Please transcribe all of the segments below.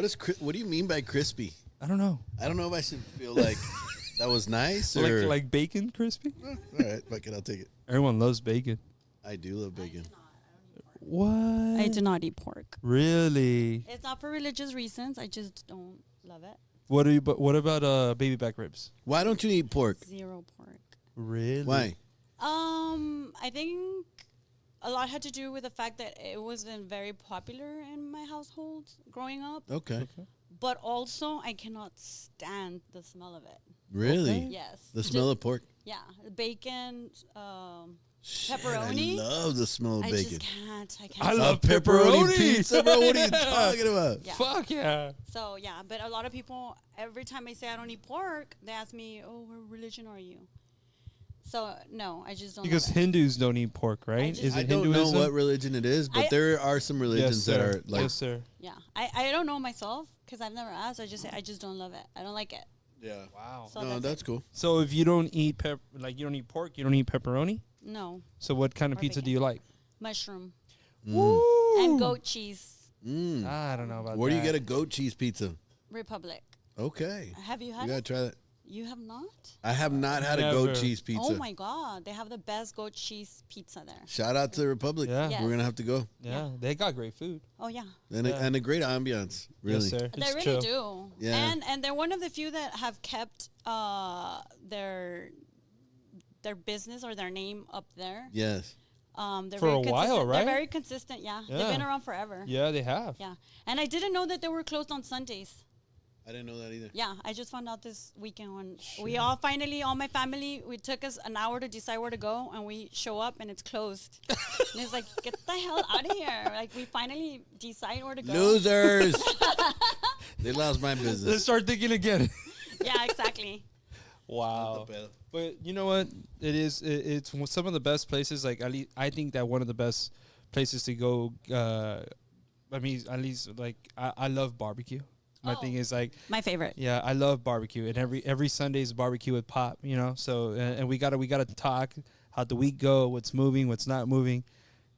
What do you mean by crispy? I don't know. I don't know if I should feel like that was nice or Like bacon crispy? all right, fuck it, I'll take it. Everyone loves bacon. I do love bacon. What? I do not eat pork. Really? It's not for religious reasons. I just don't love it. What about baby back ribs? Why don't you eat pork? Zero pork. Really? Why? I think a lot had to do with the fact that it wasn't very popular in my household growing up. Okay. But also, I cannot stand the smell of it. Really? Okay. Yes. The smell of pork? Yeah. Bacon, Shit, pepperoni. I love the smell of I bacon. just can't. I can't. I stand love it. pepperoni. pizza, bro. What are you talking about? Yeah. Fuck yeah. So, yeah. But a lot of people, every time I say I don't eat pork, they ask me, oh, what religion are you? So, no, I just don't. Because love it. Hindus don't eat pork, right? just- Is I it don't know Hinduism? what religion it is, but there are some religions that are like. yes, sir. Yeah. I don't know myself because I've never asked. I just say I just don't love it. I don't like it. Yeah. Wow. So No, that's cool. So if you don't eat you don't eat pork, you don't eat pepperoni. No. So what kind of Or pizza bacon. do you like? Mushroom. Woo! And goat cheese. Mm. I don't know about Where that. do you get a goat cheese pizza? Republic. Okay. Have you You had gotta it? try that. You have not? I have not had a Never. goat cheese pizza. Oh my God. They have the best goat cheese pizza there. Shout out to the Republic. Yeah. Yes. We're gonna have to go. Yeah, they got great food. Oh, yeah. And, Yeah. and a great ambiance. Really. Yes, sir. They It's really chill. do. Yeah. And they're one of the few that have kept their business or their name up there. Yes. They're For very a while, consistent. right? They're very consistent, yeah. They've Yeah. been around forever. Yeah, they have. Yeah. And I didn't know that they were closed on Sundays. I didn't know that either. Yeah, I just found out this weekend when we all finally, all my family, we took us an hour to decide where to go, and we show up and it's closed. And it's like, get the hell out of here! Like we finally decide where to go. Losers. They lost my Let's business. start thinking again. Yeah, exactly. Wow. But you know what? It's some of the best places. Like at least I think that one of the best places to go. I mean, at least like I love barbecue. My Oh. thing is like, My favorite. yeah, I love barbecue, and every Sunday is barbecue with Pop. You know, so and we gotta talk how the week go, what's moving, what's not moving,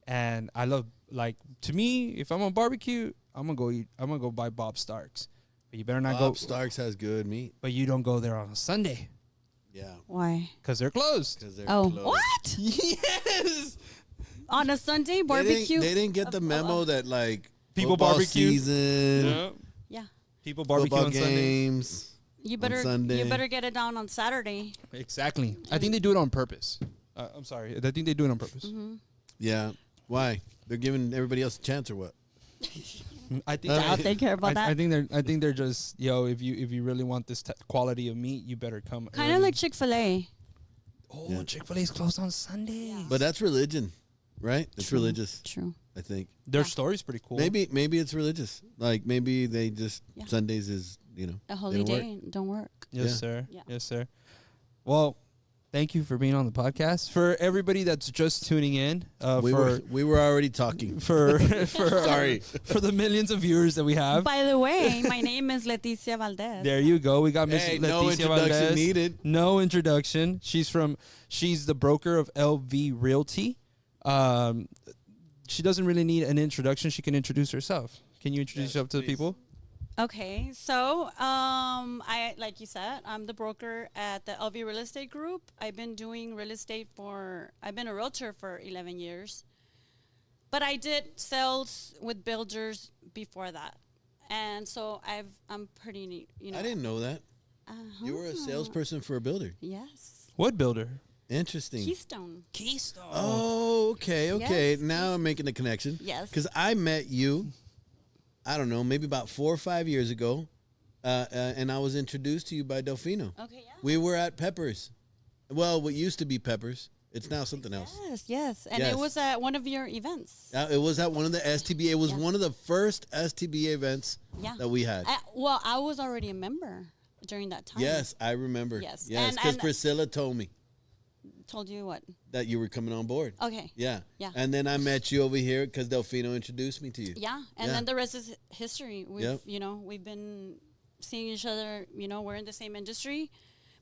and I love like to me if I'm on barbecue, I'm gonna go buy Bob Starks, but you better not Bob go. Starks has good meat. But you don't go there on a Sunday Yeah. Why? because they're closed. Because they're Oh, closed. what? Yes. On a Sunday barbecue? They didn't get the memo that like People football barbecue. season, Yeah. Yeah. People barbecue football on Sunday. games. You On better Sunday. get it down on Saturday. Exactly. I think they do it on purpose. I'm sorry. I think they do it on purpose. Mm-hmm. Yeah. Why? They're giving everybody else a chance or what? I think. I'll take care about that. I think they're just if you really want this quality of meat, you better come. Kind of early. like Chick-fil-A. Oh, Yeah. Chick-fil-A's closed on Sundays. But that's religion, right? It's True. religious, True. I think. their Yeah. story's pretty cool. Maybe it's religious. Like maybe they just Yeah. Sundays is A they holy don't work. day don't work. Yes, Yeah. sir. Yeah. Yes, sir. Well, thank you for being on the podcast. For everybody that's just tuning in, We were already talking. for Sorry. for the millions of viewers that we have. By the way, my name is Leticia Valdez. There you go. We got Miss Hey, Leticia no introduction Valdez. needed. No introduction. She's the broker of LV Realty. She doesn't really need an introduction. She can introduce herself. Can you introduce Yes, yourself to the please. people? Okay, so I like you said, I'm the broker at the LV Real Estate Group. I've been doing real estate I've been a realtor for 11 years. But I did sales with builders before that. And so I'm pretty neat, I didn't know that. You were a salesperson for a builder. Yes. What builder? Interesting. Keystone. Keystone. Oh, okay. Yes. Now I'm making the connection. Yes. Because I met you, I don't know, maybe about 4 or 5 years ago, and I was introduced to you by Delfino. Okay, yeah. We were at Peppers. Well, what used to be Peppers. It's now something else. Yes. And Yes. it was at one of your events. It was at one of the STBA. It was Yeah. one of the first STBA events Yeah. that we had. Well, I was already a member during that time. Yes, I remember. Yes. Yes, because Priscilla told me Told you what? that you were coming on board. Okay. Yeah. Yeah. And then I met you over here because Delfino introduced me to you. Yeah, and Yeah. then the rest is history. We've, Yep. we've been seeing each other. We're in the same industry,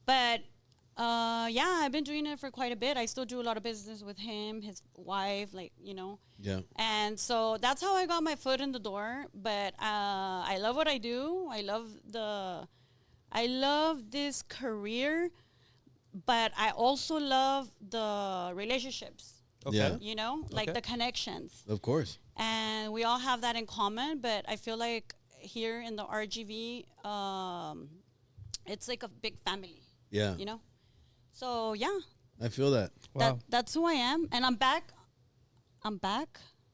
but Yeah, I've been doing it for quite a bit. I still do a lot of business with him, his wife, like, Yeah. And so that's how I got my foot in the door. But I love what I do. I love this career, but I also love the relationships, Okay. Yeah. like Okay. the connections. Of course. And we all have that in common. But I feel like here in the RGV, it's like a big family, Yeah. So yeah, I feel that. Wow. that's who I am, and I'm back.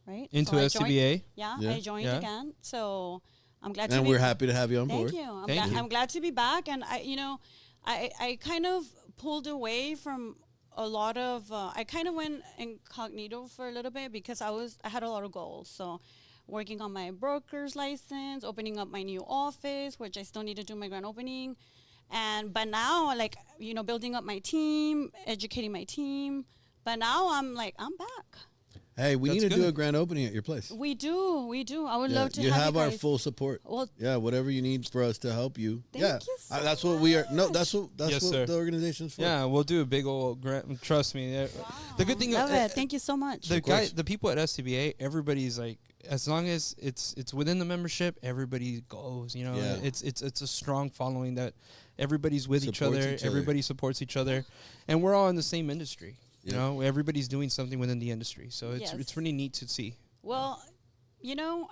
Right? Into So I joined- SCBA. Yeah, Yeah. I joined Yeah. again. So I'm glad to And be we're happy to have you on Thank board. you. I'm, Thank glad, you. I'm glad to be back. And I kind of pulled away from a lot of. I kind of went incognito for a little bit because I had a lot of goals. So, working on my broker's license, opening up my new office, which I still need to do my grand opening, but now like building up my team, educating my team. But now I'm back. Hey, we That's need to do good. a grand opening at your place. We do. I would Yeah, love to. you have you our guys. full support. Well, Yeah, whatever you need for us to help you. Thank yeah, you so that's what we are. No, that's what Yes, sir. the organization's for. Yeah, we'll do a big old grant. Trust me. The good thing, love it. Thank you so much. the people at SCBA, everybody's like, as long as it's within the membership, everybody goes. Yeah. It's a strong following that everybody's with each Supports other. each other. Everybody supports each other, and we're all in the same industry. Yeah. Everybody's doing something within the industry, so Yes. it's really neat to see. Well,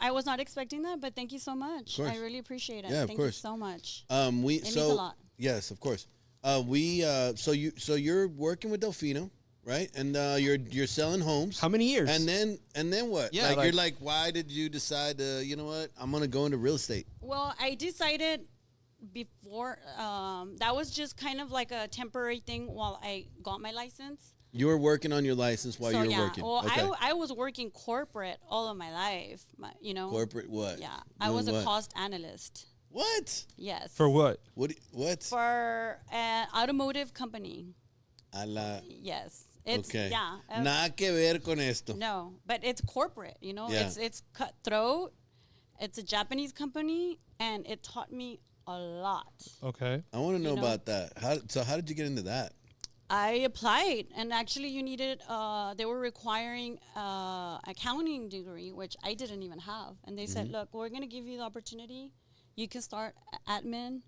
I was not expecting that, but thank you so much. course. I really appreciate it. Yeah, of thank course. you so much. We It means a lot. Yes, of course. So you're working with Delfino, right? And you're selling homes. How many years? And then what? Yeah, you're like, why did you decide to? You know what? I'm gonna go into real estate. Well, I decided before that was just kind of like a temporary thing while I got my license. You were working on your license while you were working. Well, Okay. I was working corporate all of my life. Corporate what? Yeah, I Doing was a what? cost analyst. What? Yes. For what? What? For an automotive company. A la. Yes. It's Okay. yeah. Nada que ver con esto. No, but it's corporate, Yeah. It's cutthroat. It's a Japanese company, and it taught me a lot. Okay. I want to know know? about that. How did you get into that? I applied, and actually, you needed. They were requiring accounting degree, which I didn't even have, and they said, "Look, we're going to give you the opportunity. You can start admin."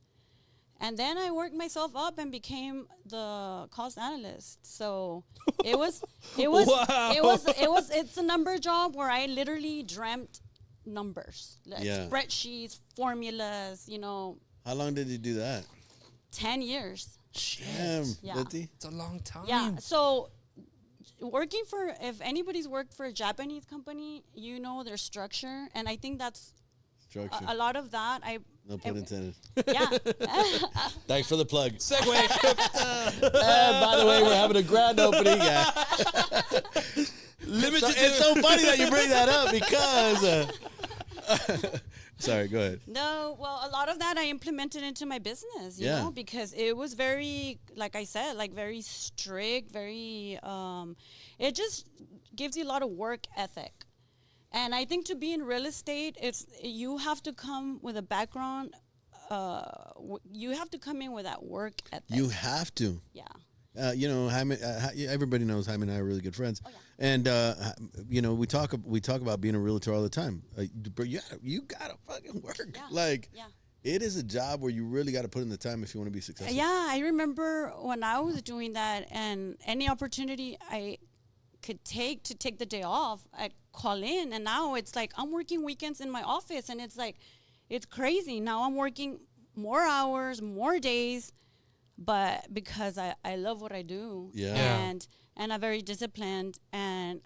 And then I worked myself up and became the cost analyst. So it's a number job where I literally dreamt numbers, like Yeah. spreadsheets, formulas, How long did you do that? 10 years. Damn, Yeah. Letty. It's a long time. Yeah. So if anybody's worked for a Japanese company, their structure. And I think that's Structure. a lot of that. No pun intended. Yeah. Thanks for the plug. Segue. By the way, we're having a grand opening. Yeah. Limited. It's so funny that you bring that up because. Sorry, go ahead. No, well, a lot of that I implemented into my business, you Yeah. know, because it was very, like I said, like very strict, very, it just gives you a lot of work ethic. And I think to be in real estate, you have to come with a background, you have to come in with that work ethic. You have to. Yeah. Jaime, everybody knows Jaime and I are really good friends. Oh, yeah. And we talk about being a realtor all the time. But you gotta fucking work. Yeah. Like Yeah. it is a job where you really got to put in the time if you want to be successful. Yeah, I remember when I was doing that, and any opportunity I could take the day off, I'd call in. And now it's like I'm working weekends in my office, and it's like, it's crazy. Now I'm working more hours, more days, but because I love what I do. Yeah. Yeah. And I'm very disciplined. And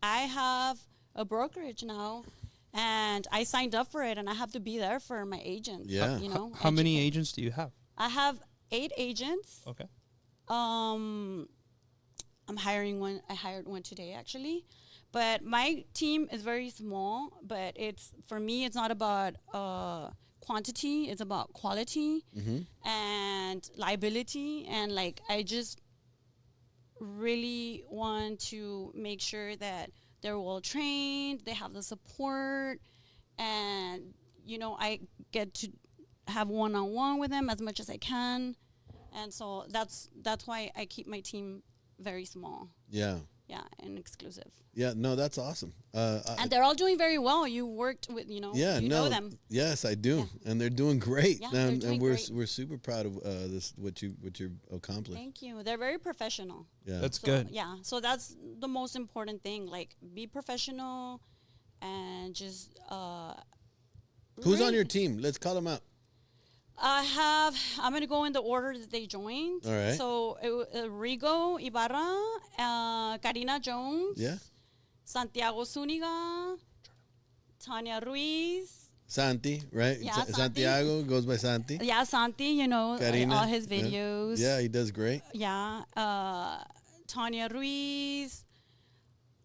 I have a brokerage now, and I signed up for it, and I have to be there for my agents. Yeah. How many educate. agents do you have? I have 8 agents. Okay. I'm hiring one. I hired one today, actually. But my team is very small. But for me, it's not about quantity. It's about quality and liability. And like, I just really want to make sure that they're well trained. They have the support, and I get to have one-on-one with them as much as I can. And so that's why I keep my team very small. Yeah. Yeah, and exclusive. Yeah, no, that's awesome. And they're all doing very well. You worked with, you know them. Yes, I do, Yeah. and they're doing great. Yeah, they're doing and we're great. we're super proud of this what you accomplished. Thank you. They're very professional. Yeah, That's So, good. Yeah, so that's the most important thing. Like, be professional and just. Who's on really- your team? Let's call them out. I'm going to go in the order that they joined. All right. So, Rigo Ibarra, Karina Jones, Yeah, Santiago Zuniga, Tanya Ruiz. Santi, right? Yeah, Santi. Santiago goes by Santi. Yeah, Santi, Karina, all his yeah. videos. Yeah, he does great. Yeah. Tanya Ruiz,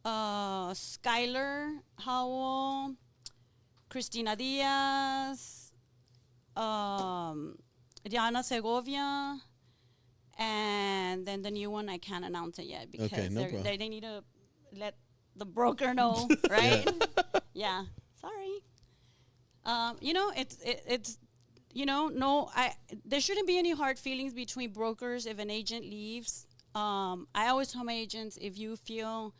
Skylar Howell, Christina Diaz, Diana Segovia, and then the new one I can't announce it yet because Okay, no problem. they need to let the broker know, right? Yeah. Sorry. It's there shouldn't be any hard feelings between brokers if an agent leaves. I always tell my agents, if you feel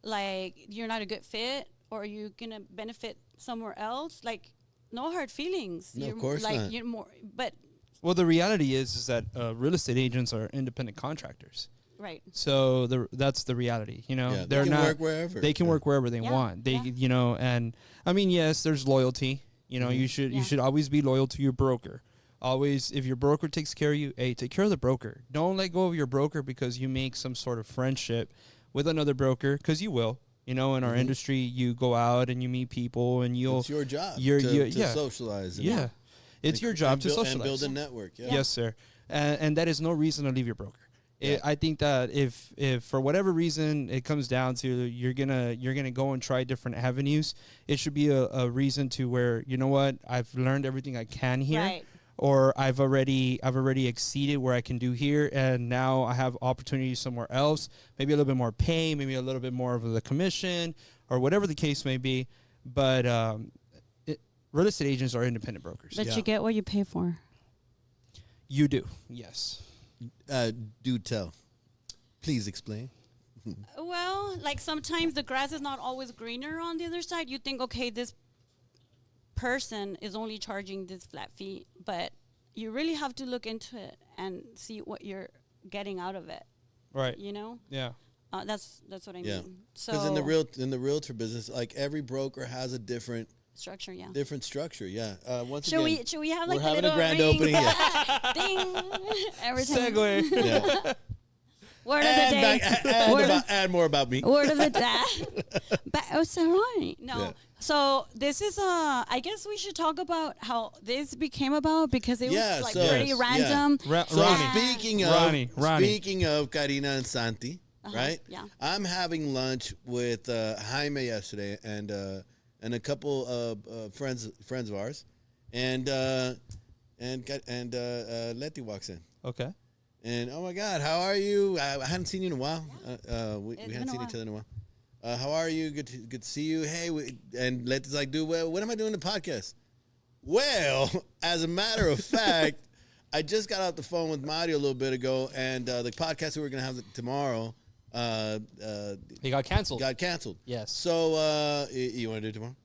like you're not a good fit or you're gonna benefit somewhere else, like, no hard feelings. No, of You're course like not. you're more, but Well, the reality is that real estate agents are independent contractors. right. So that's the reality. Yeah, they're they can not work wherever. They can Yeah. work wherever they Yeah, want. They, yeah. and I mean, yes, there's loyalty. You should Yeah. always be loyal to your broker. Always, if your broker takes care of you, hey, take care of the broker. Don't let go of your broker because you make some sort of friendship with another broker, because you will. In our industry, you go out and you meet people, and you'll. It's your job you're- to you're- yeah. socialize. Yeah, it's your job to socialize and build a network. Yeah. Yes, sir. And that is no reason to leave your broker. Yeah. I think that if for whatever reason it comes down to you're gonna go and try different avenues, it should be a reason to where, you know what, I've learned everything I can here, Right. or I've already exceeded where I can do here, and now I have opportunities somewhere else, maybe a little bit more pay, maybe a little bit more of the commission, or whatever the case may be. But real estate agents are independent brokers. But Yeah. you get what you pay for. You do, yes. Do tell. Please explain. Well, like, sometimes the grass is not always greener on the other side. You think, okay, this person is only charging this flat fee, but you really have to look into it and see what you're getting out of it. Right. Yeah. That's what I Yeah. mean. So Because in the realtor business, like, every broker has a different structure, yeah. structure. Yeah. Once Should again, we have, like, we're a having a little grand ring? opening. Yeah. Ding. Every time. Segue. Yeah. Word of the day. Word of- Add more about me. Word of the day. But oh, sorry. No. Yeah. So this is I guess we should talk about how this became about, because it Yeah, was, like, so- pretty Yes, random. So Ronnie. speaking of Karina and Santi, right? Yeah. I'm having lunch with Jaime yesterday and a couple of friends of ours, and Leti walks in. Okay. And, oh my God, how are you? I hadn't seen you in a while. We It's hadn't been a seen each while. other in a while. How are you? Good to see you. Hey, and Let's like, dude, well, what am I doing the podcast? Well, as a matter of fact, I just got off the phone with Mario a little bit ago, and the podcast we were going to have tomorrow He got canceled. got canceled. Yes. So you want to do it tomorrow?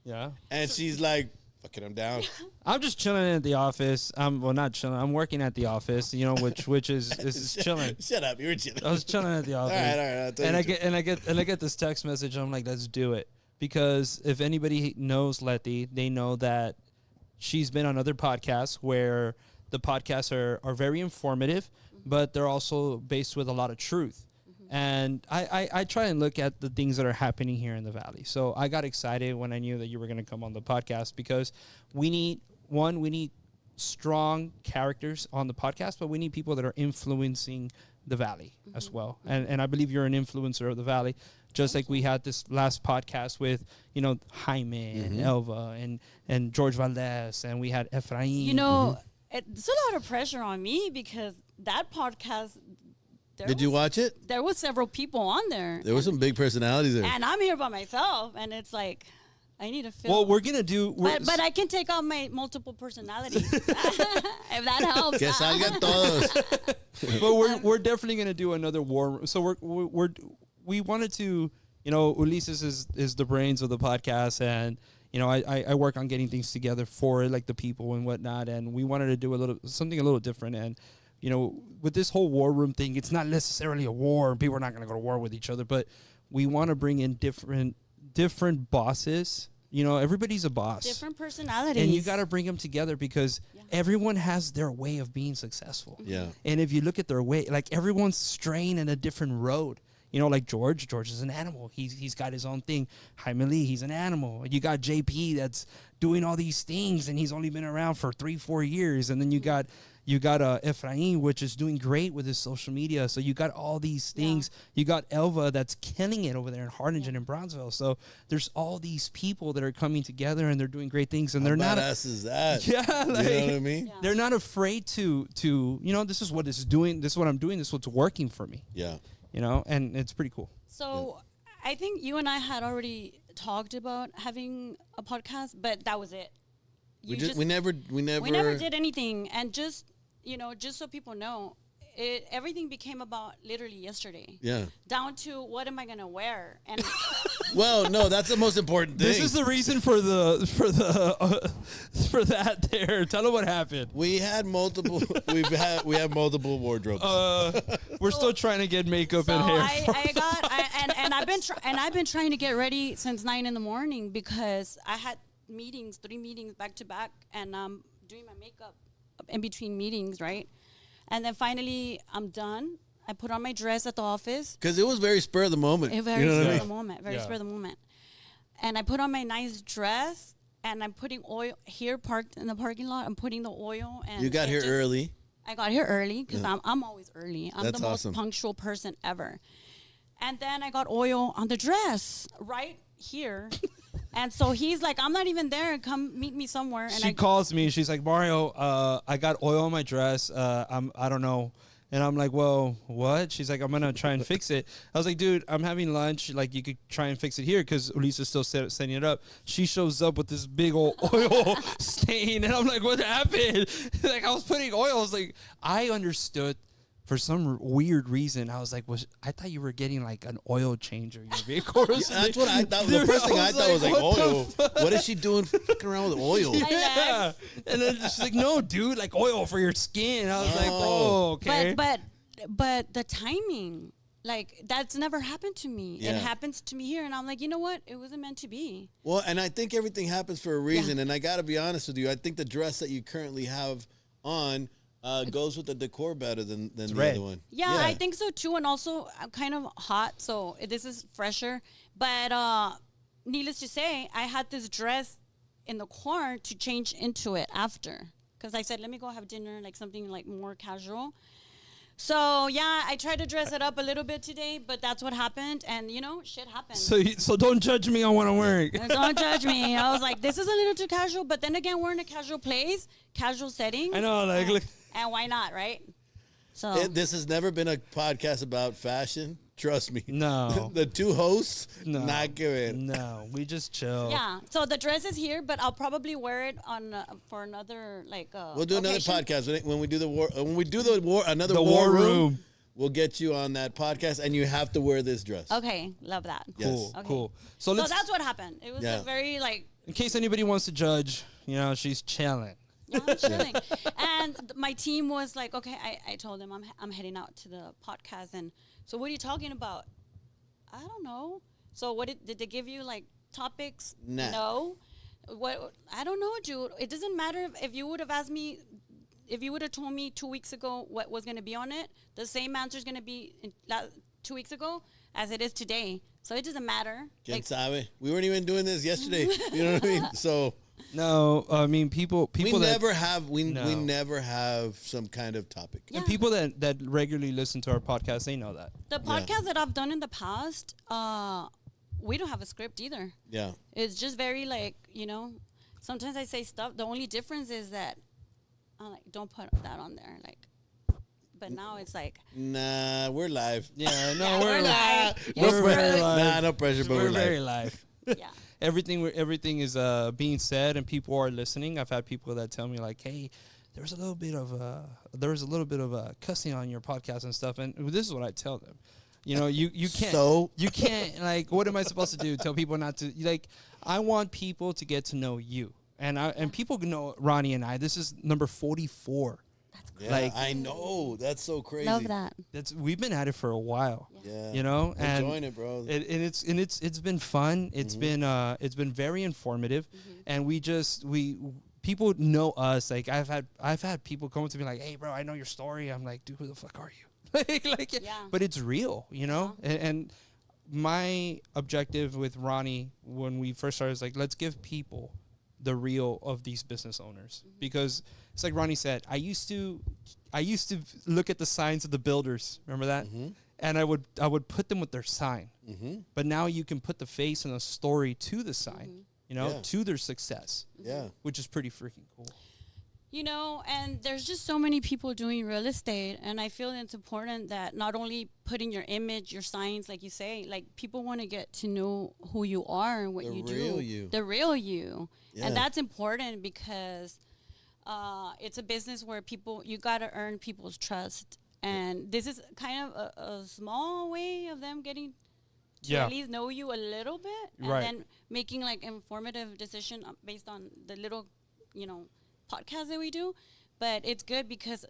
Yeah. And she's like, fuck it, I'm down. I'm just chilling at the office. Well, not chilling. I'm working at the office. Which is chilling. Shut up, you were chilling. I was chilling at the office. All right. I'll tell And you I get this text message. And I'm like, let's do it, because if anybody knows Leti, they know that she's been on other podcasts where the podcasts are very informative, but they're also based with a lot of truth. And I try and look at the things that are happening here in the Valley. So I got excited when I knew that you were going to come on the podcast, because we need strong characters on the podcast, but we need people that are influencing the Valley as well. And I believe you're an influencer of the Valley, just like we had this last podcast with, Jaime and Elva and George Valdez, and we had Efrain. It's a lot of pressure on me, because that podcast. Did you watch it? There was several people on there. There were some big personalities there. And I'm here by myself, and it's like, I need to fill. Well, we're gonna do. But I can take out my multiple personalities if that helps. Que salgan todos. but we're definitely gonna do another war room. So we wanted to, Ulises is the brains of the podcast, and I work on getting things together for like the people and whatnot, and we wanted to do something a little different. And with this whole war room thing, it's not necessarily a war, and people are not gonna go to war with each other, but we want to bring in different bosses. Everybody's a boss. Different personalities. And you got to bring them together because everyone has their way of being successful. Yeah. And if you look at their way, like everyone's straying in a different road. Like George is an animal. He's got his own thing. Jaime Lee, he's an animal. You got JP that's doing all these things and he's only been around for 3-4 years. And then you got Efrain, which is doing great with his social media. So you got all these things. Yeah. You got Elva that's killing it over there in Harlingen and Bronzeville. So there's all these people that are coming together and they're doing great things. And they're not. How badass is that? Yeah, like, you know what I mean? Yeah. They're not afraid to this is what it's doing. This is what I'm doing. This is what's working for me. Yeah. And it's pretty cool. So I think you and I had already talked about having a podcast, but that was it. We never did anything, and just so people know, everything became about literally yesterday. Yeah. Down to what am I gonna wear? And well, no, that's the most important thing. This is the reason for that there. Tell them what happened. We had multiple. we have multiple wardrobes. We're still trying to get makeup so and hair. I've been trying to get ready since 9 a.m. because I had 3 meetings back to back, and I'm doing my makeup in between meetings, right? And then finally, I'm done. I put on my dress at the office. Because it was very spur of the moment. Very spur of the moment. Very spur of the moment. And I put on my nice dress, and I'm putting oil here parked in the parking lot. I'm putting the oil. And you got here early. I got here early because I'm always early. I'm That's the most awesome. punctual person ever. And then I got oil on the dress right here. And so he's like, I'm not even there. Come meet me somewhere. And she calls me. She's like, Mario, I got oil on my dress. I don't know. And I'm like, well, what? She's like, I'm going to try and fix it. I was like, dude, I'm having lunch. Like, you could try and fix it here because Ulisa's still setting it up. She shows up with this big old oil stain. And I'm like, what happened? Like, I was putting oil. I was like, I understood. For some weird reason, I was like, I thought you were getting like an oil change in your vehicle. That's what I thought. The first thing I thought was like, oil. What is she doing fucking around with oil? Yeah. And then she's like, no, dude, like oil for your skin. I was like, oh, okay. But the timing, like that's never happened to me. Yeah. It happens to me here. And I'm like, you know what? It wasn't meant to be. Well, and I think everything happens for a reason. Yeah. And I got to be honest with you. I think the dress that you currently have on goes with the decor better than the other one. Yeah, I think so too. And also, I'm kind of hot, so this is fresher. But needless to say, I had this dress in the car to change into it after. Because I said, let me go have dinner, like something like more casual. So, yeah, I tried to dress it up a little bit today, but that's what happened. And, shit happened. So don't judge me on what I'm wearing. Don't judge me. I was like, this is a little too casual. But then again, we're in a casual place, casual setting. I know, like, look. And why not, right? So this has never been a podcast about fashion. Trust me. No. The two hosts, not good. No, we just chill. Yeah. So the dress is here, but I'll probably wear it on for another We'll do another podcast when we do the war. When we do the war war room. We'll get you on that podcast, and you have to wear this dress. Okay, love that. Yes. Cool. Okay. Cool. So that's what happened. It was a very In case anybody wants to judge, she's chilling. Yeah, I'm chilling. And my team was like, okay, I told them I'm heading out to the podcast. And so what are you talking about? I don't know. So what did they give you like topics? Nah. No. What? I don't know, dude. It doesn't matter if you would have asked me, if you would have told me 2 weeks ago what was going to be on it, the same answer is going to be 2 weeks ago as it is today. So it doesn't matter. Quien sabe? We weren't even doing this yesterday. You know what I mean? So... No, I mean people. We never have some kind of topic. And people that regularly listen to our podcast, they know that. The podcast that I've done in the past, we don't have a script either. Yeah, it's just very like Sometimes I say stuff. The only difference is that I'm like, don't put that on there, like. But now it's like, nah, we're live. Yeah, no, we're live. No pressure. Nah, no pressure, but we're very live. Yeah. Everything is being said and people are listening. I've had people that tell me like, "Hey, there's a little bit of cussing on your podcast and stuff." And this is what I tell them. You can't. So? You can't, like, what am I supposed to do? Tell people not to, like, I want people to get to know you. And people know Ronnie and I. This is number 44. That's Yeah, Like- I know. That's so crazy. Love that. We've been at it for a while. Yeah. And Enjoying it, bro. It's been fun. It's been very informative, and people know us. Like I've had people come to me like, "Hey, bro, I know your story." I'm like, "Dude, who the fuck are you?" Yeah. But it's real, And my objective with Ronnie when we first started is like, let's give people the real of these business owners, because it's like Ronnie said, I used to look at the signs of the builders. Remember that? And I would put them with their sign. But now you can put the face and a story to the sign, Yeah. to their success. Yeah. Which is pretty freaking cool. And there's just so many people doing real estate, and I feel it's important that not only putting your image, your signs, like you say, like people want to get to know who you are and what The you real do. you. The real you. Yeah. And that's important because it's a business where you got to earn people's trust. And this is kind of a small way of them getting to at least know you a little bit, and then making like informative decision based on the little, podcast that we do. But it's good because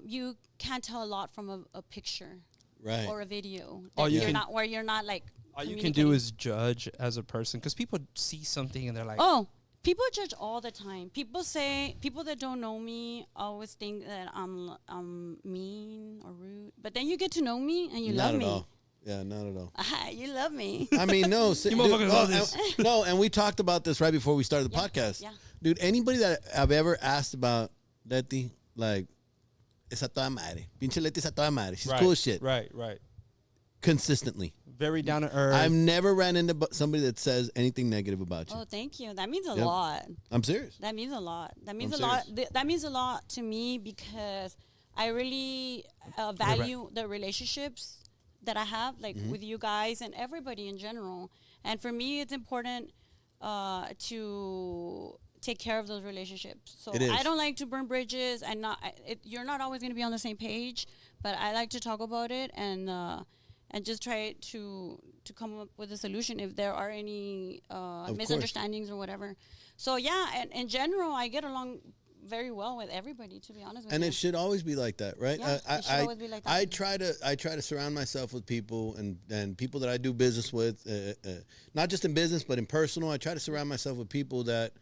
you can't tell a lot from a picture Right. or a video. All you can- where you're not like. All you can do is judge as a person, because people see something and they're like, Oh, people judge all the time. People that don't know me always think that I'm mean or rude. But then you get to know me and you Not love at me. all. Yeah, not at all. You love me. I mean, no. You motherfuckers love this. No, and we talked about this right before we started the podcast. Yeah. Dude, anybody that I've ever asked about Leti, like, es a toda madre. Pinche Leti es a toda madre. She's cool as shit. Right. Consistently. Very down to earth. I've never ran into somebody that says anything negative about you. Oh, thank you. That means a Yep. lot. I'm serious. That means a lot. That means I'm a lot. That means a lot to me because I really value the relationships that I have, like with you guys and everybody in general. And for me, it's important to take care of those relationships. So It is. I don't like to burn bridges, and you're not always going to be on the same page. But I like to talk about it and just try to come up with a solution if there are any misunderstandings or whatever. So yeah, and in general, I get along very well with everybody, to be honest with And you. it should always be like that, right? Yeah, it should always be like that. I try to surround myself with people and people that I do business with, not just in business but in personal. I try to surround myself with people that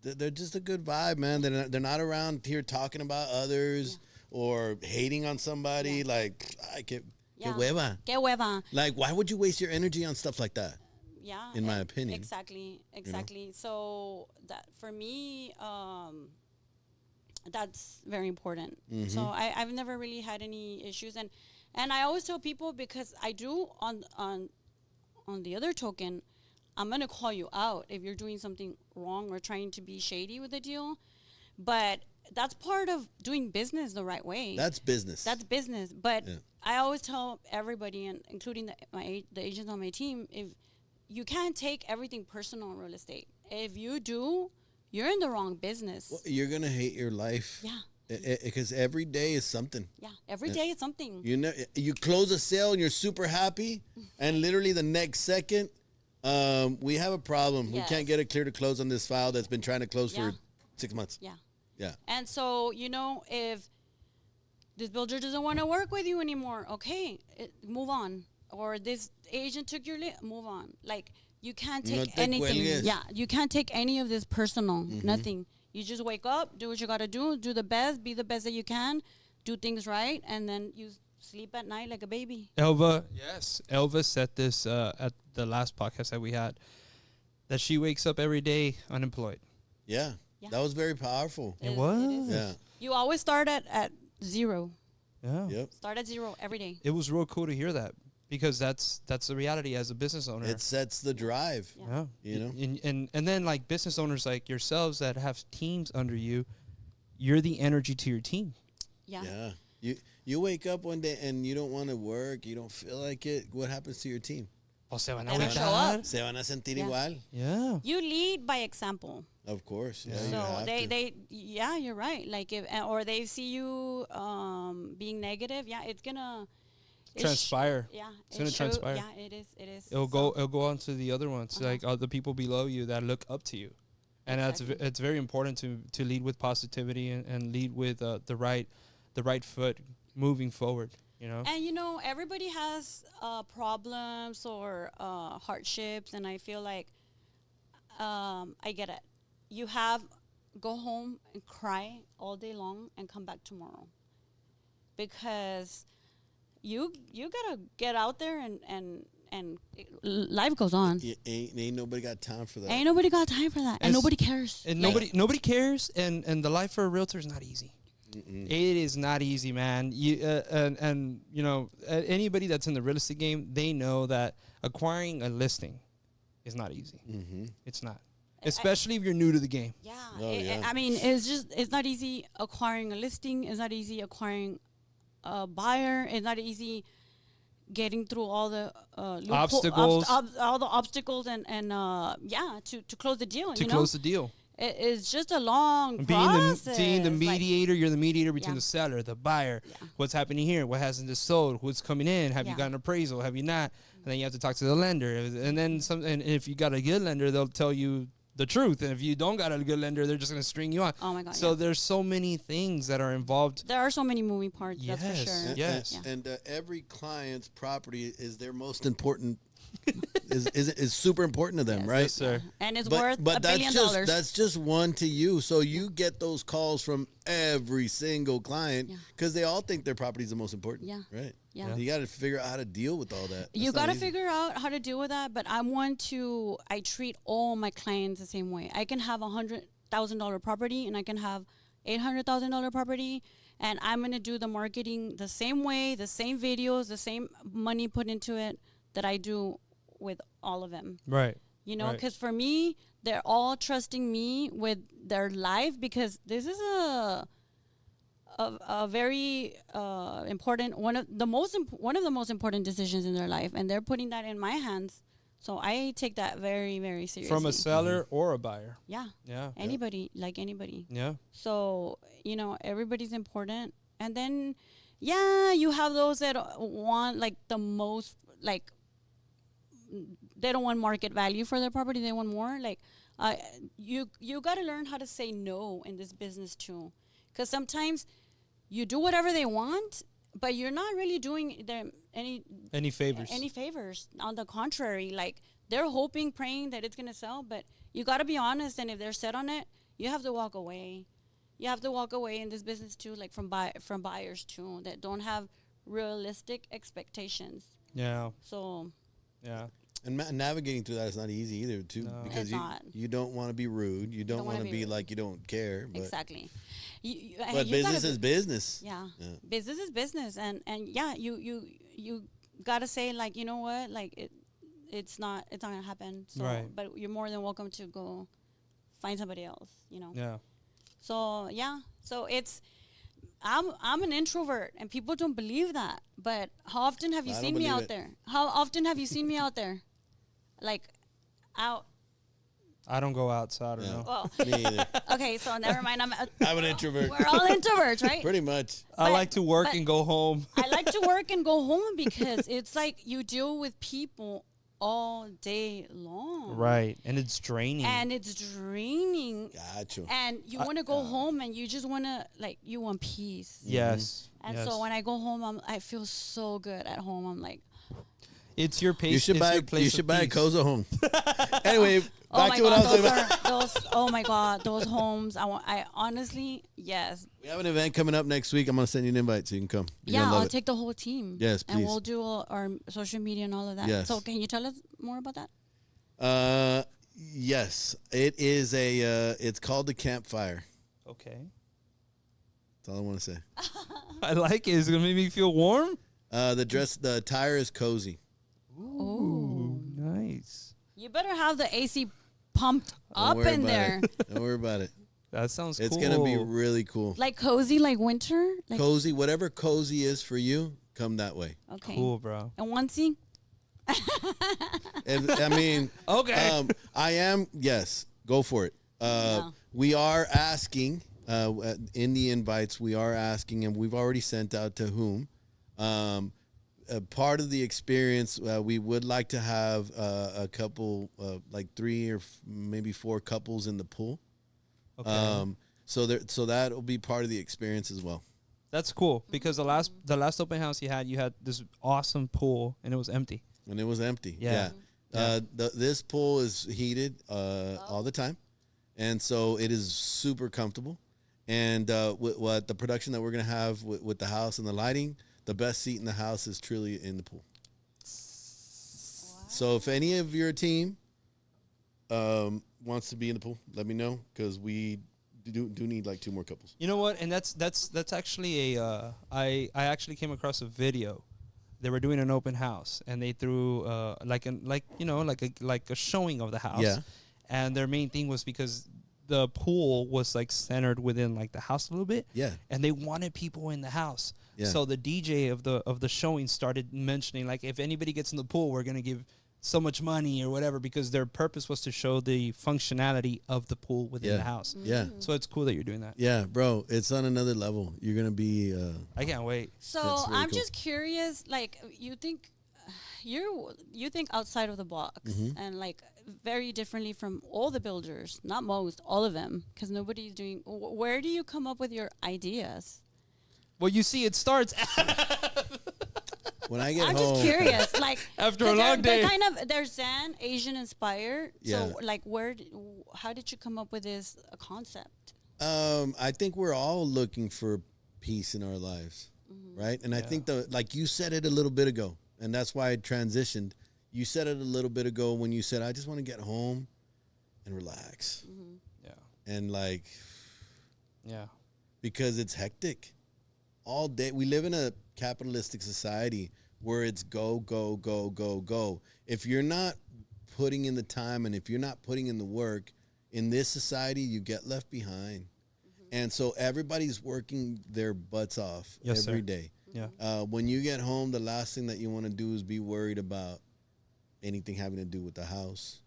they're just a good vibe, man. They're not around here talking about others or hating on somebody. Like, que hueva. Que hueva. Like, why would you waste your energy on stuff like that? Yeah. In my opinion. Exactly. So that for me, that's very important. So I've never really had any issues, and I always tell people, because I do on the other token, I'm gonna call you out if you're doing something wrong or trying to be shady with a deal, but that's part of doing business the right way. That's business. That's business. But I always tell everybody, and including the agents on my team, if you can't take everything personal in real estate. If you do, you're in the wrong business. Well, you're gonna hate your life. Yeah. Because every day is something. Yeah. Every day it's something. You close a sale and you're super happy, and literally the next second, we have a problem. Yes. We can't get it clear to close on this file that's been trying to close Yeah. for 6 months. Yeah. Yeah. And so, if this builder doesn't want to work with you anymore, okay, move on. Or this agent took your move on. Like, you can't No take te anything. cuelgues. Yeah, you can't take any of this personal. Nothing. You just wake up, do what you got to do the best, be the best that you can, do things right, and then you sleep at night like a baby. Elva said this at the last podcast that we had, that she wakes up every day unemployed. Yeah. Yeah. That was very powerful. It was. Yeah. You always start at zero. Yeah. Yep. Start at zero every day. It was real cool to hear that, because that's the reality as a business owner. It sets the drive. yeah. You know? And then, like, business owners like yourselves that have teams under you, you're the energy to your team. Yeah. Yeah. You wake up one day and you don't want to work. You don't feel like it. What happens to your team? O se van a They don't show agüitar. up. Se van a sentir Yeah. igual. Yeah. You lead by example. Of course. Yeah, you So have to. yeah, you're right. Like if or they see you being negative, yeah, it's gonna Transpire. yeah, It's gonna show- transpire. Yeah, it is. It is. It'll go on to the other ones, Uh-huh. like other people below you that look up to you, and Exactly. it's very important to lead with positivity and lead with the right foot moving forward. You know. And you know, everybody has problems or hardships, and I feel like I get it. You have go home and cry all day long and come back tomorrow, because you gotta get out there and life goes on. Ain't nobody got time for that. Ain't nobody got time for that, and It's- nobody cares. And Like, nobody cares, and the life for a realtor is not easy. Mm-mm. It is not easy, man. You and you know anybody that's in the real estate game, they know that acquiring a listing is not easy. Mhm. It's not, especially if you're new to the game. yeah, Oh, yeah. I mean, it's not easy acquiring a listing. It's not easy acquiring a buyer. It's not easy getting through all the Obstacles. all the obstacles, and yeah, to close the deal. To you close know? the deal. It's just a long Being process. being the like- mediator, you're the mediator between Yeah. the seller, the buyer. Yeah. What's happening here? What hasn't this sold? What's coming in? Have you Yeah. got an appraisal? Have you not? And then you have to talk to the lender. And then and if you got a good lender, they'll tell you the truth. And if you don't got a good lender, they're just going to string you on. Oh my God, So yeah. there's so many things that are involved. There are so many moving parts. That's for Yes. sure. And- Yes. And, and every client's property is their most important. is super important to them, Yes. right? Yes, sir. And it's worth $1 billion. that's just one to you. So you get those calls from every single client Yeah. because they all think their property is the most important. Yeah. Right. Yeah. You got to figure out how to deal with all that. You That's not got to easy. figure out how to deal with that. But I treat all my clients the same way. I can have $100,000 property and I can have $800,000 property. And I'm going to do the marketing the same way, the same videos, the same money put into it that I do with all of them. Right. You know, Right. because for me, they're all trusting me with their life, because this is a very important one of the most important decisions in their life, and they're putting that in my hands. So I take that very, very seriously. From a seller or a buyer. yeah, Yeah. anybody, like anybody. Yeah. So, you know, everybody's important. And then, yeah, you have those that want like the most, like, they don't want market value for their property. They want more. Like, you got to learn how to say no in this business too. Because sometimes you do whatever they want, but you're not really doing them Any favors. any favors. On the contrary, like, they're hoping, praying that it's going to sell, but you got to be honest. And if they're set on it, you have to walk away. You have to walk away in this business too, like from buyers too, that don't have realistic expectations. Yeah. So Yeah. And navigating through that is not easy either, too, No. because It's not. you don't want to be rude. You don't want to be like you don't care. But, exactly. but business is business. Yeah. Yeah. Business is business, and yeah, you gotta say, like, you know what, like it's not gonna happen. So, Right. but you're more than welcome to go find somebody else. You know. Yeah. So yeah, so I'm an introvert, and people don't believe that. But how often have you I seen don't me believe out it. there? How often have you seen me out there? Like, out. I don't go out, so I don't Yeah. know. Well, Me either. okay, so never mind. I'm an introvert. We're all introverts, right? Pretty much. I but- like to work but- and go home. I like to work and go home, because it's like you deal with people all day long. Right. And it's draining. And it's draining. Gotcha. And you want to go home, and you just want to, like, you want peace. yes. And yes. so when I go home, I feel so good at home. I'm like, It's your pace. You should it's buy your place you of should buy a peace. Koza home. Anyway, oh back my to what I God, was talking about. oh my God, those homes. I honestly, yes. We have an event coming up next week. I'm gonna send you an invite so you can come. You're Yeah, gonna love I'll it. take the whole team. Yes, And please. we'll do our social media and all of that. Yes. So can you tell us more about that? Yes, it is it's called the Campfire. Okay. That's all I want to say. I like it. It's going to make me feel warm. The attire is cozy. Ooh, nice. You better have the AC pumped Don't up worry in about there. it. Don't worry about it. That sounds It's cool. gonna be really cool. Like cozy, like winter? Like, Cozy, whatever cozy is for you, come that way. okay. cool, bro. And onesie? I mean, Okay. I am. Yes, go for it. No. We are asking in the invites. We are asking, and we've already sent out to whom. Part of the experience, we would like to have a couple, like 3 or maybe 4 couples in the pool. Okay. So that will be part of the experience as well. That's cool because the last open house you had this awesome pool and it was empty. And it was empty. Yeah. This pool is heated all the time, and so it is super comfortable. And what the production that we're gonna have with the house and the lighting, the best seat in the house is truly in the pool. So if any of your team wants to be in the pool, let me know because we do need like 2 more couples. You know what? And that's actually I actually came across a video. They were doing an open house and they threw like a showing of the house. Yeah. And their main thing was because the pool was like centered within like the house a little bit. Yeah. And they wanted people in the house. Yeah. So the DJ of the showing started mentioning like if anybody gets in the pool, we're gonna give so much money or whatever because their purpose was to show the functionality of the pool within the house. Yeah. So it's cool that you're doing that. Yeah, bro, it's on another level. You're gonna be. I can't wait. So That's really I'm cool. just curious, like you think you think outside of the box Mm-hmm. and like very differently from all the builders, not most, all of them, because nobody's doing. Where do you come up with your ideas? Well, you see, it starts When I get I'm home, just curious, like After a 'cause long day. They're kind of they're Zen, Asian inspired. Yeah. So like, how did you come up with this concept? I think we're all looking for peace in our lives, right? And I think like you said it a little bit ago, and that's why I transitioned. You said it a little bit ago when you said, "I just want to get home and relax," Yeah. and like Yeah. because it's hectic all day. We live in a capitalistic society where it's go, go, go, go, go. If you're not putting in the time and if you're not putting in the work in this society, you get left behind. And so everybody's working their butts off Yes, every sir. day. Yeah. When you get home, the last thing that you want to do is be worried about anything having to do with the house.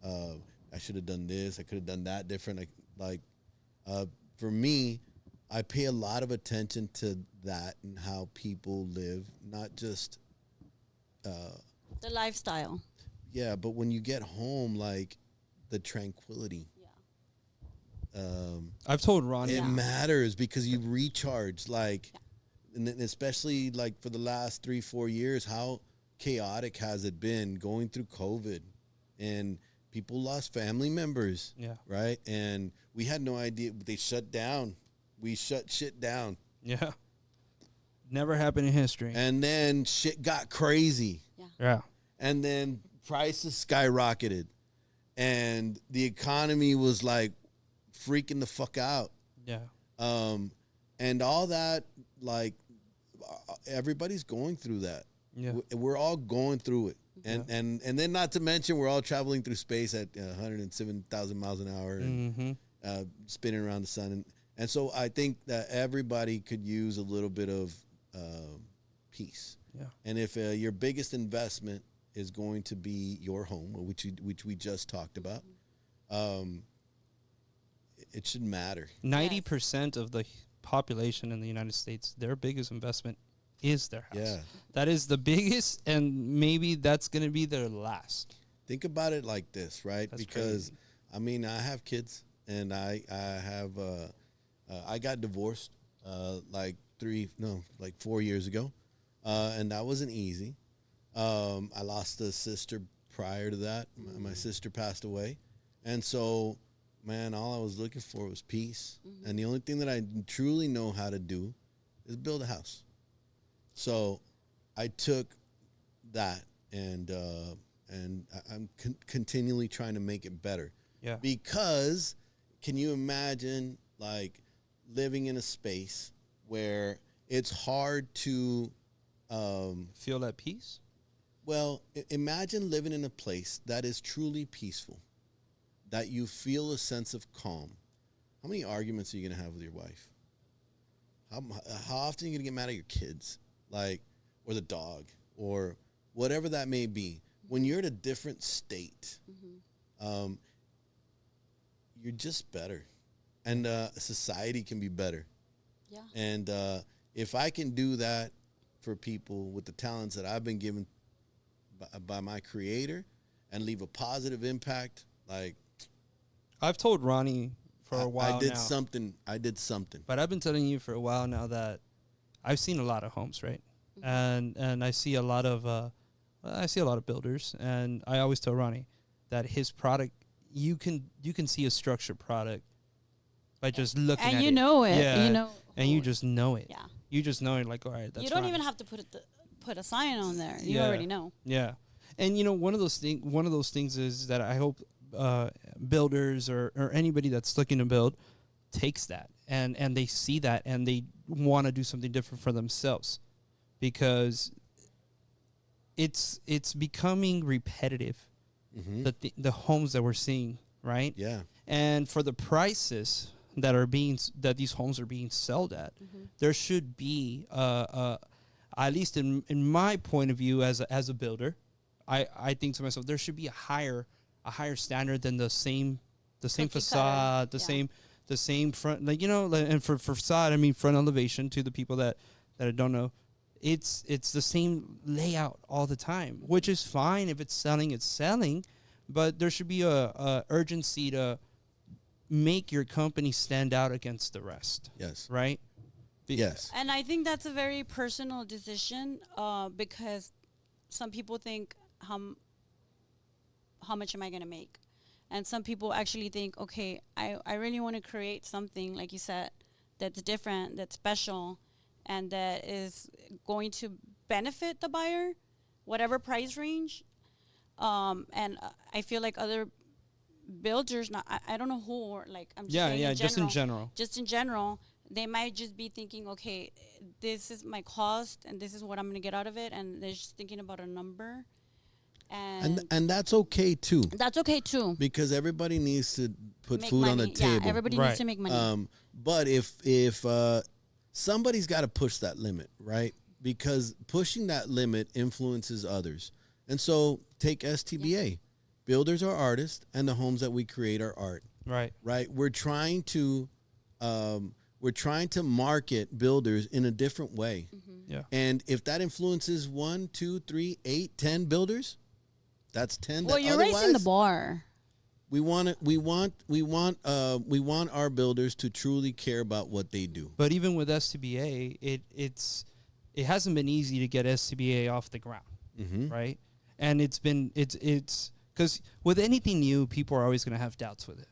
I should have done this. I could have done that different. For me, I pay a lot of attention to that and how people live, not just, The lifestyle. but when you get home, like the tranquility, I've told Ronnie. it matters because you recharge, like, and then especially like for the last 3-4 years, how chaotic has it been going through COVID and people lost family members. Yeah. Right. And we had no idea. They shut down. We shut shit down. Yeah. Never happened in history. And then shit got crazy. Yeah. And then prices skyrocketed. And the economy was like freaking the fuck out. Yeah. And all that, like, everybody's going through that. Yeah. We're all going through it. And then not to mention we're all traveling through space at 107,000 miles an hour and spinning around the sun. And so I think that everybody could use a little bit of peace. Yeah. And if your biggest investment is going to be your home, which we just talked about, it should matter. 90% of the population in the United States, their biggest investment is their house. Yeah. That is the biggest, and maybe that's going to be their last. Think about it like this, right? That's Because, crazy. I mean, I have kids, and I have I got divorced like 4 years ago, and that wasn't easy. I lost a sister prior to that. My sister passed away, and so, man, all I was looking for was peace. And the only thing that I truly know how to do is build a house. So I took that and I'm continually trying to make it better. Yeah. Because can you imagine like living in a space where it's hard to Feel at peace? imagine living in a place that is truly peaceful, that you feel a sense of calm. How many arguments are you going to have with your wife? How often are you going to get mad at your kids? Like, or the dog, or whatever that may be, when you're at a different state, you're just better. And society can be better. Yeah. And if I can do that for people with the talents that I've been given by my creator and leave a positive impact, like I've told Ronnie for a while I did now, something. I did something. but I've been telling you for a while now that I've seen a lot of homes, right? And I see a lot of builders, and I always tell Ronnie that his product, you can see a structured product by just looking at it. And you know it. Yeah, You know. and you just know it. Yeah. You just know it, like, all right, that's You don't Ronnie. even have to put a sign on there. You Yeah. already know. Yeah, and one of those things is that I hope builders or anybody that's looking to build takes that and they see that and they want to do something different for themselves, because it's becoming repetitive. The homes that we're seeing, right? Yeah. And for the prices that these homes are being sold at, there should be at least in my point of view as a builder, I think to myself, there should be a higher standard than the same Cookie facade, cutter. the same front, and for facade I mean front elevation, to the people that I don't know. It's the same layout all the time, which is fine. If it's selling, but there should be a urgency to make your company stand out against the rest. Yes. Right? Yes. And I think that's a very personal decision, because some people think, how much am I going to make? And some people actually think, okay, I really want to create something, like you said, that's different, that's special, and that is going to benefit the buyer, whatever price range. And I feel like other builders, I don't know who, or like I'm just saying just in general, they might just be thinking, okay, this is my cost and this is what I'm going to get out of it, and they're just thinking about a number. And that's okay too. That's okay too. Because everybody needs to put Make food money. on the table. Yeah, everybody needs to make money. But if somebody's got to push that limit, right? Because pushing that limit influences others. And so take STBA. Yeah. Builders are artists, and the homes that we create are art. Right. Right. We're trying to market builders in a different way. Yeah. And if that influences 1, 2, 3, 8, 10 builders, that's 10. Well, you're raising the bar. We want our builders to truly care about what they do. But even with STBA, it hasn't been easy to get STBA off the ground, right? And it's because with anything new, people are always going to have doubts with it.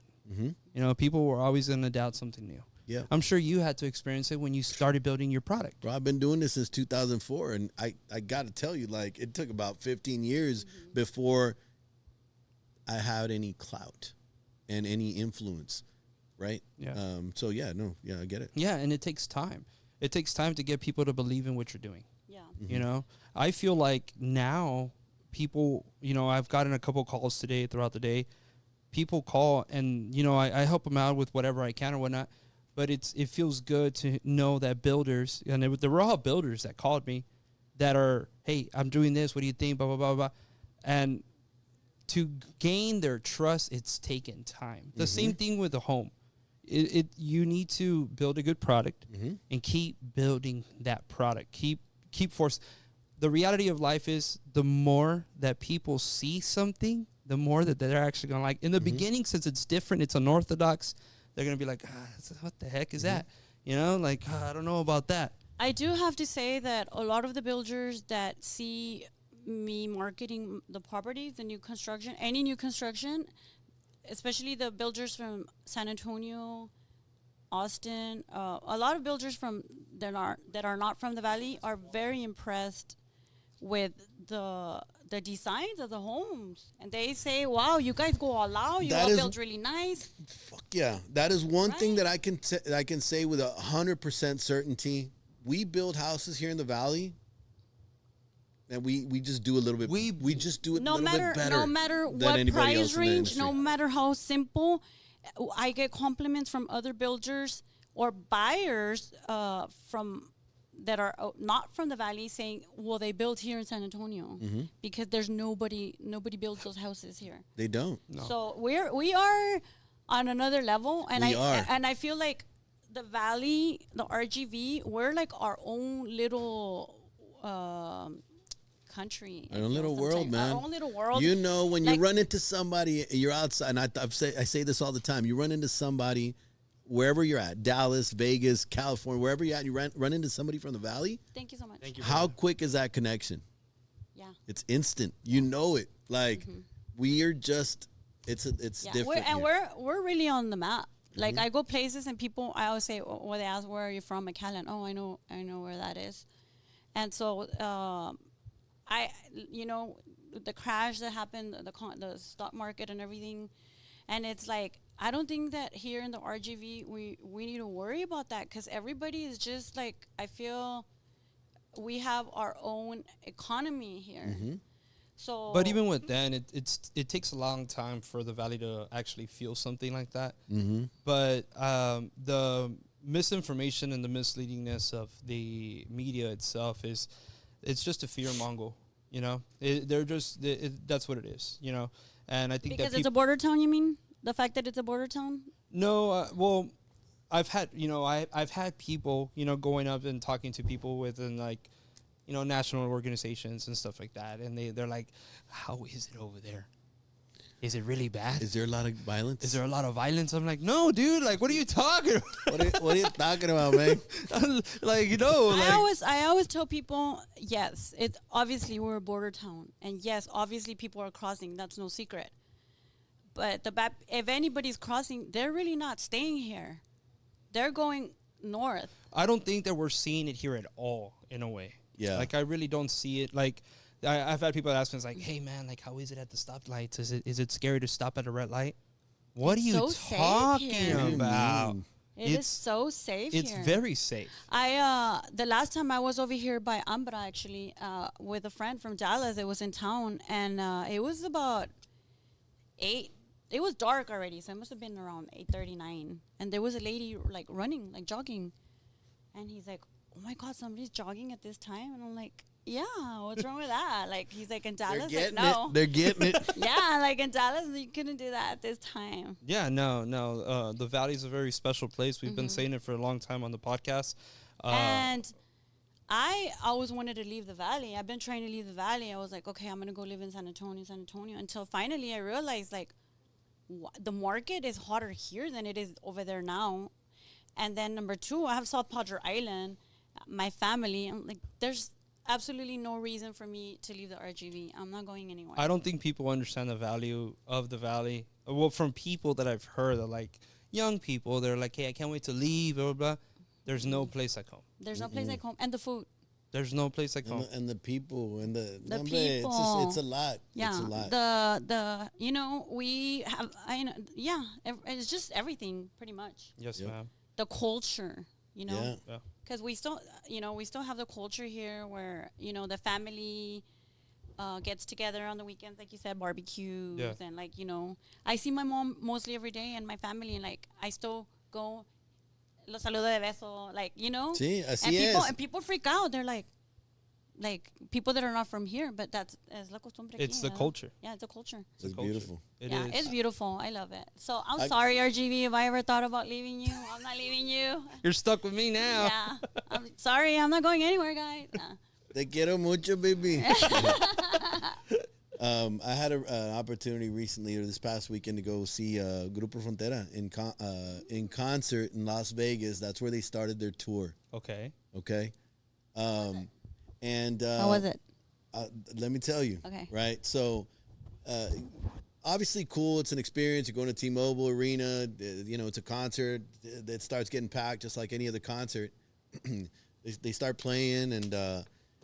People were always going to doubt something new. Yeah, I'm sure you had to experience it when you started building your product. Bro, I've been doing this since 2004, and I got to tell you, like, it took about 15 years before I had any clout and any influence, right? Yeah. I get it. Yeah, and it takes time. It takes time to get people to believe in what you're doing. Yeah. I feel like now people, I've gotten a couple calls today throughout the day. People call and, I help them out with whatever I can or whatnot. But it feels good to know that builders, and there were all builders that called me that are, hey, I'm doing this. What do you think? Blah, blah, blah, blah. And to gain their trust, it's taken time. The same thing with the home. You need to build a good product and keep building that product. Keep force. The reality of life is the more that people see something, the more that they're actually going to like. In the beginning, since it's different, it's unorthodox, they're going to be like, what the heck is that? I don't know about that. I do have to say that a lot of the builders that see me marketing the properties, the new construction, any new construction, especially the builders from San Antonio, Austin, a lot of builders that are not from the Valley are very impressed with the designs of the homes, and they say, "Wow, you guys go all out. You all build really nice." Fuck yeah, that is one thing that I can say with 100% certainty. We build houses here in the Valley, and we just do a little bit. We just do it no a little bit better. No matter what price range, no matter how simple, I get compliments from other builders or buyers from that are not from the valley saying, well, they built here in San Antonio because there's nobody builds those houses here. They don't. No. So we are on another level, and We are. I feel like the valley, the RGV, we're like our own little country. Our own little world, man. Our own little world. You know, when you Like- run into somebody, you're outside, and I say this all the time. You run into somebody wherever you're at, Dallas, Vegas, California, wherever you're at, and you run into somebody from the valley. Thank you so much. Thank you. How quick is that connection? Yeah. It's instant. You know it. Like we're just, it's Yeah, different. we're really on the map. Like I go places and people, I always say, when they ask where are you from, McAllen. Oh, I know where that is. And so the crash that happened, the stock market and everything, and it's like I don't think that here in the RGV we need to worry about that because everybody is just like I feel we have our own economy here. So, But even with that, it takes a long time for the valley to actually feel something like that. But the misinformation and the misleadingness of the media itself it's just a fear mongo. You know, that's what it is. You know, and I think because that it's a border town. You mean the fact that it's a border town? No, well, I've had I've had people going up and talking to people within like national organizations and stuff like that, and they're like, how is it over there? Is it really bad? Is there a lot of violence? Is there a lot of violence? I'm like, no, dude. Like, what are you talking about? What are you talking about, man? Like, I always tell people, yes, it's obviously we're a border town, and yes, obviously people are crossing. That's no secret. But if anybody's crossing, they're really not staying here. They're going north. I don't think that we're seeing it here at all, in a way. Yeah. Like, I really don't see it. Like, I've had people ask me, it's like, hey, man, like, how is it at the stoplights? Is it scary to stop at a red light? What are you so safe talking here. about? It is so safe It's here. very safe. The last time I was over here by Ambra, actually, with a friend from Dallas, it was in town, and it was about 8. It was dark already, so it must have been around 8:39. And there was a lady like running, like jogging, and he's like, "Oh my God, somebody's jogging at this time," and I'm like, "Yeah, what's wrong with that?" Like he's like in Dallas, like no, They're getting it. yeah, like in Dallas, you couldn't do that at this time. Yeah, no. The Valley is a very special place. We've been saying it for a long time on the podcast. And I always wanted to leave the Valley. I've been trying to leave the Valley. I was like, okay, I'm gonna go live in San Antonio, until finally I realized like the market is hotter here than it is over there now. And then number 2, I have South Padre Island, my family. I'm like, there's absolutely no reason for me to leave the RGV. I'm not going anywhere. I don't think people understand the value of the Valley. Well, from people that I've heard, like young people, they're like, hey, I can't wait to leave, blah, blah, blah. There's no place like home. There's no place like home. And the food. There's no place like home. And the people and the people. It's a lot. Yeah, It's a lot. we have, it's just everything pretty much. Yes, Yep. ma'am. The culture, Yeah. Yeah. because we still have the culture here where the family gets together on the weekends, like you said, barbecues, Yeah. and like I see my mom mostly every day and my family, and like I still go, los saludo de beso, like Sí, así and people es. and people freak out. They're like people that are not from here, but that's la costumbre. It's aquí, the culture. Yeah, it's a culture. It's culture. beautiful. It Yeah, is. it's beautiful. I love it. So I'm I- sorry, RGV, if I ever thought about leaving you. I'm not leaving you. You're stuck with me now. Yeah. I'm sorry. I'm not going anywhere, guys. Te quiero mucho, baby. I had an opportunity recently, or this past weekend, to go see Grupo Frontera in concert in Las Vegas. That's where they started their tour. Okay. Okay, and How was it? Let me tell you. Okay. Right. So, obviously, cool. It's an experience. You're going to T-Mobile Arena. It's a concert that starts getting packed, just like any other concert. They start playing, and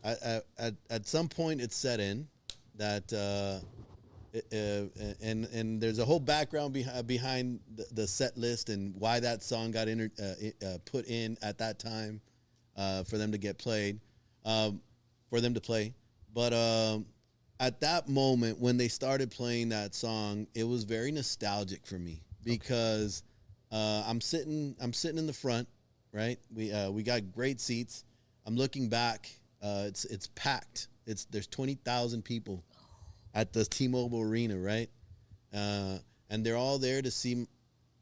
at some point, it's set in that and there's a whole background behind the set list and why that song got put in at that time for them to get played, for them to play. But at that moment when they started playing that song, it was very nostalgic for me because I'm sitting in the front, right? We got great seats. I'm looking back. It's packed. There's 20,000 people at the T-Mobile Arena, right? And they're all there to see,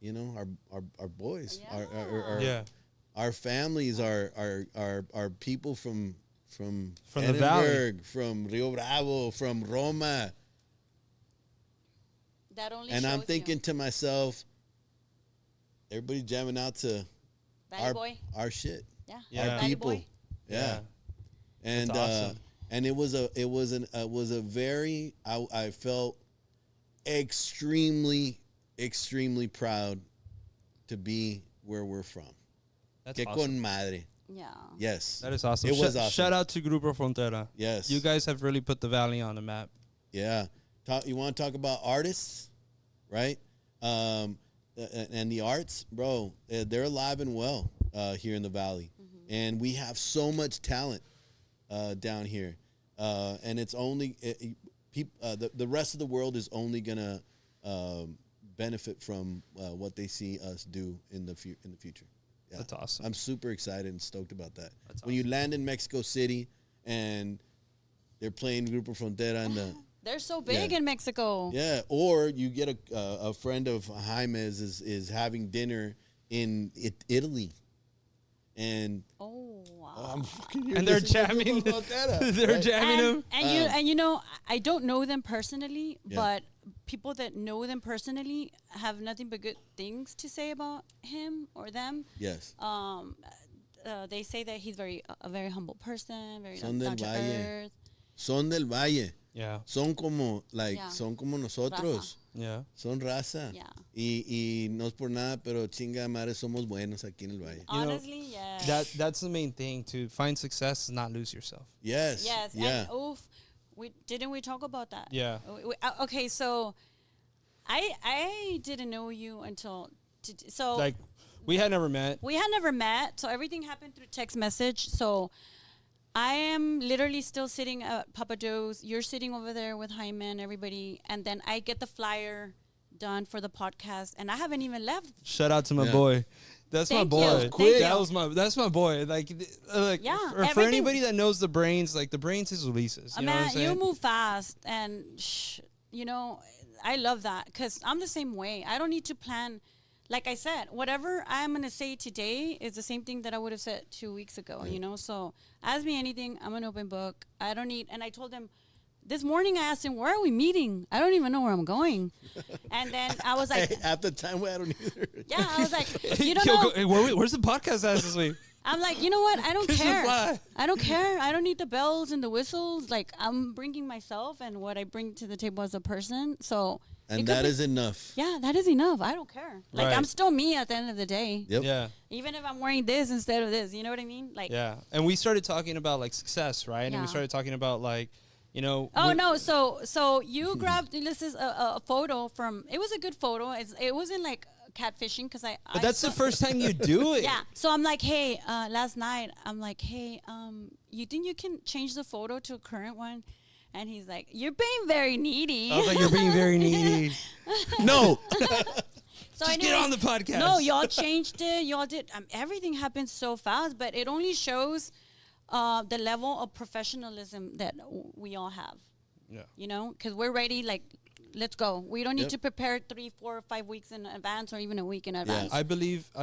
our boys, Yeah. our families, our people from the valley, Edinburgh, from Rio Bravo, from Roma. That only And I'm shows thinking you. to myself, everybody's jamming out to Valley Boy. our shit, Yeah. Yeah. our Valley people. Boy. Yeah. And That's awesome. and it was a very I felt extremely proud to be where we're from. That's Que awesome. con madre. Yeah. Yes. That is awesome. It was awesome. Shout out to Grupo Frontera. Yes. You guys have really put the valley on the map. Yeah. You want to talk about artists, right? And the arts, bro, they're alive and well here in the valley. Mm-hmm. And we have so much talent down here. And it's only the rest of the world is only going to benefit from what they see us do in the future. Yeah. That's awesome. I'm super excited and stoked about that. That's when you land in Mexico City and they're playing Grupo Frontera and They're so big Yeah. in Mexico. yeah, or you get a friend of Jaime's is having dinner in Italy, and Oh wow. I'm fucking here And they're listening to jamming. Grupo Frontera, They're right? jamming them. And you know, I don't know them personally, Yeah. but people that know them personally have nothing but good things to say about him or them. Yes, They say that he's a very humble person, very Son del down to Valle. earth. son del Valle, Yeah. son como Yeah. son como nosotros, Yeah. son raza, Yeah. y no es por nada, pero chinga madre somos buenos aquí en el Valle. You know, Honestly, yes. That's the main thing. To find success is not lose yourself. Yes, Yes. yeah, And oof, we talk about that? Yeah. Okay, so I didn't know you until so Like, we had never met. we had never met. So everything happened through text message. So I am literally still sitting at Papa Joe's. You're sitting over there with Jaime and everybody, and then I get the flyer done for the podcast, and I haven't even left. Shout out to my Yeah. boy. That's my Thank boy. you. That was quick. That's my boy. Like Yeah, for everything- anybody that knows the brains, like the brains is Ulises. You know what I'm Man, saying? you move fast, and I love that because I'm the same way. I don't need to plan. Like I said, whatever I'm gonna say today is the same thing that I would have said 2 weeks ago. So ask me anything. I'm an open book. I don't need. And I told him this morning. I asked him, "Where are we meeting? I don't even know where I'm going." And then I was like, Hey, at the time I don't either. "Yeah." I was like, "You don't Yo, know." hey, where's the podcast at this week? I'm like, you know what? I don't Here's the care. fly. I don't care. I don't need the bells and the whistles. Like I'm bringing myself and what I bring to the table as a person. So it And could that be- is enough. yeah, that is enough. I don't care. Like Right. I'm still me at the end of the day. Yep. Yeah. Even if I'm wearing this instead of this, you know what I mean? Like Yeah. And we started talking about like success, right? And Yeah. we started talking about like, Oh no! So you grabbed Ulysses a photo from. It was a good photo. It wasn't like catfishing because But that's the first time you do it. Yeah. So I'm like, hey, last night I'm like, hey, you think you can change the photo to a current one? And he's like, you're being very needy. I was like, you're being very needy. No. So Just get anyways, on the podcast. No, y'all changed it. Y'all did. Everything happened so fast, but it only shows the level of professionalism that we all have. Yeah. Because we're ready. Like, let's go. We don't need Yep. to prepare 3, 4, 5 weeks in advance, or even a week in advance. I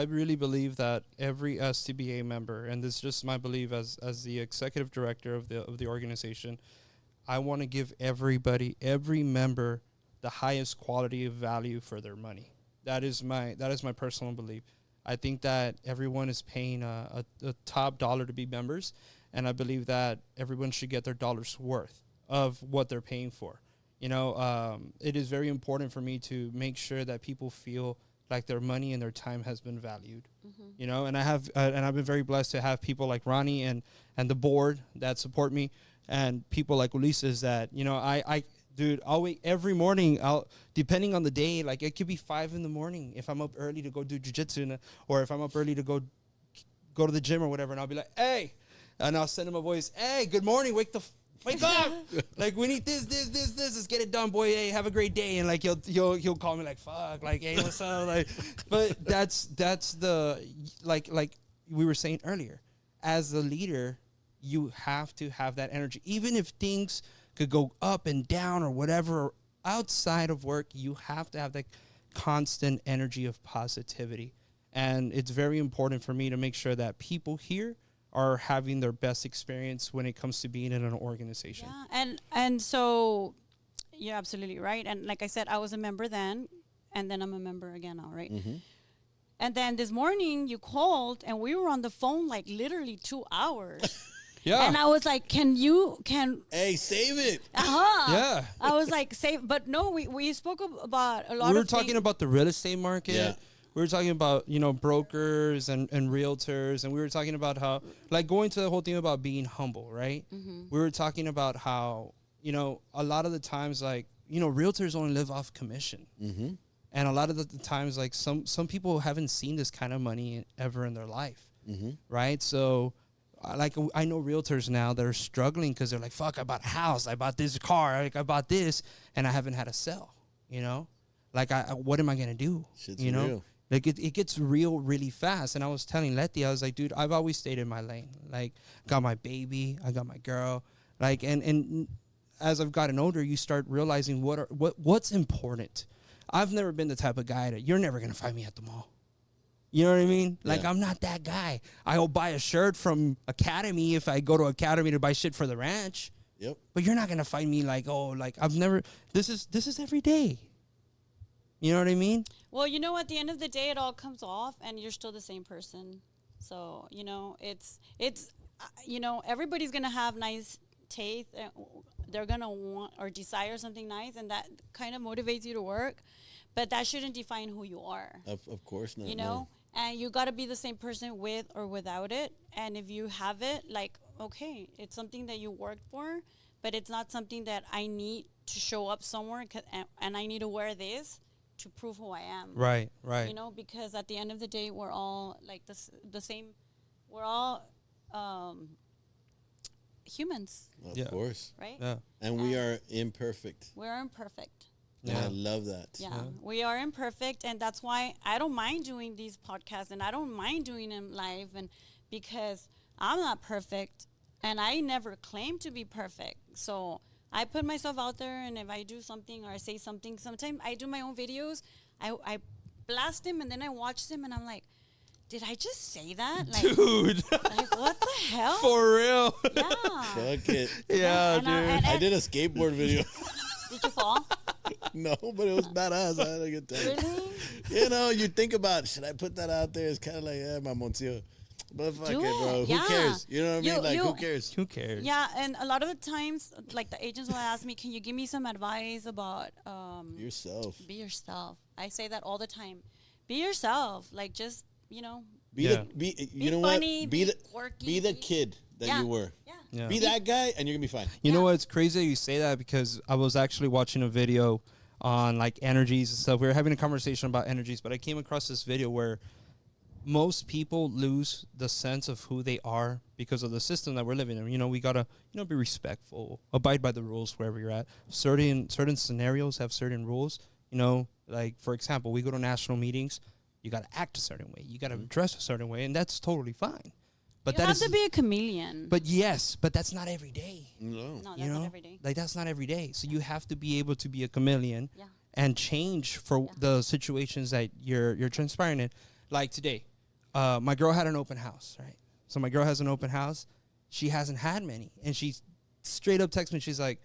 really believe that every STBA member, and this is just my belief as the executive director of the organization, I want to give every member the highest quality of value for their money. That is my personal belief. I think that everyone is paying a top dollar to be members, and I believe that everyone should get their dollar's worth of what they're paying for. It is very important for me to make sure that people feel like their money and their time has been valued. And I've been very blessed to have people like Ronnie and the board that support me, and people like Ulises that I'll wait every morning. Depending on the day, like it could be 5 a.m. if I'm up early to go do jiu-jitsu, or if I'm up early to go to the gym or whatever, and I'll be like, hey, and I'll send him a voice, hey, good morning, wake up. Like, we need this. Let's get it done, boy. Hey, have a great day. And like he'll call me like, fuck, like, hey, what's up? Like, but that's the like we were saying earlier, as the leader, you have to have that energy. Even if things could go up and down or whatever outside of work, you have to have that constant energy of positivity. And it's very important for me to make sure that people here are having their best experience when it comes to being in an organization. Yeah, and so you're absolutely right. And like I said, I was a member then, and then I'm a member again now, right? And then this morning you called, and we were on the phone like literally 2 hours. Yeah. And I was like, can Hey, save it. Yeah. I was like, but no, we spoke about a lot We were of talking things. about the real estate market. Yeah. We were talking about, brokers and realtors. And we were talking about how, like, going to the whole thing about being humble, right? We were talking about how, a lot of the times, like, realtors only live off commission. And a lot of the times, like, some people haven't seen this kind of money ever in their life, right? So, like, I know realtors now that are struggling because they're like, fuck, I bought a house, I bought this car, like, I bought this, and I haven't had a sell, Like, what am I going to do? Shit's real. Like, it gets real really fast. And I was telling Letty, I was like, dude, I've always stayed in my lane. Like, got my baby, I got my girl. Like, and as I've gotten older, you start realizing what's important. I've never been the type of guy that you're never going to find me at the mall. You know what I mean? Like, I'm not that guy. I'll buy a shirt from Academy if I go to Academy to buy shit for the ranch. Yep. But you're not going to find me like, I've never, this is every day. You know what I mean? Well, at the end of the day, it all comes off, and you're still the same person. So, it's everybody's gonna have nice taste. They're gonna want or desire something nice, and that kind of motivates you to work. But that shouldn't define who you are. Of course not. No. And you got to be the same person with or without it. And if you have it, like, okay, it's something that you worked for, but it's not something that I need to show up somewhere and I need to wear this to prove who I am. Right. Because at the end of the day, we're all like the same. We're all humans. Of course. Right? Yeah. And we are imperfect. We're imperfect. And I love that. Yeah, we are imperfect, and that's why I don't mind doing these podcasts, and I don't mind doing them live, and because I'm not perfect, and I never claim to be perfect. So I put myself out there, and if I do something or I say something, sometimes I do my own videos. I blast them, and then I watch them, and I'm like, did I just say that? Like, Dude. like, what the hell? For real. Yeah. Fuck it. Yeah, And dude. I did a skateboard video. Did you fall? No, but it was badass. I had a good time. Really? You think about, should I put that out there? It's kind of like, my monsieur. But fuck Do it, bro. it. Who Yeah. cares? You know what I mean? Like, You- who cares? Who cares? Yeah, and a lot of the times, like the agents will ask me, "Can you give me some advice about Yourself. be yourself?" I say that all the time. Be yourself. Like, just Be Yeah. you know funny, what? be The quirky, be the be- kid that Yeah. you were. Yeah. Yeah. Be that guy, and you're gonna be fine. You know Yeah. what? It's crazy that you say that because I was actually watching a video on like energies and stuff. We were having a conversation about energies, but I came across this video where most people lose the sense of who they are because of the system that we're living in. We gotta, be respectful, abide by the rules wherever you're at. Certain scenarios have certain rules. Like for example, we go to national meetings. You gotta act a certain way. You gotta dress a certain way, and that's totally fine. But You that have is, to be a chameleon. but yes, but that's not every day. No. no, that's You know, not every day. like that's not every day. So you have to be able to be a chameleon Yeah. and change for the situations that you're transpiring in. Like today, my girl had an open house, right? So my girl has an open house. She hasn't had many, and she straight up texts me. She's like,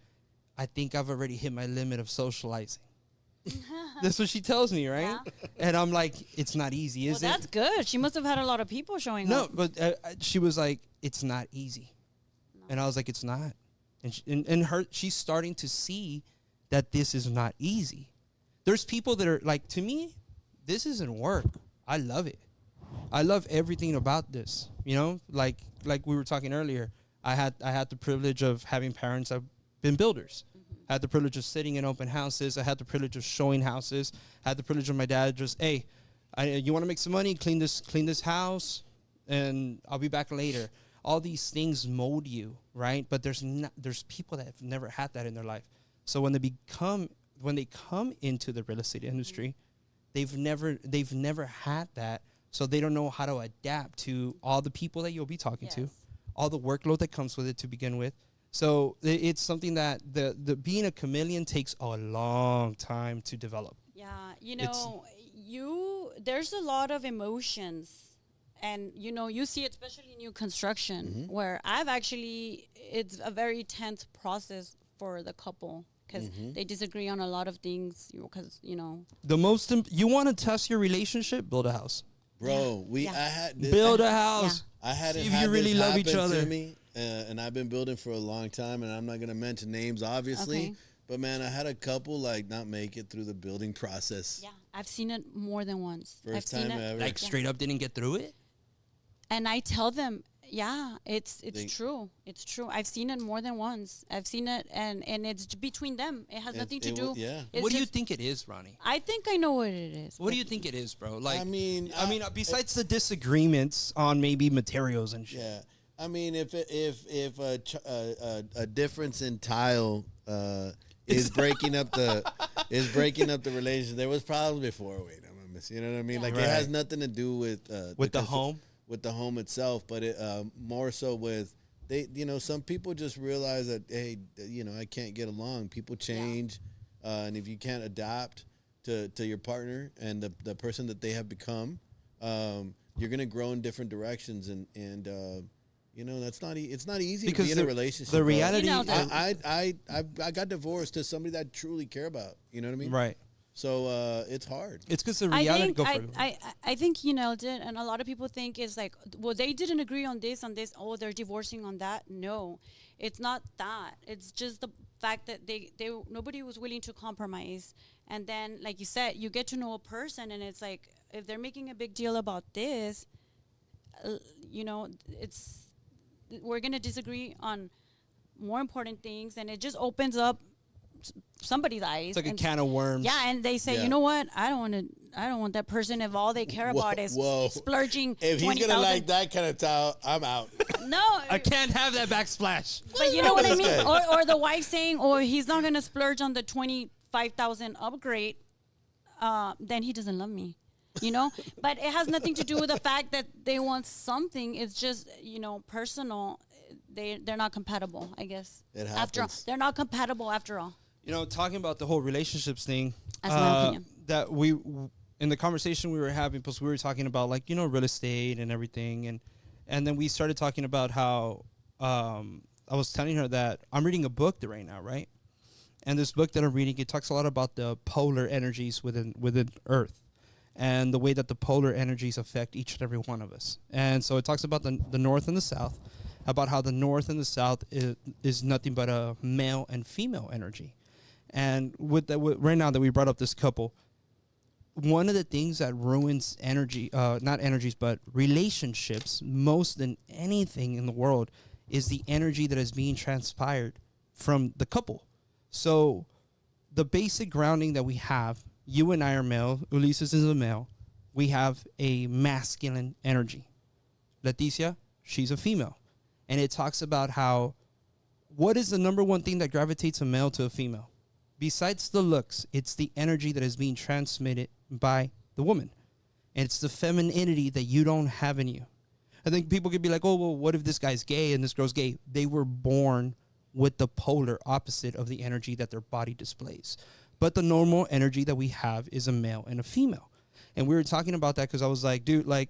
"I think I've already hit my limit of socializing." That's what she tells me, right? Yeah. And I'm like, "It's not easy, Well, is it?" that's good. She must have had a lot of people showing No, up. but she was like, "It's not easy," and I was like, "It's not," and she's starting to see that this is not easy. There's people that are like, to me, this isn't work. I love it. I love everything about this. Like we were talking earlier. I had the privilege of having parents that have been builders. I had the privilege of sitting in open houses. I had the privilege of showing houses. I had the privilege of my dad just, hey, you want to make some money? Clean this house, and I'll be back later. All these things mold you, right? But there's people that have never had that in their life. So when they come into the real estate industry, they've never had that. So they don't know how to adapt to all the people that you'll be talking to, Yes. all the workload that comes with it to begin with. So it's something that the being a chameleon takes a long time to develop. Yeah, there's a lot of emotions, and you see it especially in new construction, where it's a very tense process for the couple because they disagree on a lot of things. Because The most you want to test your relationship, build a house. Bro, Yeah. I had Build a house. I had See it if you really this love each happen other. to me, and I've been building for a long time, and I'm not gonna mention names, obviously. Okay. But man, I had a couple like not make it through the building process. Yeah, I've seen it more than once. First I've seen time it, ever. Like straight up didn't get through it. and I tell them, yeah, it's They- true. It's true. I've seen it more than once. I've seen it, and it's between them. It has nothing to do. Yeah. It's What do you just- think it is, Ronnie? I think I know what it is. What do you think it is, bro? Like, I mean, besides the disagreements on maybe materials and shit. Yeah, I mean, if a difference in tile is breaking up the relationship, there was problems before. Wait, I'm gonna miss. You know what I mean? Yeah. Like it has nothing to do with the home. with the home itself, but it more so with some people just realize that hey, I can't get along. People change, and if you can't adapt to your partner and the person that they have become, you're gonna grow in different directions, and that's it's not easy Because to be in a relationship. the bro. reality, I got divorced to somebody that I truly care about. You know what I mean? right? So it's hard. It's because the I reality. think Go for it. I think you nailed it, and a lot of people think it's like, well, they didn't agree on this. Oh, they're divorcing on that. No, it's not that. It's just the fact that they nobody was willing to compromise. And then, like you said, you get to know a person, and it's like if they're making a big deal about this, it's we're gonna disagree on more important things, and it just opens up somebody's eyes. It's like a and can of worms. yeah, and they say, Yeah. you know what? I don't want that person if all they care about is splurging If he's 20,000. gonna like that kind of tile, I'm out. No, I can't have that backsplash. but you know what I This mean? guy. Or the wife saying, oh, he's not gonna splurge on the 25,000 upgrade. Then he doesn't love me. But it has nothing to do with the fact that they want something. It's just personal. They're not compatible, I guess. It After all, happens. they're not compatible after all. Talking about the whole relationships thing. That's my opinion. That we in the conversation we were having, because we were talking about real estate and everything, and then we started talking about how I was telling her that I'm reading a book right now, right? And this book that I'm reading, it talks a lot about the polar energies within Earth, and the way that the polar energies affect each and every one of us. And so it talks about the North and the South, about how the North and the South is nothing but a male and female energy. And right now that we brought up this couple, one of the things that ruins not energies, but relationships most than anything in the world is the energy that is being transpired from the couple. So the basic grounding that we have, you and I are male, Ulises is a male, we have a masculine energy. Leticia, she's a female. And it talks about what is the number one thing that gravitates a male to a female? Besides the looks, it's the energy that is being transmitted by the woman. And it's the femininity that you don't have in you. I think people could be like, oh, well, what if this guy's gay and this girl's gay? They were born with the polar opposite of the energy that their body displays. But the normal energy that we have is a male and a female. And we were talking about that because I was like, dude, like,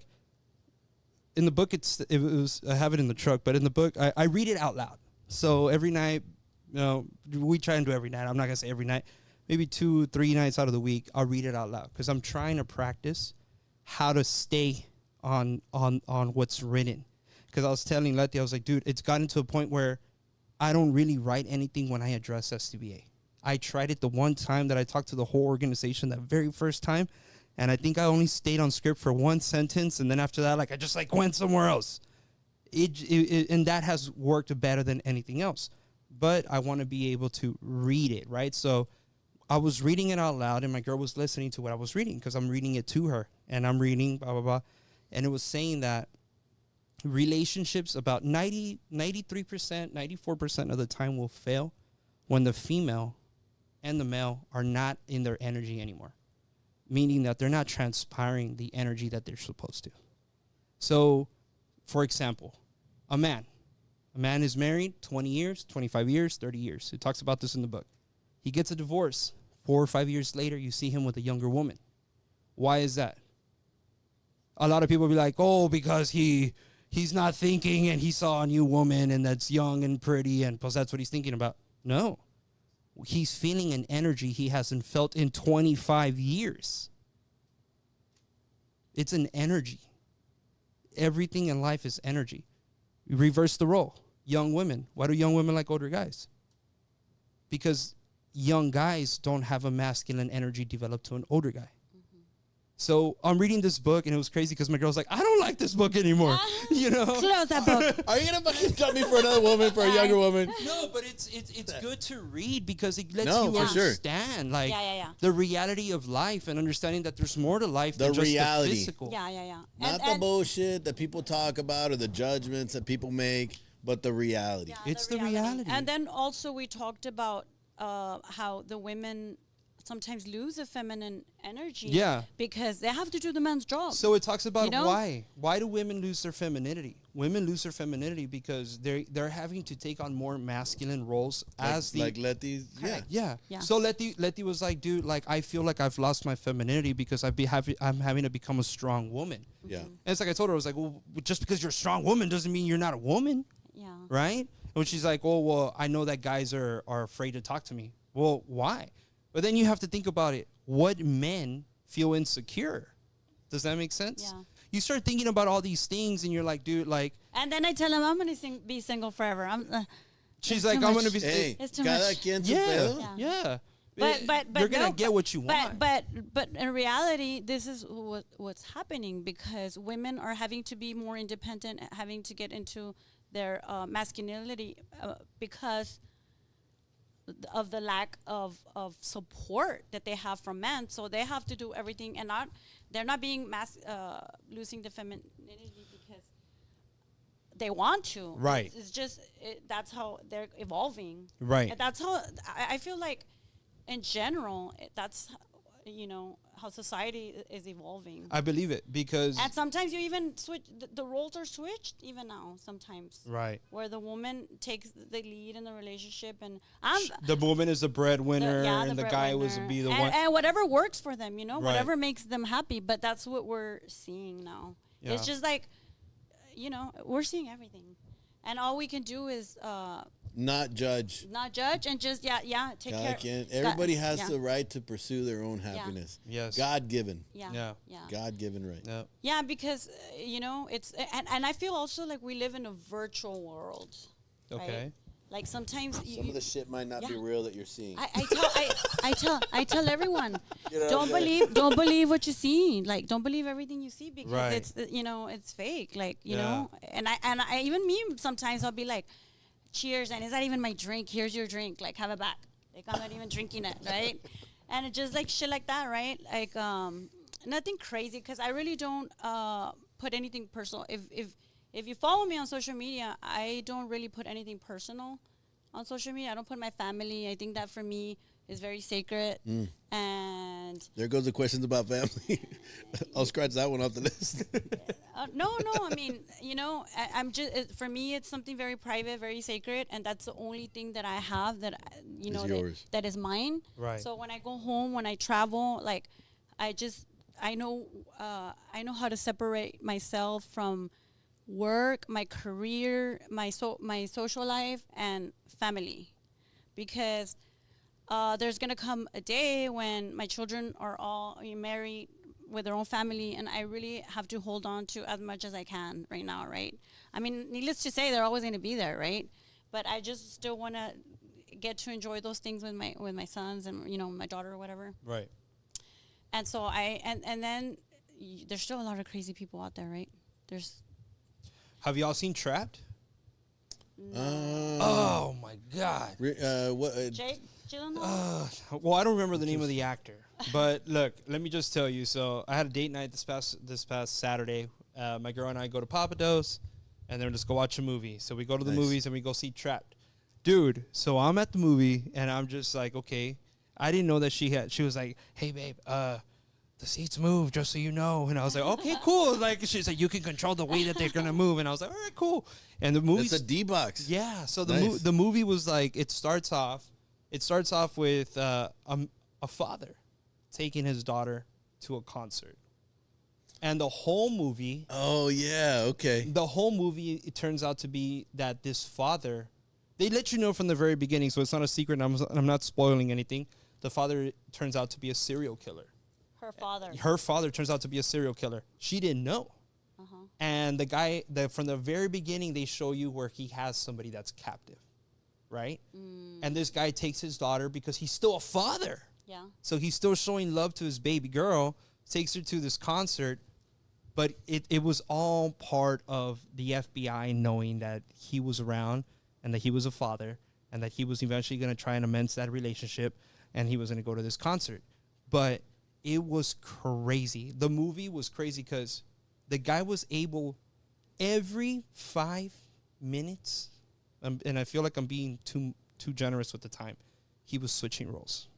in the book, I have it in the truck, but in the book, I read it out loud. So every night, we try and do every night. I'm not going to say every night. Maybe 2-3 nights out of the week, I'll read it out loud because I'm trying to practice how to stay on what's written. Because I was telling Letty, I was like, dude, it's gotten to a point where I don't really write anything when I address STBA. I tried it the one time that I talked to the whole organization, that very first time, and I think I only stayed on script for one sentence, and then after that, I just went somewhere else. And that has worked better than anything else. But I want to be able to read it, right? So I was reading it out loud, and my girl was listening to what I was reading because I'm reading it to her, and I'm reading blah, blah, blah. And it was saying that relationships about 93%, 94% of the time will fail when the female and the male are not in their energy anymore, meaning that they're not transpiring the energy that they're supposed to. So, for example, a man, A man is married 20 years, 25 years, 30 years. It talks about this in the book. He gets a divorce. 4 or 5 years later, you see him with a younger woman. Why is that? A lot of people be like, oh, because he's not thinking and he saw a new woman and that's young and pretty and plus that's what he's thinking about. No. He's feeling an energy he hasn't felt in 25 years. It's an energy. Everything in life is energy. You reverse the role. Young women. Why do young women like older guys? Because young guys don't have a masculine energy developed to an older guy. So I'm reading this book, and it was crazy because my girl's like, I don't like this book anymore. You know? Close that book. Are you gonna fucking cut me for another woman, for a younger woman? No, but it's good to read because it lets No, you for sure. understand like Yeah. the reality of life and understanding that there's more to life than The just reality. the physical. Yeah. Not the bullshit that people talk about or the judgments that people make, but the reality. Yeah, It's the reality. And then also we talked about how the women sometimes lose a feminine energy. Yeah. Because they have to do the man's job. So it talks about You know? why. Why do women lose their femininity? Women lose their femininity because they're having to take on more masculine roles as the like let these yeah. Yeah. So Letty was like, dude, like I feel like I've lost my femininity because I'm having to become a strong woman. yeah. And it's like I told her, I was like, well, just because you're a strong woman doesn't mean you're not a woman, Yeah. right? And she's like, oh, well, I know that guys are afraid to talk to me. Well, why? But then you have to think about it. What men feel insecure? Does that make sense? Yeah. You start thinking about all these things, and you're like, dude, like. And then I tell him I'm gonna be single forever. She's it's like, too I'm much. gonna be. Hey, It's too cada much. quien su Yeah, pedo. yeah. But you're gonna no, get what you want. But in reality, this is what's happening because women are having to be more independent, having to get into their masculinity because of the lack of support that they have from men. So they have to do everything, and they're not being losing the femininity because they want to. Right. It's just that's how they're evolving. Right. And that's how I feel like, in general, that's how society is evolving. I believe it because. And sometimes you even switch. The roles are switched even now. Sometimes. Right. Where the woman takes the lead in the relationship, and The woman is the breadwinner, and the guy was breadwinner. be the and, one. and whatever works for them, Right. whatever makes them happy. But that's what we're seeing now. Yeah. It's just like, we're seeing everything, and all we can do is Not judge. not judge and just take God care. can't. Everybody has yeah. the right to pursue their own happiness. Yes. God given. Yeah. God given right. Yeah. Yeah, because it's and I feel also like we live in a virtual world. Okay. Right? Like sometimes Some of the shit might not be Yeah. real that you're seeing. I tell everyone, You know what I'm don't believe what you see. Like don't believe everything you see because Right. it's fake. Like you Yeah. know, and I even me sometimes I'll be like, cheers, and it's not even my drink. Here's your drink. Like have it back. Like I'm not even drinking it, right? And it's just like shit like that, right? Like nothing crazy because I really don't put anything personal. If you follow me on social media, I don't really put anything personal on social media. I don't put my family. I think that for me is very sacred. And There goes the questions about family. I'll scratch that one off the list. no, I mean, I'm just for me, it's something very private, very sacred, and that's the only thing that I have that yours. that is mine. Right. So when I go home, when I travel, like I know how to separate myself from work, my career, my social life, and family, because there's gonna come a day when my children are all married with their own family, and I really have to hold on to as much as I can right now, right? I mean, needless to say, they're always gonna be there, right? But I just still wanna get to enjoy those things with my sons and my daughter or whatever. Right. And so and then there's still a lot of crazy people out there, right? Have y'all seen Trapped? No. Oh my God. Jake Gyllenhaal? Well, I don't remember the name of the actor, but look, let me just tell you. So I had a date night this past Saturday. My girl and I go to Papados, and then just go watch a movie. So we go to the Nice. movies and we go see Trapped. Dude, so I'm at the movie and I'm just like, okay. I didn't know that she was like, hey babe, the seats move, just so you know. And I was like, okay, cool. Like, she's like, you can control the way that they're going to move. And I was like, all right, cool. And the movie. It's a D-box. Yeah. So Nice. the movie was like, it starts off with a father taking his daughter to a concert. And the whole movie. Oh, yeah. Okay. The whole movie, it turns out to be that this father, they let you know from the very beginning, so it's not a secret, and I'm not spoiling anything. The father turns out to be a serial killer. Her father turns out to be a serial killer. She didn't know. And the guy, from the very beginning, they show you where he has somebody that's captive, right? And this guy takes his daughter because he's still a father. Yeah. So he's still showing love to his baby girl, takes her to this concert, but it was all part of the FBI knowing that he was around and that he was a father and that he was eventually going to try and amend that relationship and he was going to go to this concert. But it was crazy. The movie was crazy because the guy was able every 5 minutes, and I feel like I'm being too generous with the time, he was switching roles.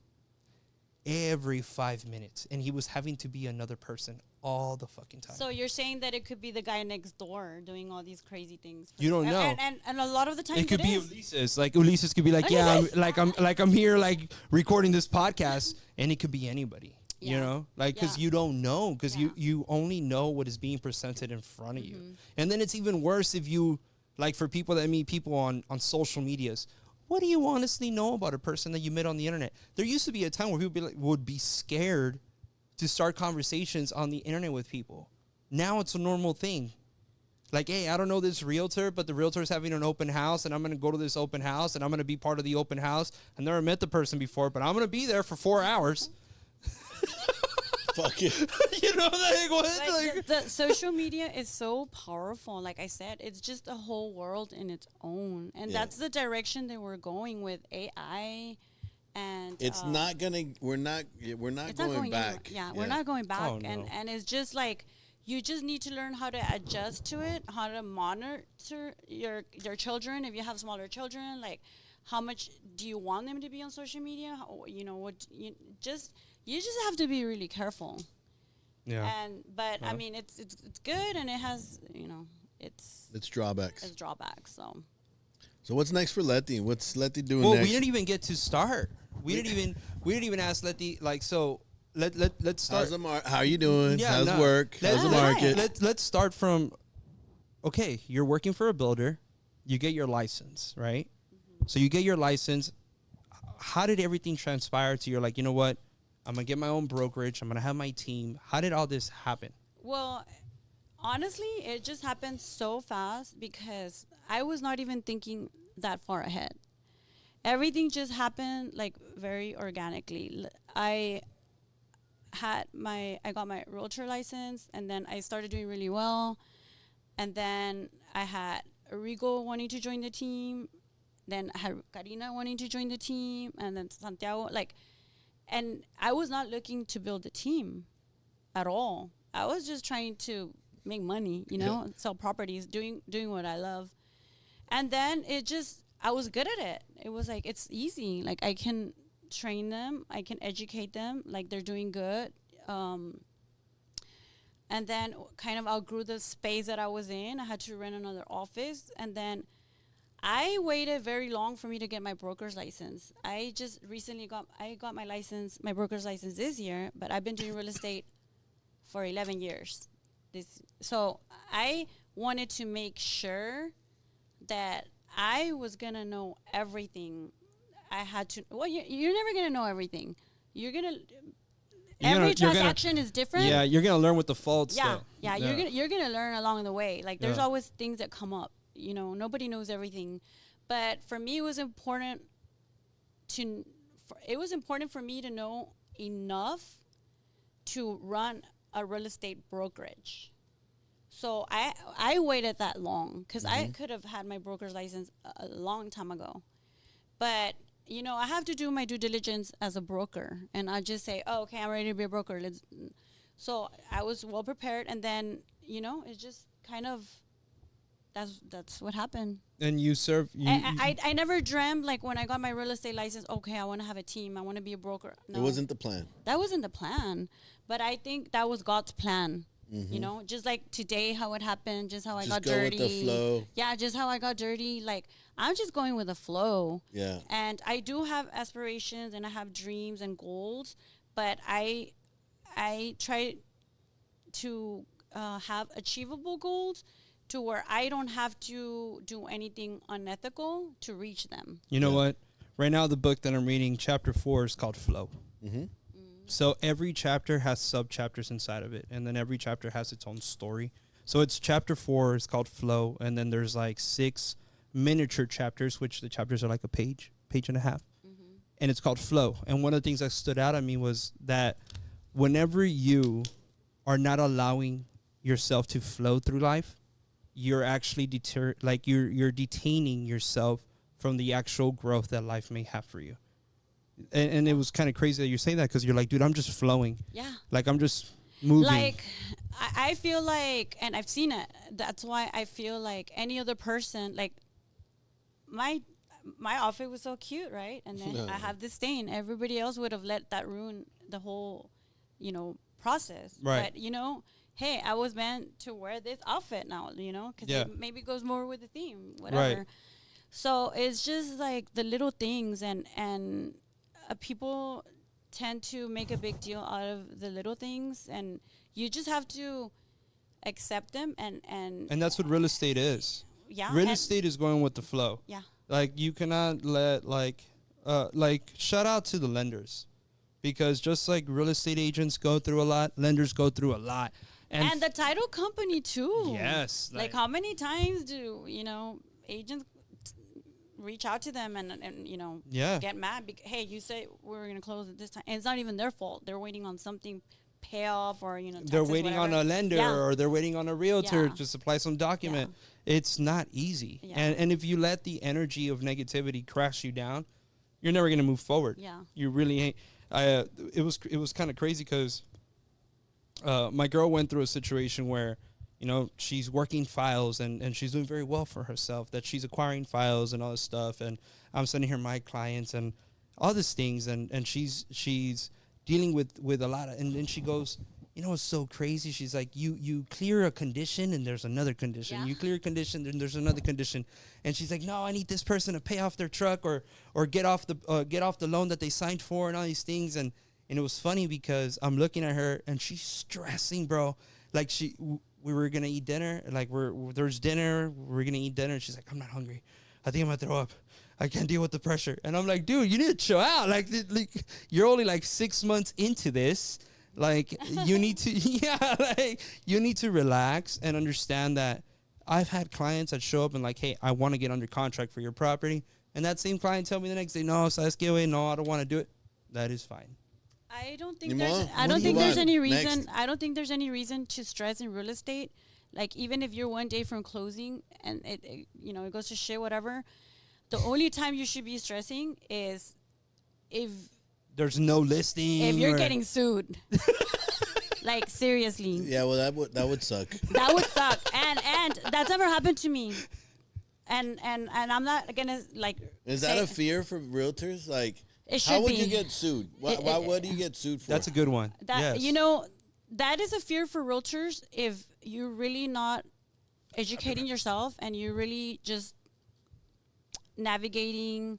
Every 5 minutes. And he was having to be another person all the fucking time. So you're saying that it could be the guy next door doing all these crazy things. You don't know. And a lot of the time it could be is. Ulysses. Like Ulysses could be like, I'm here like recording this podcast, and it could be anybody. Yeah. You know, like because you don't know, because you only know what is being presented in front of you. And then it's even worse if you, like, for people that meet people on social medias. What do you honestly know about a person that you met on the internet? There used to be a time where people would be scared to start conversations on the internet with people. Now it's a normal thing. Like, hey, I don't know this realtor, but the realtor is having an open house, and I'm going to go to this open house, and I'm going to be part of the open house. I've never met the person before, but I'm going to be there for 4 hours. Fuck it. You know, like, what? Like the social media is so powerful. Like I said, it's just a whole world in its own. And that's the direction that we're going with AI. And it's not gonna. We're not going back. Yeah, we're not going back. Oh, no. And it's just like you just need to learn how to adjust to it, how to monitor your children if you have smaller children. Like, how much do you want them to be on social media? How, you know what? You just have to be really careful. Yeah. But I mean, it's good, and it has it's drawbacks. It's drawbacks. So what's next for Leti? What's Leti doing Well, next? we didn't even get to start. We didn't even ask Leti, like, so let's start. How are you doing? Yeah, How's work? How's the market? Let's start from, okay, you're working for a builder. You get your license, right? So you get your license. How did everything transpire to you're like, you know what? I'm going to get my own brokerage. I'm going to have my team. How did all this happen? Well, honestly, it just happened so fast because I was not even thinking that far ahead. Everything just happened like very organically. I got my realtor license, and then I started doing really well. And then I had Rigo wanting to join the team. Then I had Karina wanting to join the team, and then Santiago, and I was not looking to build a team at all. I was just trying to make money, sell properties, doing what I love. And then I was good at it. It was like, it's easy. Like, I can train them. I can educate them. Like, they're doing good. And then kind of outgrew the space that I was in. I had to rent another office. And then I waited very long for me to get my broker's license. I just recently got my license, my broker's license this year, but I've been doing real estate for 11 years. So I wanted to make sure that I was going to know everything. I had to, well, you're never going to know everything. Every transaction is different. Yeah, you're going to learn with the faults. Yeah, you're gonna learn along the way. Like, there's always things that come up. Nobody knows everything, but for me, it was important for me to know enough to run a real estate brokerage. So I waited that long because I could have had my broker's license a long time ago, but I have to do my due diligence as a broker, and I just say, oh, okay, I'm ready to be a broker. So I was well prepared, and then it's just kind of that's what happened. And you serve. I never dreamt, like, when I got my real estate license, okay, I want to have a team. I want to be a broker. No, It wasn't the plan. that wasn't the plan. But I think that was God's plan. You know, just like today, how it happened, just how I got dirty. Just go with the flow. Yeah, just how I got dirty. Like, I'm just going with the flow. Yeah. And I do have aspirations and I have dreams and goals, but I try to have achievable goals to where I don't have to do anything unethical to reach them. You know what? Right now, the book that I'm reading, chapter 4, is called Flow. So every chapter has sub-chapters inside of it, and then every chapter has its own story. So it's chapter 4 is called Flow, and then there's like 6 miniature chapters, which the chapters are like a page and a half, and it's called Flow. And one of the things that stood out at me was that whenever you are not allowing yourself to flow through life, you're actually you're detaining yourself from the actual growth that life may have for you. And it was kind of crazy that you're saying that, because you're like, dude, I'm just flowing. Yeah. Like, I'm just moving. Like, I feel like, and I've seen it, that's why I feel like any other person, like, my outfit was so cute, right? And then I have this stain. Everybody else would have let that ruin the whole, process. Right. But, hey, I was meant to wear this outfit now, because it maybe goes more with the theme, whatever. Right. So it's just like the little things, and people tend to make a big deal out of the little things, and you just have to accept them and that's what real estate is. Yeah. Real estate is going with the flow. Yeah. Like, you cannot let, shout out to the lenders, because just like real estate agents go through a lot, lenders go through a lot. And the title company too. Yes. Like, how many times do, agents reach out to them and get mad hey, you say we were going to close at this time, and it's not even their fault. They're waiting on something payoff, or taxes, they're waiting whatever. on a lender, or they're waiting on a realtor to supply some document. It's not easy. And if you let the energy of negativity crash you down, you're never going to move forward. You really ain't. It was kind of crazy, because my girl went through a situation where she's working files, and she's doing very well for herself, that she's acquiring files and all this stuff. And I'm sending her my clients and all these things. And she's dealing with a lot of, and then she goes, it's so crazy. She's like, you clear a condition and there's another condition. You clear a condition and there's another condition. And she's like, no, I need this person to pay off their truck or get off the loan that they signed for, and all these things. And it was funny, because I'm looking at her and she's stressing, bro. Like, we were gonna eat dinner. Like, there's dinner. We're gonna eat dinner. And she's like, I'm not hungry. I think I'm gonna throw up. I can't deal with the pressure. And I'm like, dude, you need to chill out. Like you're only like 6 months into this. Like, you need to, you need to relax and understand that I've had clients that show up and like, hey, I want to get under contract for your property. And that same client tell me the next day, no, ¿sabes qué, güey? No, I don't want to do it. That is fine. I don't think there's any reason. I don't think there's any reason to stress in real estate. Like, even if you're one day from closing and it goes to shit, whatever. The only time you should be stressing is if there's no listing. If you're getting sued. Like, seriously. Yeah, well, that would suck. That would suck. And that's never happened to me. And I'm not gonna like. Is that a fear for realtors? Like, it should how would be. you get sued? What do you get sued for? That's a good one. That that is a fear for realtors if you're really not educating yourself and you're really just navigating,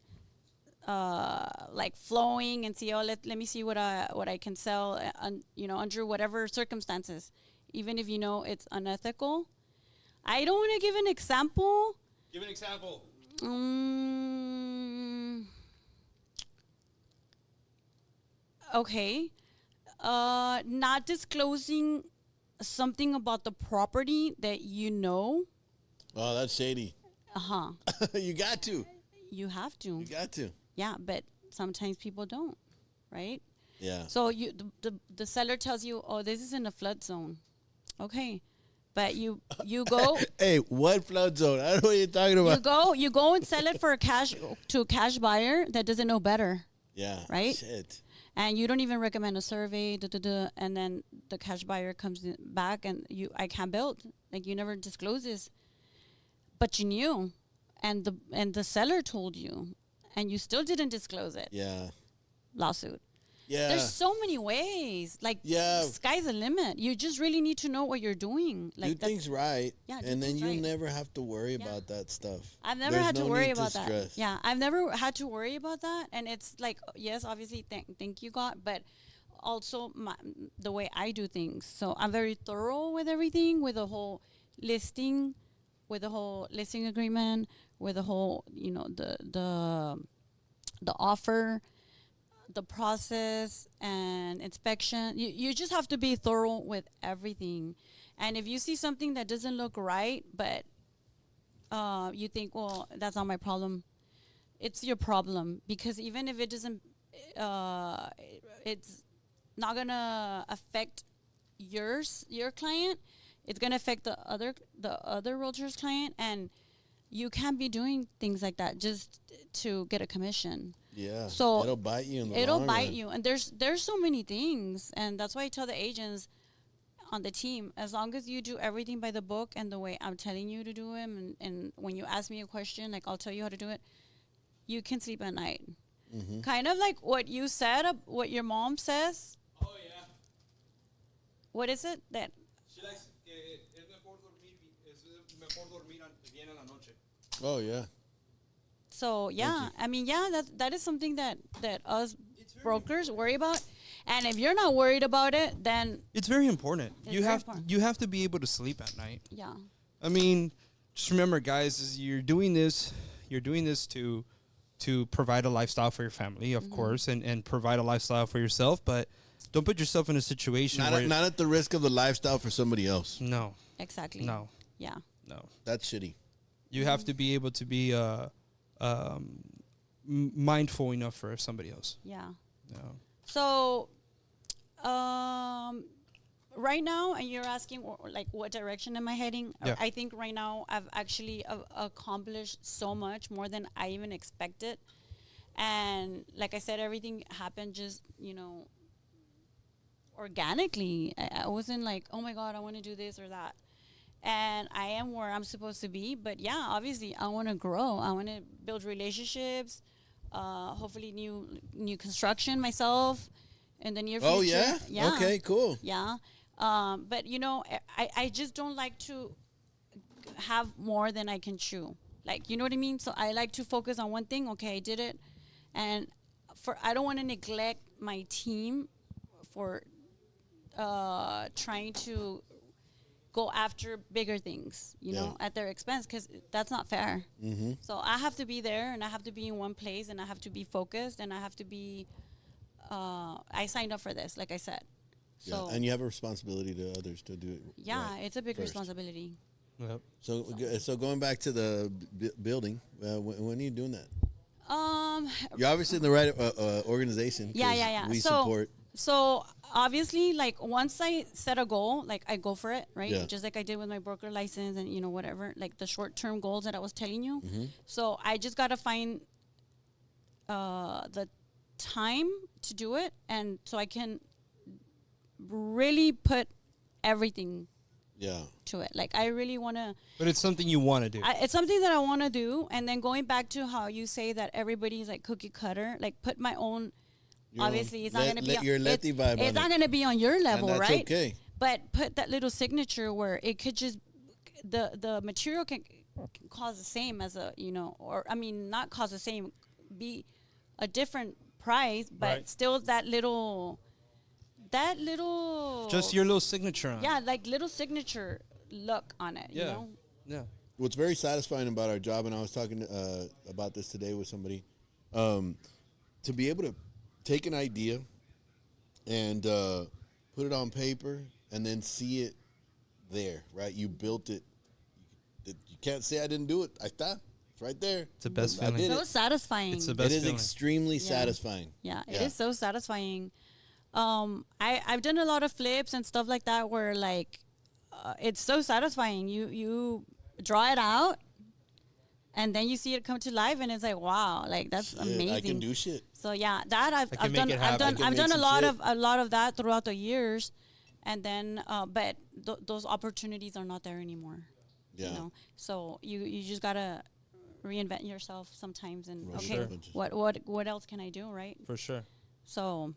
like flowing and see, let me see what I can sell, under whatever circumstances, even if it's unethical. I don't want to give an example. Give an example. Okay. Not disclosing something about the property that Oh, that's shady. Uh-huh. You got to. You have to. You got to. Yeah, but sometimes people don't, right? Yeah. So the seller tells you, oh, this is in a flood zone. Okay. But you go. Hey, what flood zone? I don't know what you're talking about. You go and sell it for a cash buyer that doesn't know better. Yeah. Right? Shit. And you don't even recommend a survey, and then the cash buyer comes back and I can't build. Like, you never disclose this. but you knew, and the seller told you, and you still didn't disclose it. Yeah. Lawsuit. Yeah. There's so many ways. Like, Yeah. sky's the limit. You just really need to know what you're doing. Like, do things right. Yeah, do and then things you'll right. never have to worry about that stuff. I've never There's had to no worry need to about that. stress. Yeah, I've never had to worry about that. And it's like, yes, obviously, thank you, God, but also the way I do things. So I'm very thorough with everything, with the whole listing, with the whole listing agreement, with the whole, the offer, the process and inspection. You just have to be thorough with everything. And if you see something that doesn't look right, but you think, well, that's not my problem, it's your problem. Because even if it doesn't, it's not gonna affect your client, it's gonna affect the other realtor's client, and you can't be doing things like that just to get a commission. Yeah. So it'll bite you in the it'll long bite run. you, and there's so many things, and that's why I tell the agents on the team, as long as you do everything by the book and the way I'm telling you to do it, and when you ask me a question, like I'll tell you how to do it, you can sleep at night. Mm-hmm. Kind of like what you said, what your mom says. Oh yeah. What is it that? She likes es mejor dormir bien en la noche. Oh yeah. So yeah, I mean, yeah, that is something that us brokers worry about. And if you're not worried about it, then It's very important. It's You very have important. you have to be able to sleep at night. yeah, I mean, just remember, guys, is you're doing this to provide a lifestyle for your family, of course, and provide a lifestyle for yourself, but don't put yourself in a situation where Not at the risk of the lifestyle for somebody else. no, exactly. no, Yeah. no. That's shitty. You have to be able to be mindful enough for somebody else. Yeah. No. So, right now, and you're asking like what direction am I heading? Yeah. I think right now I've actually accomplished so much more than I even expected, and like I said, everything happened just organically. I wasn't like, oh my God, I want to do this or that. And I am where I'm supposed to be. But yeah, obviously, I want to grow. I want to build relationships. Hopefully, new construction myself in the near future. Oh yeah. Yeah. Okay. Cool. Yeah. But I just don't like to have more than I can chew. Like, you know what I mean? So I like to focus on one thing. Okay, I did it, and I don't want to neglect my team for trying to go after bigger things, at their expense, because that's not fair. Mm-hmm. So I have to be there, and I have to be in one place, and I have to be focused, and I have to be. I signed up for this, like I said. Yeah. So And you have a responsibility to others to do it. yeah, right it's a big first. responsibility. Yep. So going back to the building, when are you doing that? You're obviously in the right organization. Yeah, 'cause yeah, yeah. We So- support. So obviously, like once I set a goal, like I go for it, right? Yeah. Just like I did with my broker license and whatever, like the short-term goals that I was telling you. Mm-hmm. So I just gotta find the time to do it, and so I can really put everything Yeah. to it. Like I really want to. But it's something you want to do. It's something that I want to do, and then going back to how you say that everybody's like cookie cutter, like put my own. Your own- Obviously, it's not going to be. your Leti vibe It's on not it. going to be on your level, And that's right? okay. But put that little signature where it could just the material can cause the same as or I mean not cause the same, be a different price, but Right. still that little. Just your little signature on it. Yeah, like little signature look on it. Yeah. You know. Yeah. What's very satisfying about our job, and I was talking about this today with somebody, to be able to take an idea and put it on paper and then see it there, right? You built it. You can't say I didn't do it. I thought it's right there. It's the best I feeling. did So it. satisfying. It's the It best is feeling. extremely Yeah. satisfying. Yeah, it Yeah. is so satisfying. I've done a lot of flips and stuff like that where like it's so satisfying. You draw it out, and then you see it come to life, and it's like wow, like that's Shit, amazing. I can do shit. So yeah, that I've can make done. it I've happen. I done. can I've make done some shit. a lot of that throughout the years, and then but those opportunities are not there anymore. Yeah. You know, so you just gotta reinvent yourself sometimes, and Roll okay, Sure. what else can I do, right? For sure. So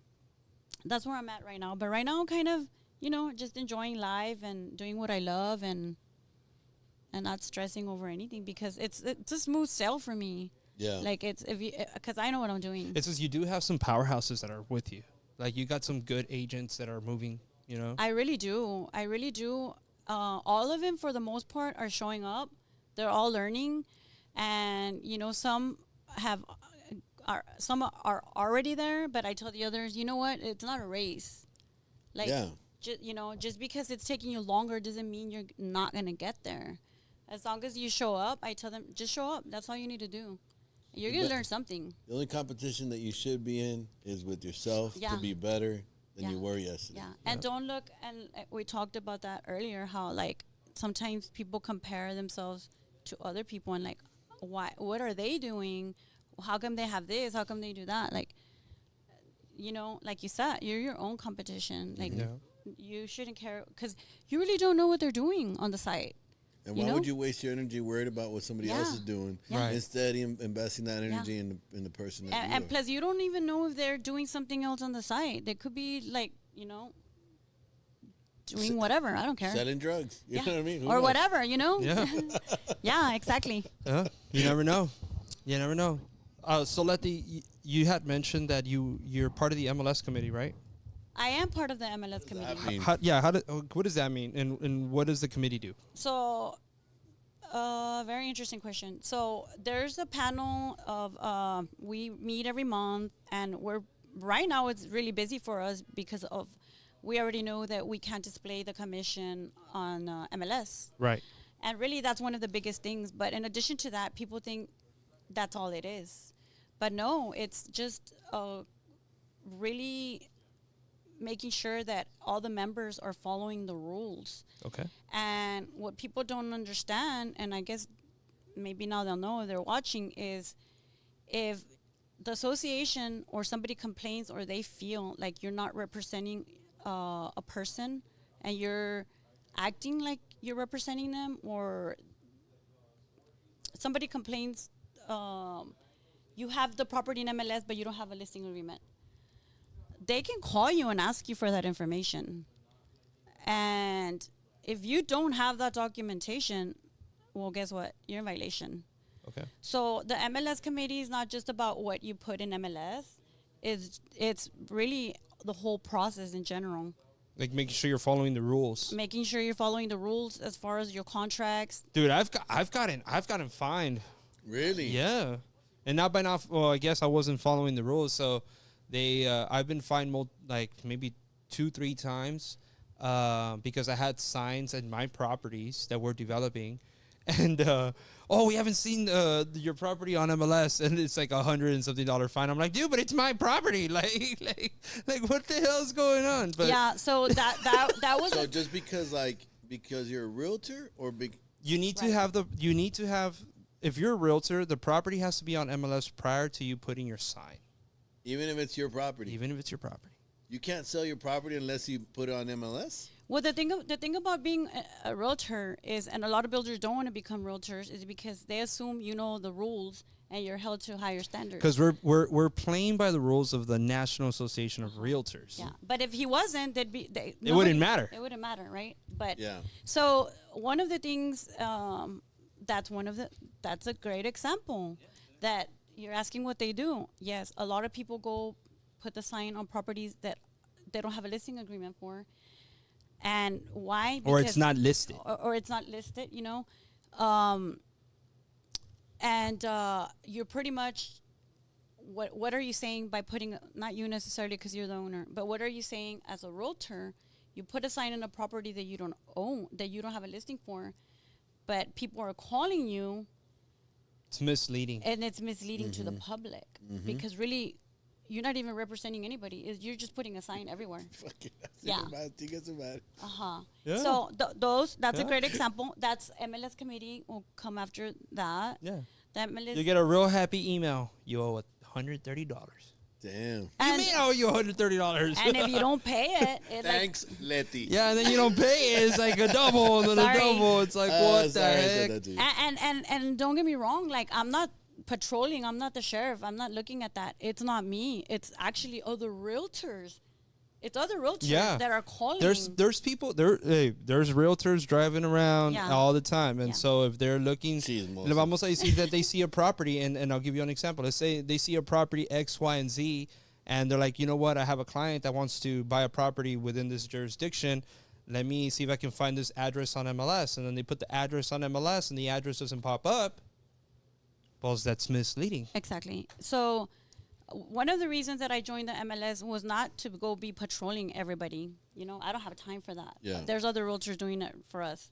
that's where I'm at right now. But right now, kind of, just enjoying life and doing what I love, and not stressing over anything, because it's a smooth sail for me. Yeah. Like, it's because I know what I'm doing. It's just you do have some powerhouses that are with you. Like you got some good agents that are moving. You know. I really do. I really do. All of them, for the most part, are showing up. They're all learning, and some have some are already there. But I tell the others, you know what? It's not a race. Like, Yeah. just because it's taking you longer doesn't mean you're not gonna get there. As long as you show up, I tell them, just show up. That's all you need to do. You're gonna But learn something. the only competition that you should be in is with yourself Yeah. to be better than Yeah. you were yesterday. Yeah, and don't look. And we talked about that earlier. How, like, sometimes people compare themselves to other people, and like, why? What are they doing? How come they have this? How come they do that? Like, like you said, you're your own competition. Like, Yeah. you shouldn't care, because you really don't know what they're doing on the site. And You why know? would you waste your energy worried about what somebody else Yeah. is doing Yeah. Right. instead of investing that energy in the person that you And are? plus, you don't even know if they're doing something else on the site. They could be, like, doing whatever. I don't care. Selling drugs. You Yeah. know what I mean? Who Or knows? whatever, Yeah. Yeah, exactly. You never know. You never know. So you had mentioned that you're part of the MLS committee, right? I am part of the MLS committee. I mean, What does that mean, and what does the committee do? So, very interesting question. So, there's a panel of, we meet every month, and right now it's really busy for us because we already know that we can't display the commission on MLS. Right. And really, that's one of the biggest things. But in addition to that, people think that's all it is. But no, it's just really making sure that all the members are following the rules. Okay. And what people don't understand, and I guess maybe now they'll know if they're watching, is if the association or somebody complains, or they feel like you're not representing a person, and you're acting like you're representing them, or somebody complains, you have the property in MLS, but you don't have a listing agreement. They can call you and ask you for that information. And if you don't have that documentation, well, guess what? You're in violation. Okay. So the MLS committee is not just about what you put in MLS. It's really the whole process in general. Like making sure you're following the rules. Making sure you're following the rules as far as your contracts. Dude, I've gotten fined. really? Yeah, and not by not. Well, I guess I wasn't following the rules, so I've been fined like maybe 2-3 times because I had signs in my properties that we're developing, and we haven't seen your property on MLS, and it's like $100 and something fine. I'm like, dude, but it's my property. Like what the hell is going on? But Yeah, so that was So just because you're a realtor or you need to Right. have if you're a realtor, the property has to be on MLS prior to you putting your sign, even if it's your property, even if it's your property. you can't sell your property unless you put it on MLS. Well, the thing about being a realtor is, and a lot of builders don't want to become realtors, is because they assume you know the rules and you're held to higher standards. Because we're playing by the rules of the National Association of Realtors. Yeah, but if he wasn't, It wouldn't matter. It wouldn't matter, right? But Yeah. So one of the things, that's a great example that you're asking what they do. Yes, a lot of people go put the sign on properties that they don't have a listing agreement for. And why? Or it's not listed. Or it's not listed, and you're pretty much, what are you saying by putting, not you necessarily because you're the owner, but what are you saying as a realtor? You put a sign on a property that you don't own, that you don't have a listing for, but people are calling you, It's misleading. and it's misleading to the public, because really you're not even representing anybody. You're just putting a sign everywhere. Fucking Yeah. Yeah. So that's a Yeah. great example. That's MLS committee will come after that. Yeah. The MLS You get a real happy email. You owe $130. Damn. You And, mean I owe you $130? and if you don't pay it, Thanks, Letty. Yeah, and then you don't pay it. It's like a double and then Sorry. a double. It's like, what the Sorry I said heck? that to you. and don't get me wrong, like I'm not patrolling, I'm not the sheriff, I'm not looking at that. It's not me. It's actually other realtors. It's other realtors Yeah. that are calling. There's people there's realtors driving around Yeah. all the time, and Yeah. so if they're looking, Chismoso. and vamos a decir that they see a property, and I'll give you an example. Let's say they see a property X, Y, and Z, and they're like, you know what, I have a client that wants to buy a property within this jurisdiction. Let me see if I can find this address on MLS, and then they put the address on MLS, and the address doesn't pop up. Well, that's misleading. Exactly. So one of the reasons that I joined the MLS was not to go be patrolling everybody. You know, I don't have time for that. Yeah. There's other realtors doing it for us.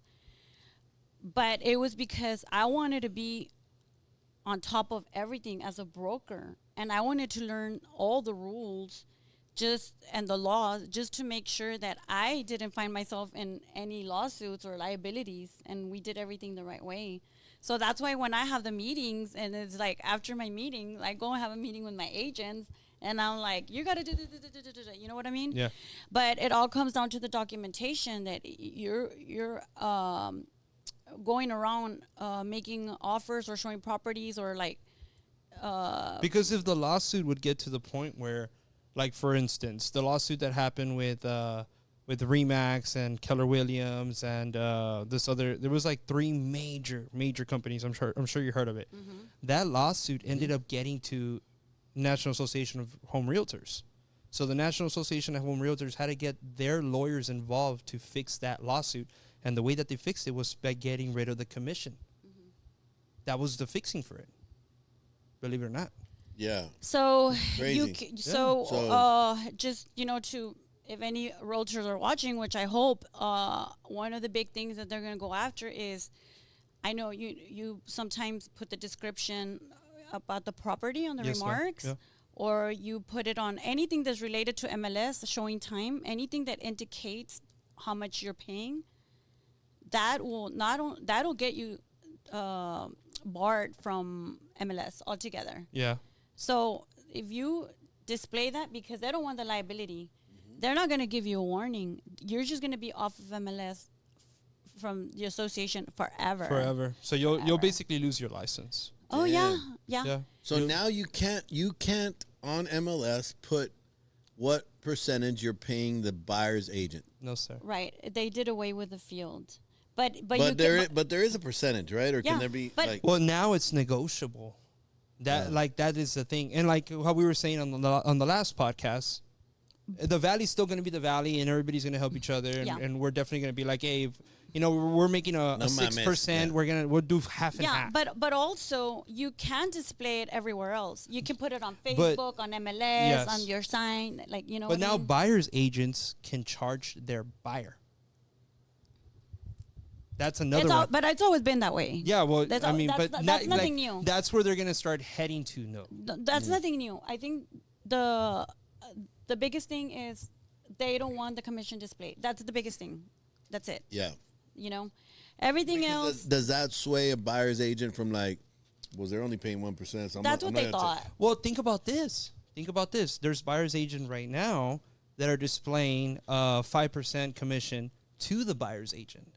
But it was because I wanted to be on top of everything as a broker. And I wanted to learn all the rules and the laws just to make sure that I didn't find myself in any lawsuits or liabilities, and we did everything the right way. So that's why when I have the meetings, and it's like after my meeting, I go and have a meeting with my agents, and I'm like, you got to do, you know what I mean? Yeah. But it all comes down to the documentation that you're going around making offers or showing properties or like. Because if the lawsuit would get to the point where, like for instance, the lawsuit that happened with Remax and Keller Williams and there was like 3 major companies. I'm sure you heard of it. Mm-hmm. That lawsuit ended up getting to National Association of Home Realtors. So the National Association of Home Realtors had to get their lawyers involved to fix that lawsuit, and the way that they fixed it was by getting rid of the commission. Mm-hmm. That was the fixing for it. Believe it or not. Yeah. So Crazy. So just to if any realtors are watching, which I hope, one of the big things that they're going to go after is, I know you sometimes put the description about the property on the Yes, ma'am. remarks, Yeah. or you put it on anything that's related to MLS, showing time, anything that indicates how much you're paying. That'll get you barred from MLS altogether. Yeah. So if you display that, because they don't want the liability, they're not going to give you a warning. You're just going to be off of MLS from the association forever. Forever. So you'll basically lose your license. Oh yeah. So now you can't on MLS put what percentage you're paying the buyer's agent. No, sir. Right. They did away with the field, but there is a percentage, right? Or Yeah, can there be but- like? Well, now it's negotiable. That is the thing, and like how we were saying on the last podcast, the valley's still going to be the valley, and everybody's going to help each other, and, Yeah. and we're definitely going to be like, hey, we're making a No 6%. mames, We'll do half and yeah, half. but also you can display it everywhere else. You can put it on But- Facebook, on MLS, Yes. on your sign, like But what now I mean? buyers agents can charge their buyer. That's another one. But it's always been that way. Yeah, well, That's I all- mean, that's but not- that's not- nothing like, new. That's where they're going to start heading to. No. That's nothing new. I think the biggest thing is they don't want the commission displayed. That's the biggest thing. That's it. Yeah. Everything else. Does that sway a buyer's agent from like, well, they're only paying 1%? So That's what they thought. Well, think about this. There's buyer's agent right now that are displaying 5% commission to the buyer's agent.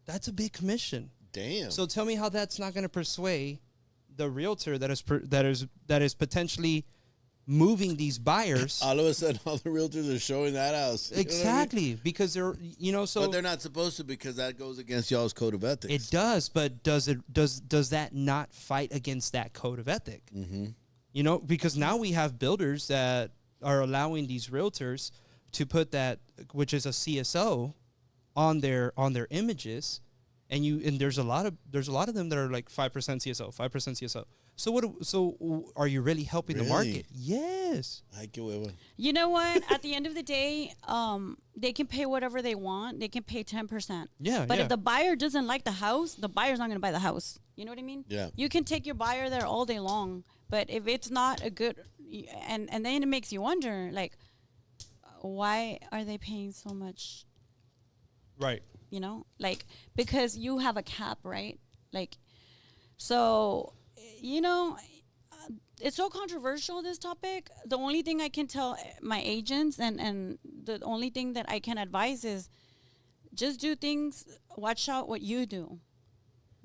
That's a big commission. Damn. So tell me how that's not going to persuade the realtor that is potentially moving these buyers. all of a sudden, all the realtors are showing that house. You know what I mean? Exactly, because they're so. But they're not supposed to, because that goes against y'all's code of ethics. It does, but does that not fight against that code of ethic? Mm-hmm. Because now we have builders that are allowing these realtors to put that, which is a CSO, on their images, and there's a lot of them that are like 5% CSO, 5% CSO. So are you really helping the Really? market? Yes. Ay, qué hueva. You know what? At the end of the day, they can pay whatever they want. They can pay 10%. Yeah, But yeah. if the buyer doesn't like the house, the buyer's not going to buy the house. You know what I mean? Yeah. You can take your buyer there all day long, but if it's not a good, and then it makes you wonder, like, why are they paying so much? Right. Like, because you have a cap, right? Like, so, it's so controversial, this topic. The only thing I can tell my agents and the only thing that I can advise is just do things, watch out what you do.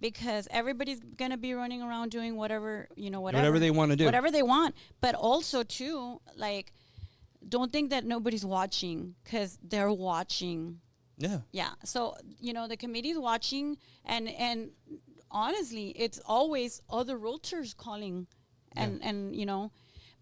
Because everybody's going to be running around doing whatever, Whatever they want to do. Whatever they want. But also, too, like, don't think that nobody's watching, because they're watching. Yeah. Yeah. So, the committee's watching, and honestly, it's always other realtors calling and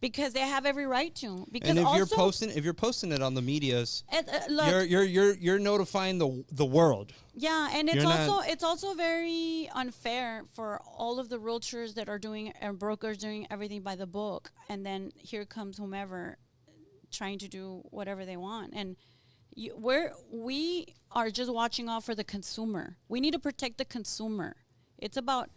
because they have every right to. Because and if also, you're posting it on the medias, look, you're notifying the world. yeah, and it's You're also not- it's also very unfair for all of the realtors that are doing and brokers doing everything by the book, and then here comes whomever trying to do whatever they want. And we are just watching out for the consumer. We need to protect the consumer. It's about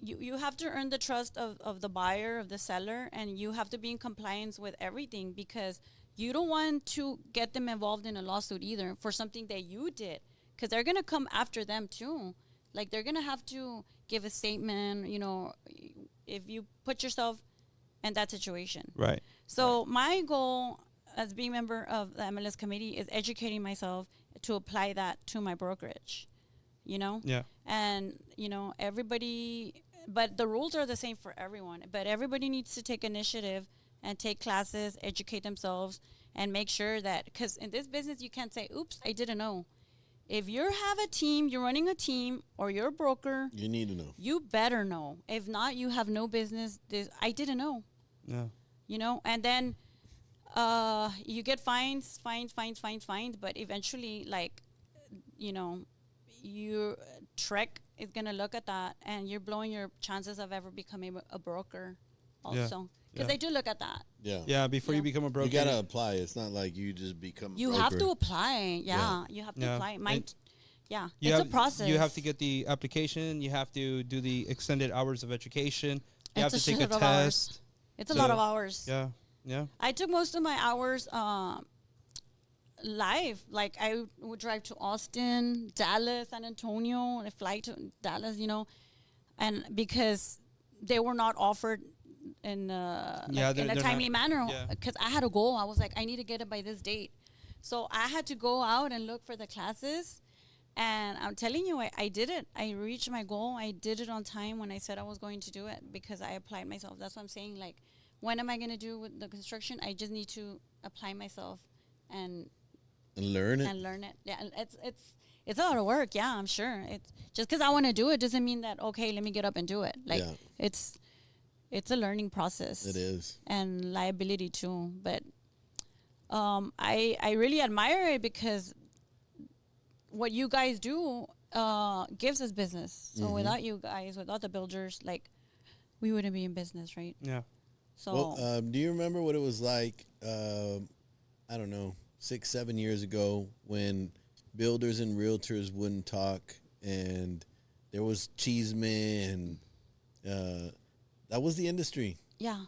you have to earn the trust of the buyer, of the seller, and you have to be in compliance with everything, because you don't want to get them involved in a lawsuit either for something that you did, because they're going to come after them too. Like, they're going to have to give a statement, if you put yourself in that situation. Right. So my goal as being member of the MLS committee is educating myself to apply that to my brokerage, Yeah. And, everybody, but the rules are the same for everyone. But everybody needs to take initiative and take classes, educate themselves, and make sure that, because in this business, you can't say, oops, I didn't know. If you have a team, you're running a team, or you're a broker, You need to know. you better know. If not, you have no business. I didn't know, Yeah. and then you get fines, but eventually, like, your Trek is going to look at that, and you're blowing your chances of ever becoming a broker also. Because they do look at that. Yeah. Yeah. Before you become a broker, You gotta apply. It's not like you just become. You a have broker. to apply. Yeah. You have to Yeah. apply. You It's a process. You have to get the application. You have to do the extended hours of education. You have It's to a take a shit of hours. test. It's a lot of hours. Yeah. Yeah. I took most of my hours live. Like, I would drive to Austin, Dallas, San Antonio, and fly to Dallas, and because they were not offered in a timely manner, yeah. because I had a goal. I was like, I need to get it by this date. So I had to go out and look for the classes. And I'm telling you, I did it. I reached my goal. I did it on time when I said I was going to do it, because I applied myself. That's what I'm saying. Like, when am I going to do with the construction? I just need to apply myself and learn it. and learn it. Yeah, it's a lot of work. Yeah, I'm sure. It's just because I want to do it doesn't mean that, okay, let me get up and do it. Like, Yeah. it's a learning process. It is. And liability too. But I really admire it, because what you guys do gives us business. So without you guys, without the builders, like, we wouldn't be in business, right? Yeah. So Well, do you remember what it was like? I don't know, 6-7 years ago, when builders and realtors wouldn't talk, and there was cheeseman, and that was the industry. yeah,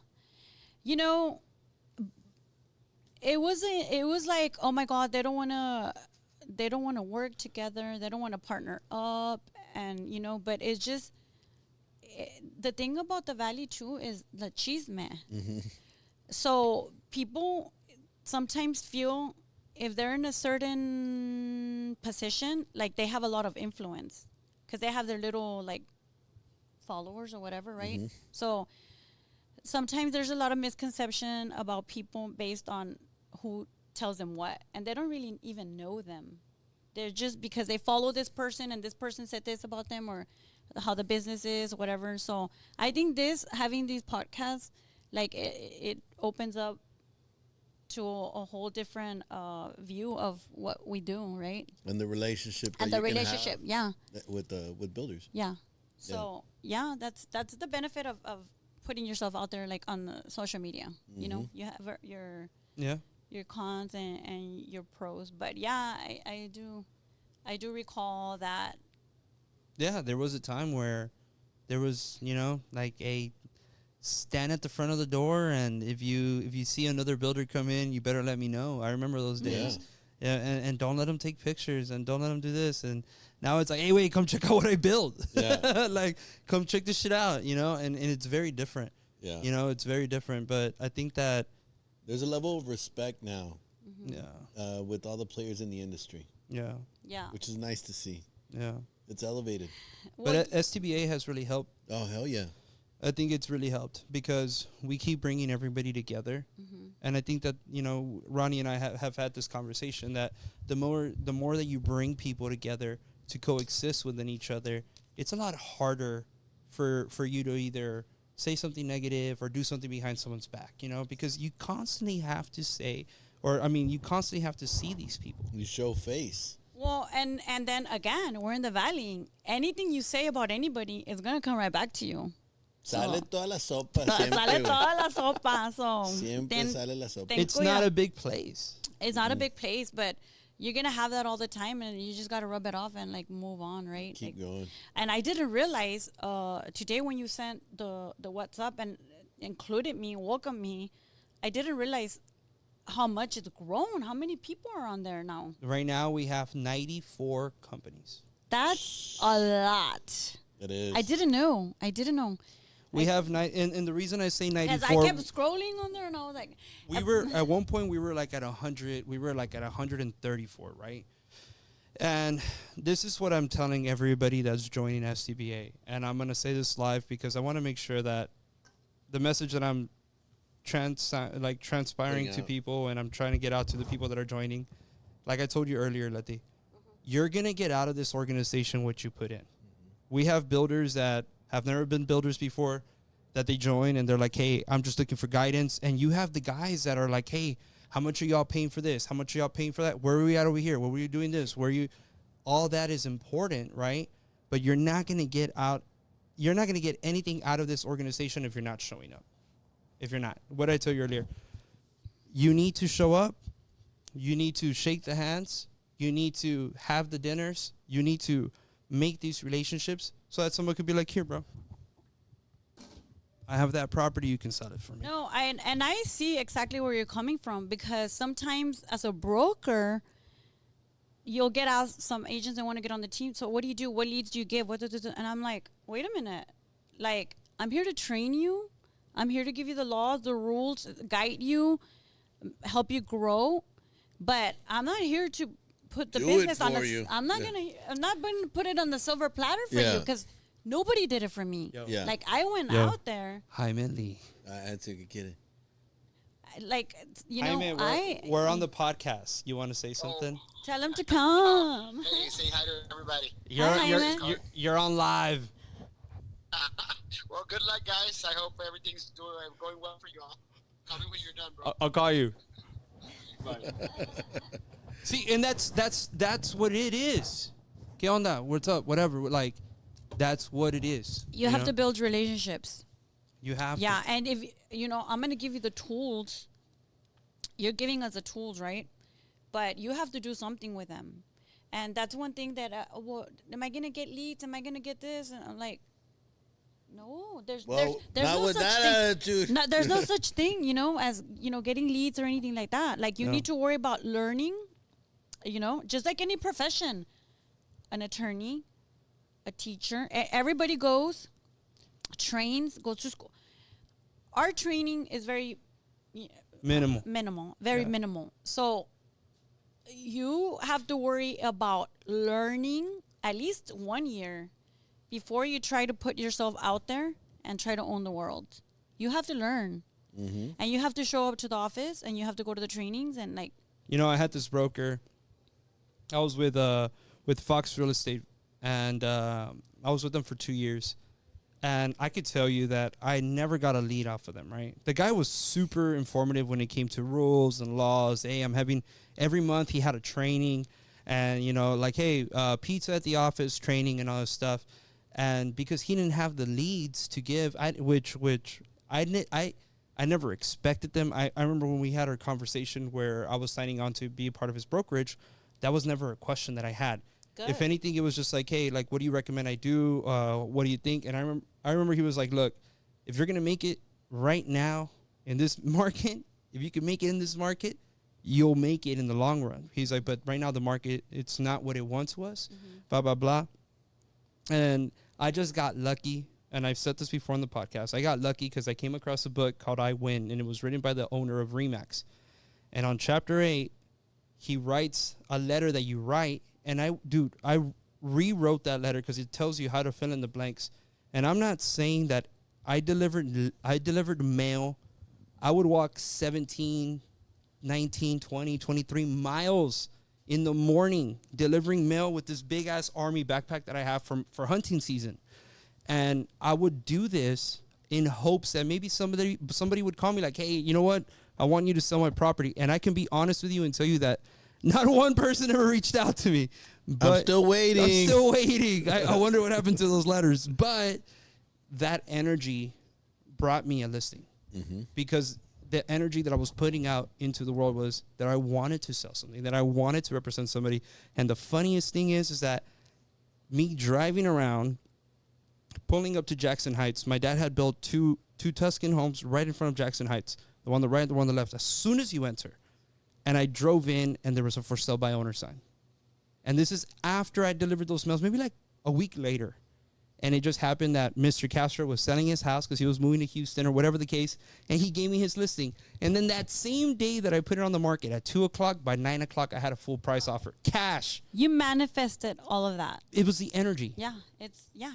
it was like, oh my God, they don't want to work together, they don't want to partner up, and but it's just the thing about the valley too is the chisme. So people sometimes feel if they're in a certain position, like, they have a lot of influence, because they have their little, like, followers or whatever, right? So sometimes there's a lot of misconception about people based on who tells them what, and they don't really even know them. They're just because they follow this person, and this person said this about them, or how the business is, whatever. So I think having these podcasts, like, it opens up to a whole different view of what we do, right? And the relationship. And that the you can relationship, have with builders. yeah. So that's the benefit of putting yourself out there, like, on the social media. You have your cons and your pros. But yeah, I do recall that. Yeah, there was a time where there was, like a stand at the front of the door, and if you see another builder come in, you better let me know. I remember those days. Yeah, and don't let them take pictures, and don't let them do this. And now it's like, hey, wait, come check out what I built. Yeah. Like, come check this shit out, and it's very different. Yeah. You know, it's very different. But I think that, There's a level of respect now yeah, with all the players in the industry, yeah, Yeah. which is nice to see. yeah. It's elevated. Well, But STBA has really helped. Oh, hell yeah. I think it's really helped because we keep bringing everybody together. And I think that, you know, Ronnie and I have had this conversation that the more that you bring people together to coexist within each other, it's a lot harder for you to either say something negative or do something behind someone's back, you know, because you constantly have to say, or I mean, you constantly have to see these people. You show face. well, and then again, we're in the valley. Anything you say about anybody is gonna come right back to you. Sale toda la sopa. Sale Siempre, güey. toda la sopa. So Siempre then sale la sopa. ten It's cuida- not a big place. It's not a big place, but you're gonna have that all the time, and you just gotta rub it off and like move on, right? Keep Like, going. and I didn't realize today when you sent the WhatsApp and included me, welcomed me, I didn't realize how much it's grown. How many people are on there now? Right now we have 94 companies. That's a lot. It is. I didn't know. We have and the reason I say As 94, I kept scrolling on there, and I was like, we were at one point we were like at 100. We were like at 134, right? And this is what I'm telling everybody that's joining STBA, and I'm gonna say this live because I want to make sure that the message that I'm transpiring Bring to out. people, and I'm trying to get out to the people that are joining. Like I told you earlier, Leti, you're gonna get out of this organization what you put in. We have builders that have never been builders before that they join and they're like, hey, I'm just looking for guidance. And you have the guys that are like, hey, how much are y'all paying for this? How much are y'all paying for that? Where are we at over here? Where were you doing this? Where you, all that is important, right? But you're not going to get out. You're not going to get anything out of this organization if you're not showing up. If you're not, what did I tell you earlier? You need to show up. You need to shake the hands. You need to have the dinners. You need to make these relationships so that someone could be like, here, bro, I have that property. You can sell it for me. no, and I see exactly where you're coming from, because sometimes as a broker, you'll get out some agents that want to get on the team. So what do you do? What leads do you give? And I'm like, wait a minute. Like, I'm here to train you. I'm here to give you the laws, the rules, guide you, help you grow. But I'm not here to put the Do business it on. for you. I'm not Yeah. I'm not going to put it on the silver platter for Yeah. you, because nobody did it for me. Yo. Yeah. Like, I went Yo. out there, Jaime Lee. I took a kid. like, you know, Jaime, we're on the podcast. You want to say something? tell him to come. Hey, say hi to everybody. Jaime. You're on live. Well, good luck, guys. I hope everything's going well for you all. Call me when you're done, bro. I'll call you. See, and that's what it is. ¿Qué onda? What's up? Whatever. Like, that's what it is. You have know? to build relationships. You have Yeah, to. and if you know, I'm gonna give you the tools. You're giving us the tools, right? But you have to do something with them, and that's one thing that. Well, am I gonna get leads? Am I gonna get this? And I'm like, no. There's Well, there's not no with such that thing. attitude. No, there's no such thing, you know, as getting leads or anything like that. Like, you No. need to worry about learning. You know, just like any profession, an attorney, a teacher, everybody goes, trains, goes to school. Our training is very Minimal. very Yeah. minimal. So you have to worry about learning at least 1 year before you try to put yourself out there and try to own the world. You have to learn. And you have to show up to the office, and you have to go to the trainings, and like, You know, I had this broker. I was with Fox Real Estate, and I was with them for 2 years. And I could tell you that I never got a lead off of them, right? The guy was super informative when it came to rules and laws. Hey, I'm having every month he had a training, and, you know, like, hey, pizza at the office training and all this stuff. And because he didn't have the leads to give, which I never expected them. I remember when we had our conversation where I was signing on to be a part of his brokerage, that was never a question that I had. good. If anything, it was just like, hey, like, what do you recommend I do? What do you think? And I remember he was like, look, if you're going to make it right now in this market, if you can make it in this market, you'll make it in the long run. He's like, but right now the market, it's not what it once was, blah, blah, blah. And I just got lucky. and I've said this before on the podcast, I got lucky because I came across a book called I Win, and it was written by the owner of Remax. And on chapter 8, he writes a letter that you write, and I rewrote that letter because it tells you how to fill in the blanks. And I'm not saying that I delivered mail. I would walk 17, 19, 20, 23 miles in the morning delivering mail with this big ass army backpack that I have for hunting season. And I would do this in hopes that maybe somebody would call me like, hey, you know what? I want you to sell my property. And I can be honest with you and tell you that not one person ever reached out to me. But I'm still waiting. I wonder what happened to those letters. But that energy brought me a listing because the energy that I was putting out into the world was that I wanted to sell something, that I wanted to represent somebody. And the funniest thing is that me driving around, pulling up to Jackson Heights, my dad had built two Tuscan homes right in front of Jackson Heights, the one on the right, the one on the left, as soon as you enter. And I drove in, and there was a for sale by owner sign. And this is after I delivered those mails, maybe like a week later. And it just happened that Mr. Castro was selling his house because he was moving to Houston or whatever the case, and he gave me his listing. And then that same day that I put it on the market at 2 o'clock, by 9 o'clock, I had a full price offer. Cash. You manifested all of that. It was the energy. Yeah,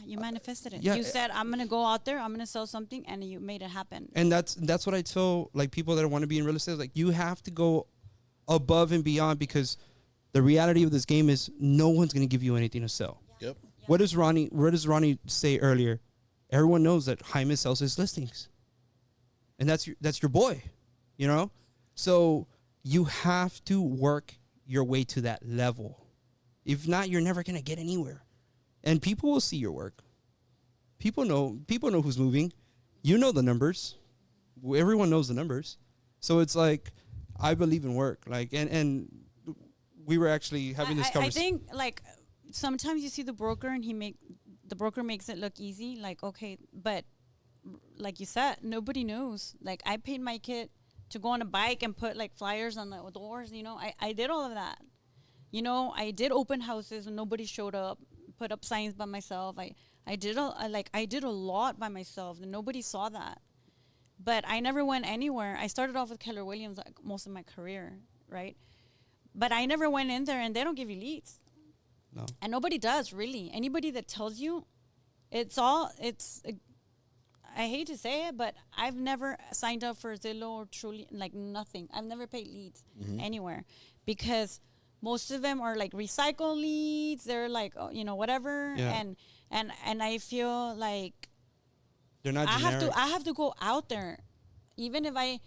you manifested it. yeah, You said, I'm going to go out there, I'm going to sell something, and you made it happen. And that's what I tell like people that want to be in real estate. Like, you have to go above and beyond because the reality of this game is no one's going to give you anything to sell. Yep. What does Ronnie say earlier? Everyone knows that Jaime sells his listings. And that's your boy, you know? So you have to work your way to that level. If not, you're never going to get anywhere. And people will see your work. People know who's moving. You know the numbers. Everyone knows the numbers. So it's like, I believe in work. Like, and we were actually having this conversation. I think, like, sometimes you see the broker and the broker makes it look easy. Like, okay, but like you said, nobody knows. Like, I paid my kid to go on a bike and put like flyers on the doors. You know, I did all of that. You know, I did open houses and nobody showed up. Put up signs by myself. I did a lot by myself and nobody saw that. But I never went anywhere. I started off with Keller Williams like most of my career, right? But I never went in there and they don't give you leads. No. And nobody does, really. Anybody that tells you, I hate to say it, but I've never signed up for Zillow or Truly, like nothing. I've never paid leads anywhere because most of them are like recycle leads. They're like, whatever. Yeah. And I feel like They're not generic. I have to go out there. Even if I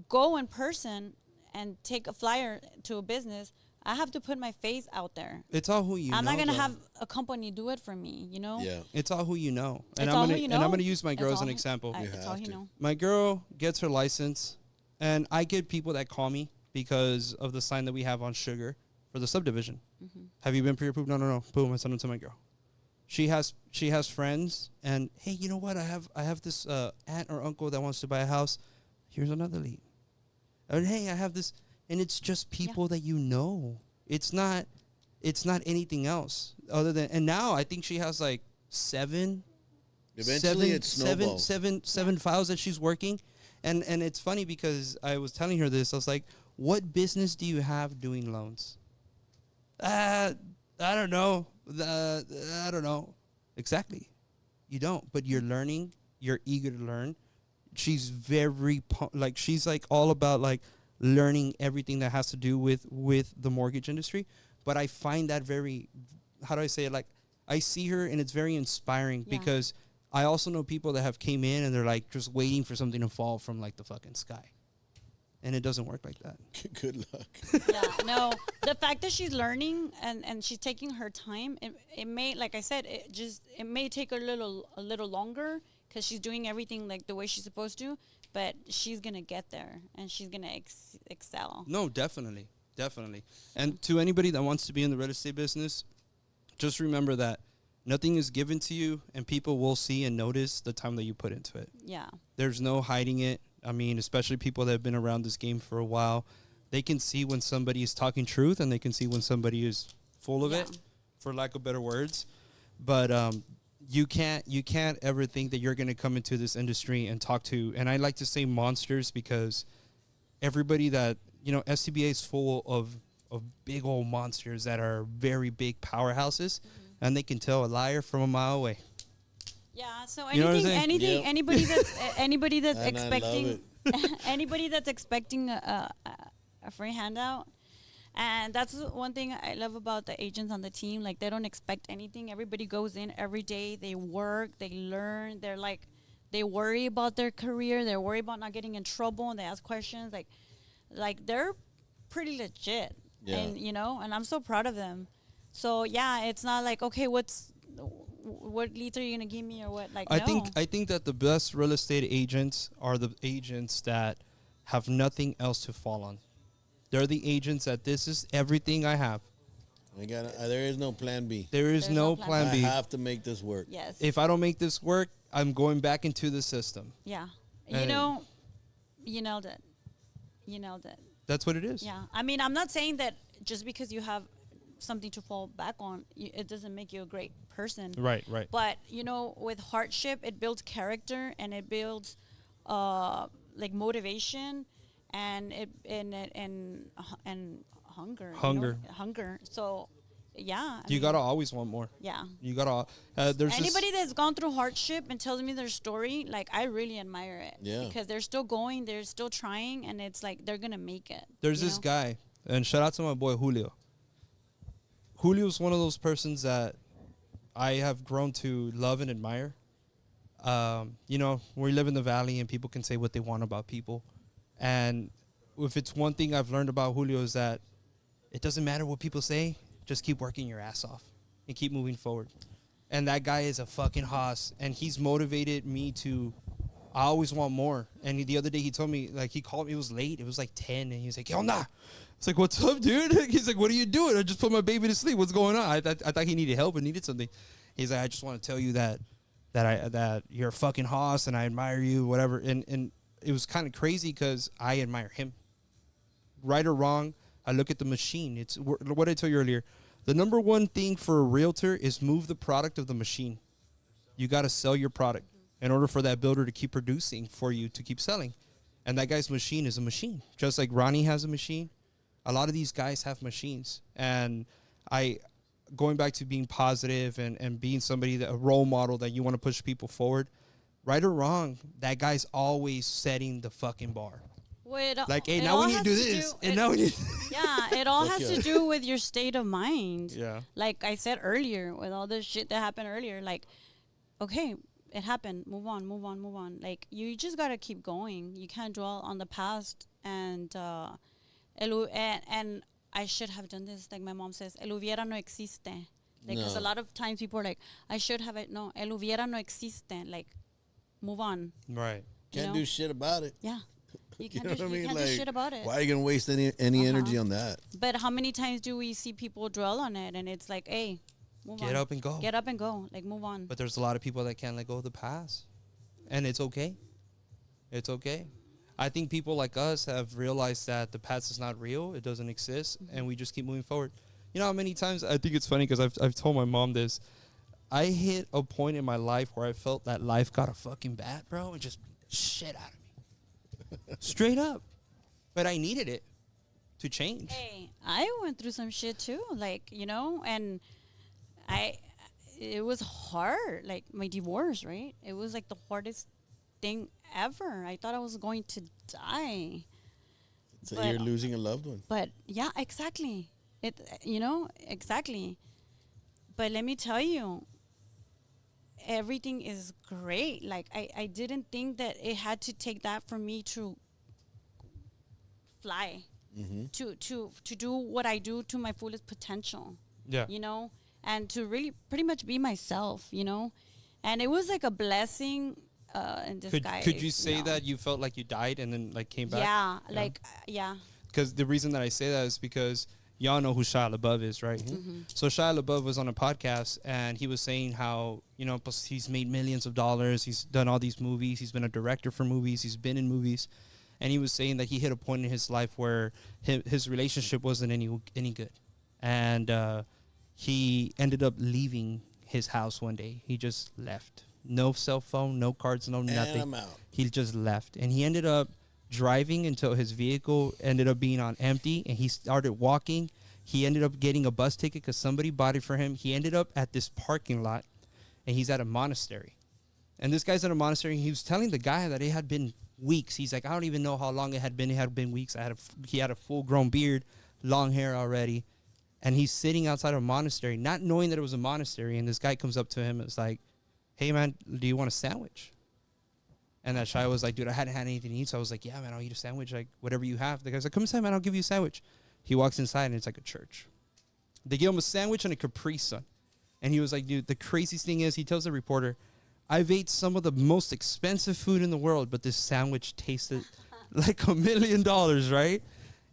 go in person and take a flyer to a business, I have to put my face out there. It's all who you know. I'm not going to have a company do it for me, you know? Yeah. It's all who you know. And I'm going to use my girl as an example. It's all you know. My girl gets her license, and I get people that call me because of the sign that we have on Sugar for the subdivision. Mm-hmm. Have you been pre-approved? No. Boom, I send them to my girl. She has friends, and hey, you know what? I have this aunt or uncle that wants to buy a house. Here's another lead. And hey, I have this, and it's just people that you know. It's not anything else other than. And now I think she has like seven files that she's working, and it's funny because I was telling her this. I was like, "What business do you have doing loans?" I don't know. I don't know. Exactly. You don't, but you're learning. You're eager to learn. She's she's like all about like learning everything that has to do with the mortgage industry. But I find that very, how do I say it? Like, I see her and it's very inspiring because I also know people that have came in and they're like just waiting for something to fall from like the fucking sky. And it doesn't work like that. Good luck. Yeah, no. The fact that she's learning and she's taking her time, it may, like I said, it may take her a little longer because she's doing everything like the way she's supposed to, but she's going to get there and she's going to excel. No, definitely. And to anybody that wants to be in the real estate business, just remember that nothing is given to you and people will see and notice the time that you put into it. Yeah. There's no hiding it. I mean, especially people that have been around this game for a while, they can see when somebody is talking truth and they can see when somebody is full of it, for lack of better words. But you can't ever think that you're going to come into this industry and talk to, and I like to say monsters, because everybody that, SCBA is full of big old monsters that are very big powerhouses, and they can tell a liar from a mile away. Yeah. So You know what I'm anything, saying? Yep. anybody that's And I love expecting anybody that's expecting a free handout. And that's one thing I love about the agents on the team. Like, they don't expect anything. Everybody goes in every day. They work. They learn. They're like, they worry about their career. They worry about not getting in trouble. And they ask questions. Like they're pretty legit. Yeah. And, and I'm so proud of them. So, yeah, it's not like, okay, what leads are you going to give me or what? Like, I no. think that the best real estate agents are the agents that have nothing else to fall on. They're the agents that this is everything I have. There is no plan B. There is There's no no plan plan I B. have to make this work. Yes. If I don't make this work, I'm going back into the system. Yeah. And- You nailed it. You nailed it. That's what it is. Yeah. I mean, I'm not saying that just because you have something to fall back on, it doesn't make you a great person. Right. But, with hardship, it builds character, and it builds like motivation, and hunger. Hunger. So, yeah. You gotta always want more. Yeah. You gotta. There's Anybody that's gone through hardship and tells me their story, like, I really admire it. Yeah. Because they're still going, they're still trying, and it's like they're gonna make it. There's you this know? guy, and shout out to my boy Julio. Julio's one of those persons that I have grown to love and admire. We live in the valley, and people can say what they want about people. And if it's one thing I've learned about Julio, is that it doesn't matter what people say, just keep working your ass off and keep moving forward. And that guy is a fucking hoss, and he's motivated me to, I always want more. And the other day he told me, like, he called me, it was late, it was like 10, and he was like, yo, nah. It's like, what's up, dude? He's like, what are you doing? I just put my baby to sleep. What's going on? I thought he needed help and needed something. He's like, I just want to tell you that you're a fucking hoss, and I admire you, whatever. And it was kind of crazy because I admire him. Right or wrong, I look at the machine. It's what I told you earlier. The number one thing for a realtor is move the product of the machine. You got to sell your product in order for that builder to keep producing for you to keep selling. And that guy's machine is a machine. Just like Ronnie has a machine, a lot of these guys have machines. And going back to being positive and being somebody, a role model that you want to push people forward, right or wrong, that guy's always setting the fucking bar. Like, hey, now we need to do this. And now we need. Yeah, it all has to do with your state of mind. Yeah. Like I said earlier, with all the shit that happened earlier, like, okay, it happened. Move on. Like, you just gotta keep going. You can't dwell on the past. And I should have done this. Like my mom says, el hubiera no existe. Because a lot of times people are like, I should have it. No, el hubiera no existe. Like, move on. Right. Can't do shit about it. Yeah. You You can't, know what I mean? you can't do shit about it. Why are you gonna waste any energy on that? But how many times do we see people dwell on it, and it's like, hey, move on. Get up and go. Get up and go. Like, move on. But there's a lot of people that can't let go of the past. And it's okay. It's okay. I think people like us have realized that the past is not real. It doesn't exist. And we just keep moving forward. You know how many times, I think it's funny because I've told my mom this. I hit a point in my life where I felt that life got a fucking bat, bro, and just beat the shit out of me. Straight up. But I needed it to change. Hey, I went through some shit too. Like, and it was hard. Like, my divorce, right? It was like the hardest thing ever. I thought I was going to die. So you're losing a loved one. But yeah, exactly. Exactly. But let me tell you, everything is great. Like, I didn't think that it had to take that for me to fly, to do what I do to my fullest potential. Yeah. And to really pretty much be myself, And it was like a blessing in disguise. Could you say that you felt like you died and then like came back? Yeah, like, yeah. Because the reason that I say that is because y'all know who Shia LaBeouf is, right? So Shia LaBeouf was on a podcast, and he was saying how, he's made millions of dollars. He's done all these movies. He's been a director for movies. He's been in movies. And he was saying that he hit a point in his life where his relationship wasn't any good. And he ended up leaving his house one day. He just left. No cell phone, no cards, no nothing. I'm out. He just left. And he ended up driving until his vehicle ended up being on empty, and he started walking. He ended up getting a bus ticket because somebody bought it for him. He ended up at this parking lot, and he's at a monastery. And this guy's at a monastery, and he was telling the guy that it had been weeks. He's like, I don't even know how long it had been. It had been weeks. He had a full-grown beard, long hair already. And he's sitting outside a monastery, not knowing that it was a monastery. And this guy comes up to him and is like, hey, man, do you want a sandwich? And that guy was like, dude, I hadn't had anything to eat. So I was like, yeah, man, I'll eat a sandwich, like whatever you have. The guy's like, come inside, man, I'll give you a sandwich. He walks inside, and it's like a church. They give him a sandwich and a Capri Sun. And he was like, dude, the craziest thing is, he tells the reporter, I've ate some of the most expensive food in the world, but this sandwich tasted like $1 million, right?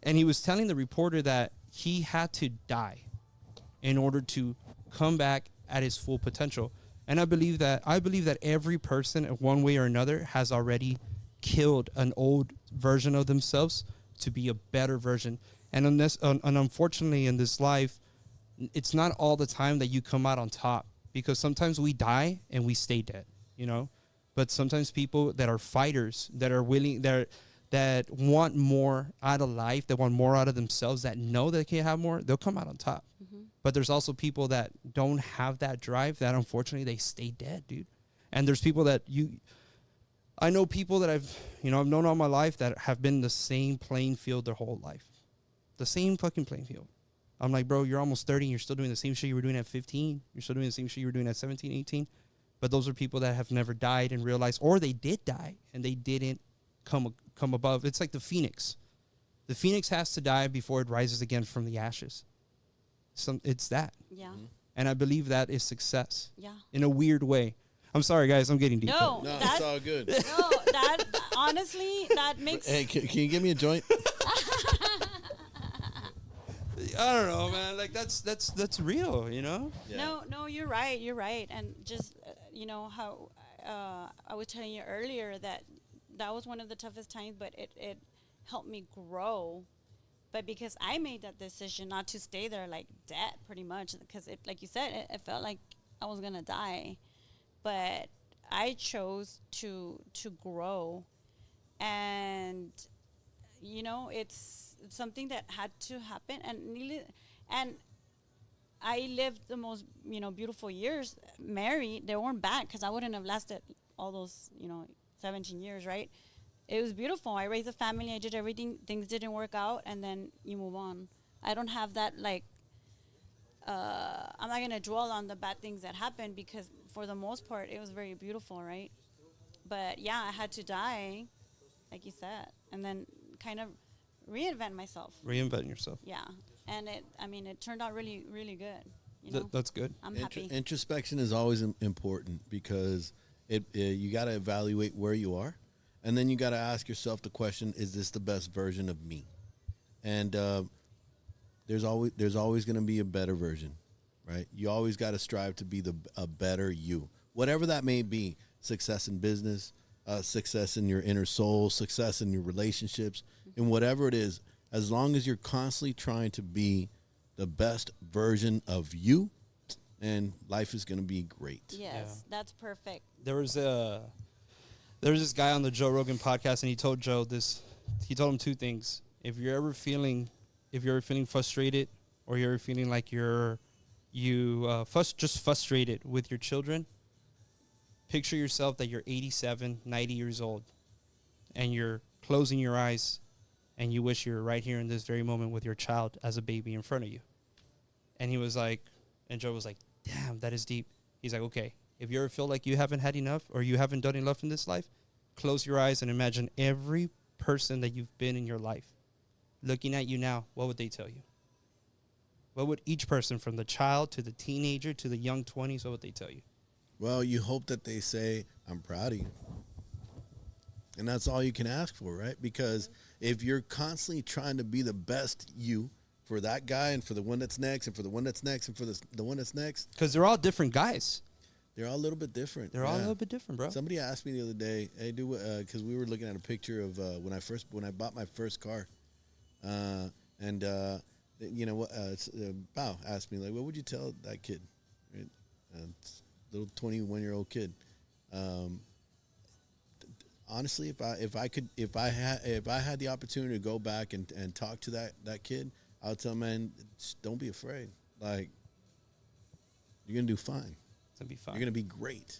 And he was telling the reporter that he had to die in order to come back at his full potential. And I believe that every person in one way or another has already killed an old version of themselves to be a better version. And unfortunately in this life, it's not all the time that you come out on top, because sometimes we die and we stay dead, you know? But sometimes people that are fighters, that are willing, that want more out of life, that want more out of themselves, that know they can have more, they'll come out on top. Mm-hmm. But there's also people that don't have that drive, that unfortunately they stay dead, dude. And there's people that I know people that I've known all my life that have been in the same playing field their whole life. The same fucking playing field. I'm like, bro, you're almost 30 and you're still doing the same shit you were doing at 15. You're still doing the same shit you were doing at 17, 18. But those are people that have never died and realized, or they did die and they didn't come above. It's like the phoenix. The phoenix has to die before it rises again from the ashes. It's that. Yeah. Mm-hmm. And I believe that is success. Yeah. In a weird way. I'm sorry, guys. I'm getting deep. No, it's all good. No, that honestly, that makes. Hey, can you give me a joint? I don't know, man. Like that's real, you know. Yeah. No, you're right. You're right. And just how I was telling you earlier that was one of the toughest times, but it helped me grow. But because I made that decision not to stay there like dead, pretty much, because it, like you said, it felt like I was gonna die, but I chose to grow, and it's something that had to happen, and I lived the most beautiful years married. They weren't bad, because I wouldn't have lasted all those 17 years, right? It was beautiful. I raised a family. I did everything. Things didn't work out, and then you move on. I don't have that, like, I'm not going to dwell on the bad things that happened, because for the most part, it was very beautiful, right? But, yeah, I had to die, like you said, and then kind of reinvent myself. Reinvent yourself. Yeah. And it turned out really, really good. That's good. I'm happy. Introspection is always important, because you got to evaluate where you are. And then you got to ask yourself the question, is this the best version of me? And there's always going to be a better version, right? You always got to strive to be a better you, whatever that may be. Success in business, success in your inner soul, success in your relationships, and whatever it is, as long as you're constantly trying to be the best version of you, and life is going to be great. Yes, that's perfect. There was this guy on the Joe Rogan podcast, and he told him two things. If you're ever feeling frustrated, or you're ever feeling like just frustrated with your children, picture yourself that you're 87, 90 years old, and you're closing your eyes, and you wish you were right here in this very moment with your child as a baby in front of you. And Joe was like, damn, that is deep. He's like, okay, if you ever feel like you haven't had enough, or you haven't done enough in this life, close your eyes and imagine every person that you've been in your life looking at you now. What would they tell you? What would each person, from the child to the teenager to the young 20s, what would they tell you? Well, you hope that they say, I'm proud of you. And that's all you can ask for, right? Because if you're constantly trying to be the best you for that guy, and for the one that's next, and for the one that's next, and for the one that's next. Because they're all different guys. They're all a little bit different. They're all a little bit different, bro. Somebody asked me the other day, hey, because we were looking at a picture of when I bought my first car. Bow asked me, like, what would you tell that kid? Right? little 21-year-old kid. Honestly, if I had the opportunity to go back and talk to that kid, I would tell him, man, just don't be afraid. Like, you're gonna do fine. It's gonna be fun. You're gonna be great.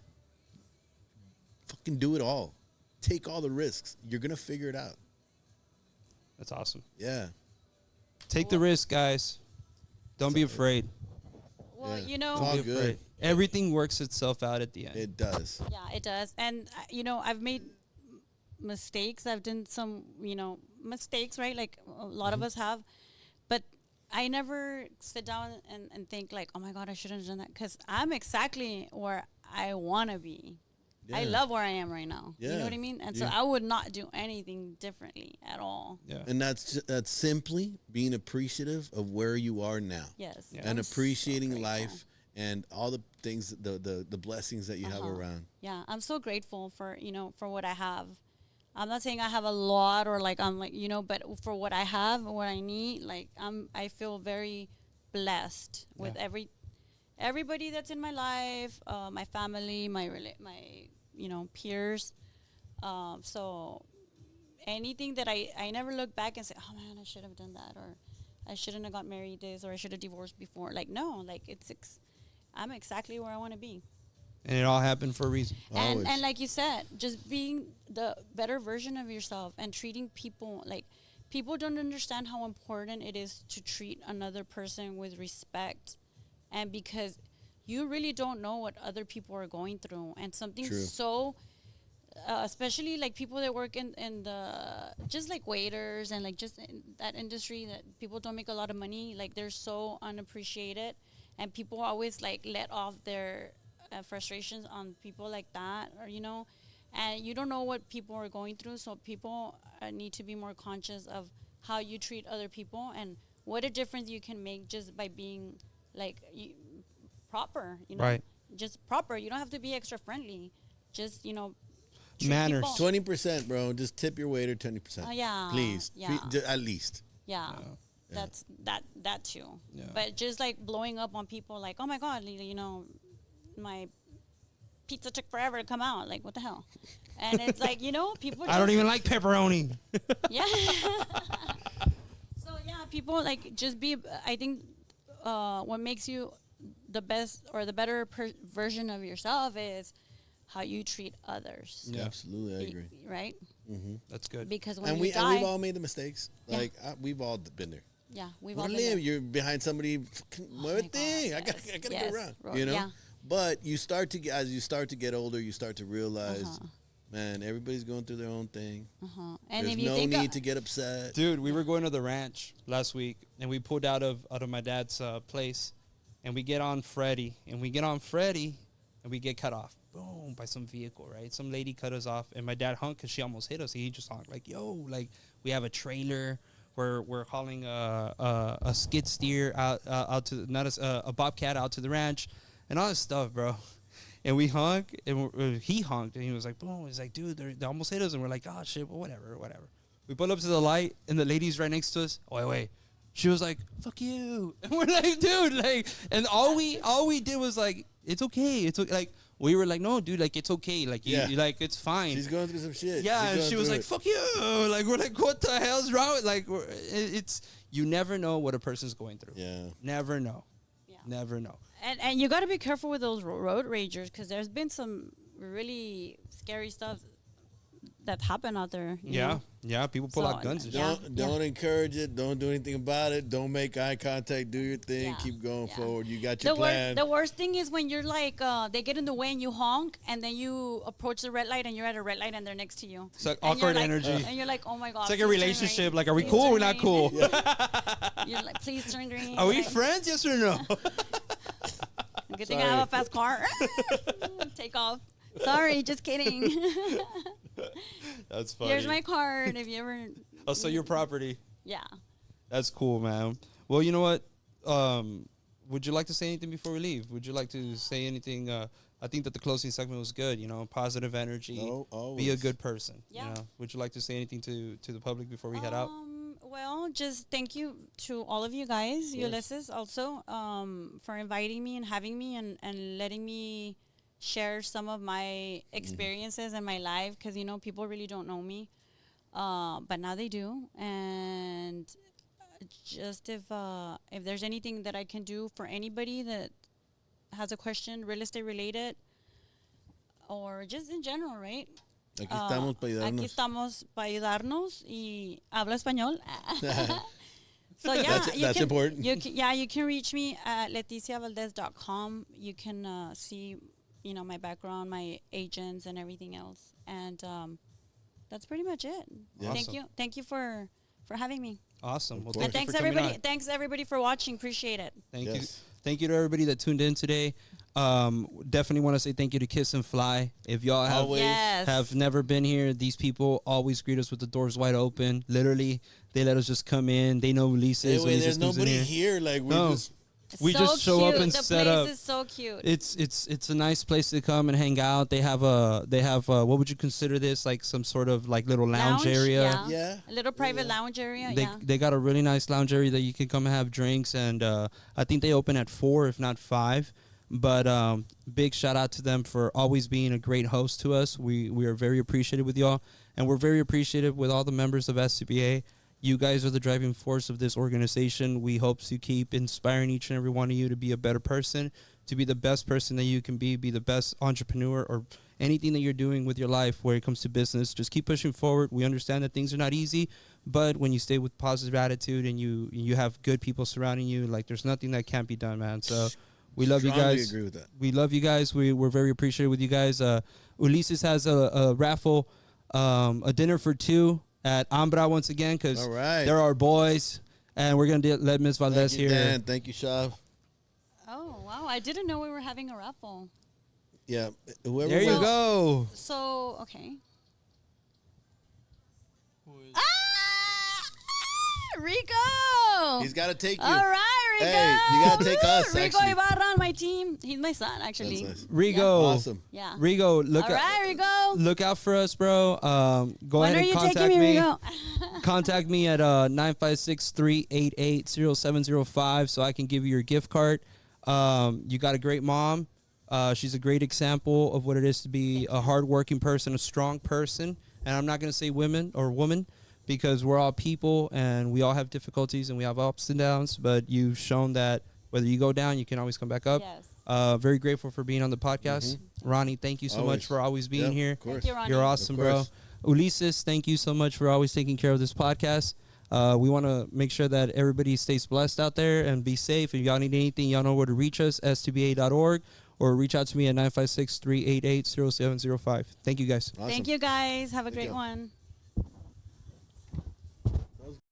Fucking do it all. Take all the risks. You're gonna figure it out. That's awesome. Yeah. Take the risk, guys. Don't be afraid. Well, Yeah. you know, It's all Don't be good. afraid. Everything works itself out at the end. It does. yeah, it does. And, you know, I've made mistakes. I've done some, you know, mistakes, right? Like a lot of us have. But I never sit down and think like, oh my God, I shouldn't have done that. Because I'm exactly where I want to be. I Yeah. love where I am right now. You Yeah. know what I mean? And so Yeah. I would not do anything differently at all. Yeah. And that's simply being appreciative of where you are now. Yes. Yeah. And I'm so appreciating grateful. life and all the things, the blessings that you have around. Yeah, I'm so grateful for, you know, for what I have. I'm not saying I have a lot or like I'm like, you know, but for what I have and what I need, like I feel very blessed with everybody that's in my life, my family, my you know, peers. So anything that I never look back and say, oh man, I should have done that, or I shouldn't have got married this, or I should have divorced before. Like no, like I'm exactly where I want to be. And it all happened for a reason. Always. And like you said, just being the better version of yourself and treating people like people don't understand how important it is to treat another person with respect, and because you really don't know what other people are going through, and something True. so especially like people that work in the just like waiters and like just in that industry that people don't make a lot of money, like they're so unappreciated, and people always like let off their frustrations on people like that, or you know, and you don't know what people are going through, so people need to be more conscious of how you treat other people and what a difference you can make just by being like proper, you know, Right. just proper. You don't have to be extra friendly, just you know, treat Manners. people- 20%, bro. Just tip your waiter 20%. yeah, Please. yeah. At least. Yeah. Yeah. That's that too. Yeah. But just like blowing up on people like, oh my God, you know, my pizza took forever to come out. Like, what the hell? And it's like, you know, people just, I don't even like pepperoni. yeah. So yeah, people like just be. I think what makes you the best or the better version of yourself is how you treat others. Yeah. Absolutely, I agree. Right? That's good. Because when And you we've die, all made the mistakes. Yeah. Like we've all been there. yeah, we've all Well, been there. you're behind somebody. Fucking, Oh what my God, thing? I yes, gotta yes, go around. bro, You know. yeah. But you start to as you start to get older, you start to realize, Uh-huh. man, everybody's going through their own thing. And There's if you no think need to get upset. Dude, we were going to the ranch last week, and we pulled out of my dad's place, and we get on Freddie, and we get cut off. Boom, by some vehicle, right? Some lady cut us off, and my dad honked because she almost hit us. He just honked like, "Yo, like we have a trailer. We're hauling a skid steer out to a bobcat out to the ranch, and all this stuff, bro." And we honked, and he honked, and he was like, "Boom!" He's like, "Dude, they almost hit us," and we're like, "Oh shit, well, whatever." We pull up to the light, and the lady's right next to us. Oh, wait. She was like, "Fuck you," and we're like, "Dude, like," and all we did was like, "It's okay, it's okay." Like we were like, "No, dude, like it's okay, like you, Yeah. like it's fine." She's going through some shit. Yeah, She's and going she was through like, it. "Fuck you!" Like we're like, "What the hell's wrong?" With like, it's you never know what a person's going through. Yeah. Never know. Yeah. Never know. And you got to be careful with those road ragers, because there's been some really scary stuff that happened out there. You know? Yeah. People pull So, out guns and yeah. shit. Don't encourage it. Don't do anything about it. Don't make eye contact. Do your thing. Yeah. Keep going Yeah. forward. You got your plan. The worst thing is when you're like, they get in the way and you honk, and then you approach the red light and you're at a red light and they're next to you. It's like And you're awkward like- energy. And you're like, oh my God. It's like a please turn relationship. green. Like, are we Please cool or turn we're not green. cool? You're like, please turn green. Are we Like, friends? Yes or no? Good thing I have a fast car. Take off. Sorry, just kidding. That's funny. Here's my card if you ever. Oh, so your property. Yeah. That's cool, man. Well, you know what? Would you like to say anything before we leave? Would you like to say anything? I think that the closing segment was good. You know, positive energy. Oh, Be a always. good person. Yeah. You know, would you like to say anything to the public before we head out? Well, just thank you to all of you guys, Ulysses, also, for inviting me and having me and letting me share some of my experiences in my life because, people really don't know me. But now they do. And just if there's anything that I can do for anybody that has a question, real estate related, or just in general, right? Aquí estamos para ayudarnos. Aquí estamos para ayudarnos y hablo español. So yeah, that's important. You can reach me at leticiavaldez.com. You can see, my background, my agents, and everything else. And that's pretty much it. Yeah. Thank you for having me. Awesome. Well, And thanks everybody. Thanks everybody for watching. Appreciate it. Thank you. Thank you to everybody that tuned in today. Definitely want to say thank you to Kiss and Fly. If y'all have never been here, these people always greet us with the doors wide open. Literally, they let us just come in. They know Ulysses. There's nobody here. Like we just show up and the set up. The place is so cute. It's a nice place to come and hang out. They have what would you consider this, like some sort of like little lounge area? Yeah. A little private lounge area. They got a really nice lounge area that you can come and have drinks, and I think they open at 4 if not 5. But big shout out to them for always being a great host to us. We are very appreciative with y'all, and we're very appreciative with all the members of SCBA. You guys are the driving force of this organization. We hope to keep inspiring each and every one of you to be a better person, to be the best person that you can be the best entrepreneur or anything that you're doing with your life where it comes to business. Just keep pushing forward. We understand that things are not easy, but when you stay with positive attitude and you have good people surrounding you, like there's nothing that can't be done, man. So we love you guys. Agree with that. We love you guys. We're very appreciative with you guys. Ulysses has a raffle, a dinner for 2 at Ambra once again, because they're our boys, and we're gonna let Ms. Valdez Thank you, here. Dan. Thank you, Shav. Oh wow! I didn't know we were having a raffle. Yeah, there you go. So okay. Rico! He's got to take you. All right, Rico. Hey, you got to take us. Rico actually. Ibarra on my team. He's my son, actually. That's nice. Rigo, Awesome. Yeah. Rigo, All right, Rico. look out for us, bro. Go When ahead are and you contact taking me, me. Rico? Contact me at 956-388-0705 so I can give you your gift card. You got a great mom. She's a great example of what it is to be a hardworking person, a strong person. And I'm not going to say women or woman, because we're all people and we all have difficulties and we have ups and downs. But you've shown that whether you go down, you can always come back up. Yes. Very grateful for being on the podcast. Ronnie, thank you so much for always being here. Of course. Thank you, Ronnie. You're awesome, bro. Ulysses, thank you so much for always taking care of this podcast. We want to make sure that everybody stays blessed out there and be safe. If y'all need anything, y'all know where to reach us, stba.org, or reach out to me at 956-388-0705. Thank you, guys. Awesome. Thank you, guys. Have a great one.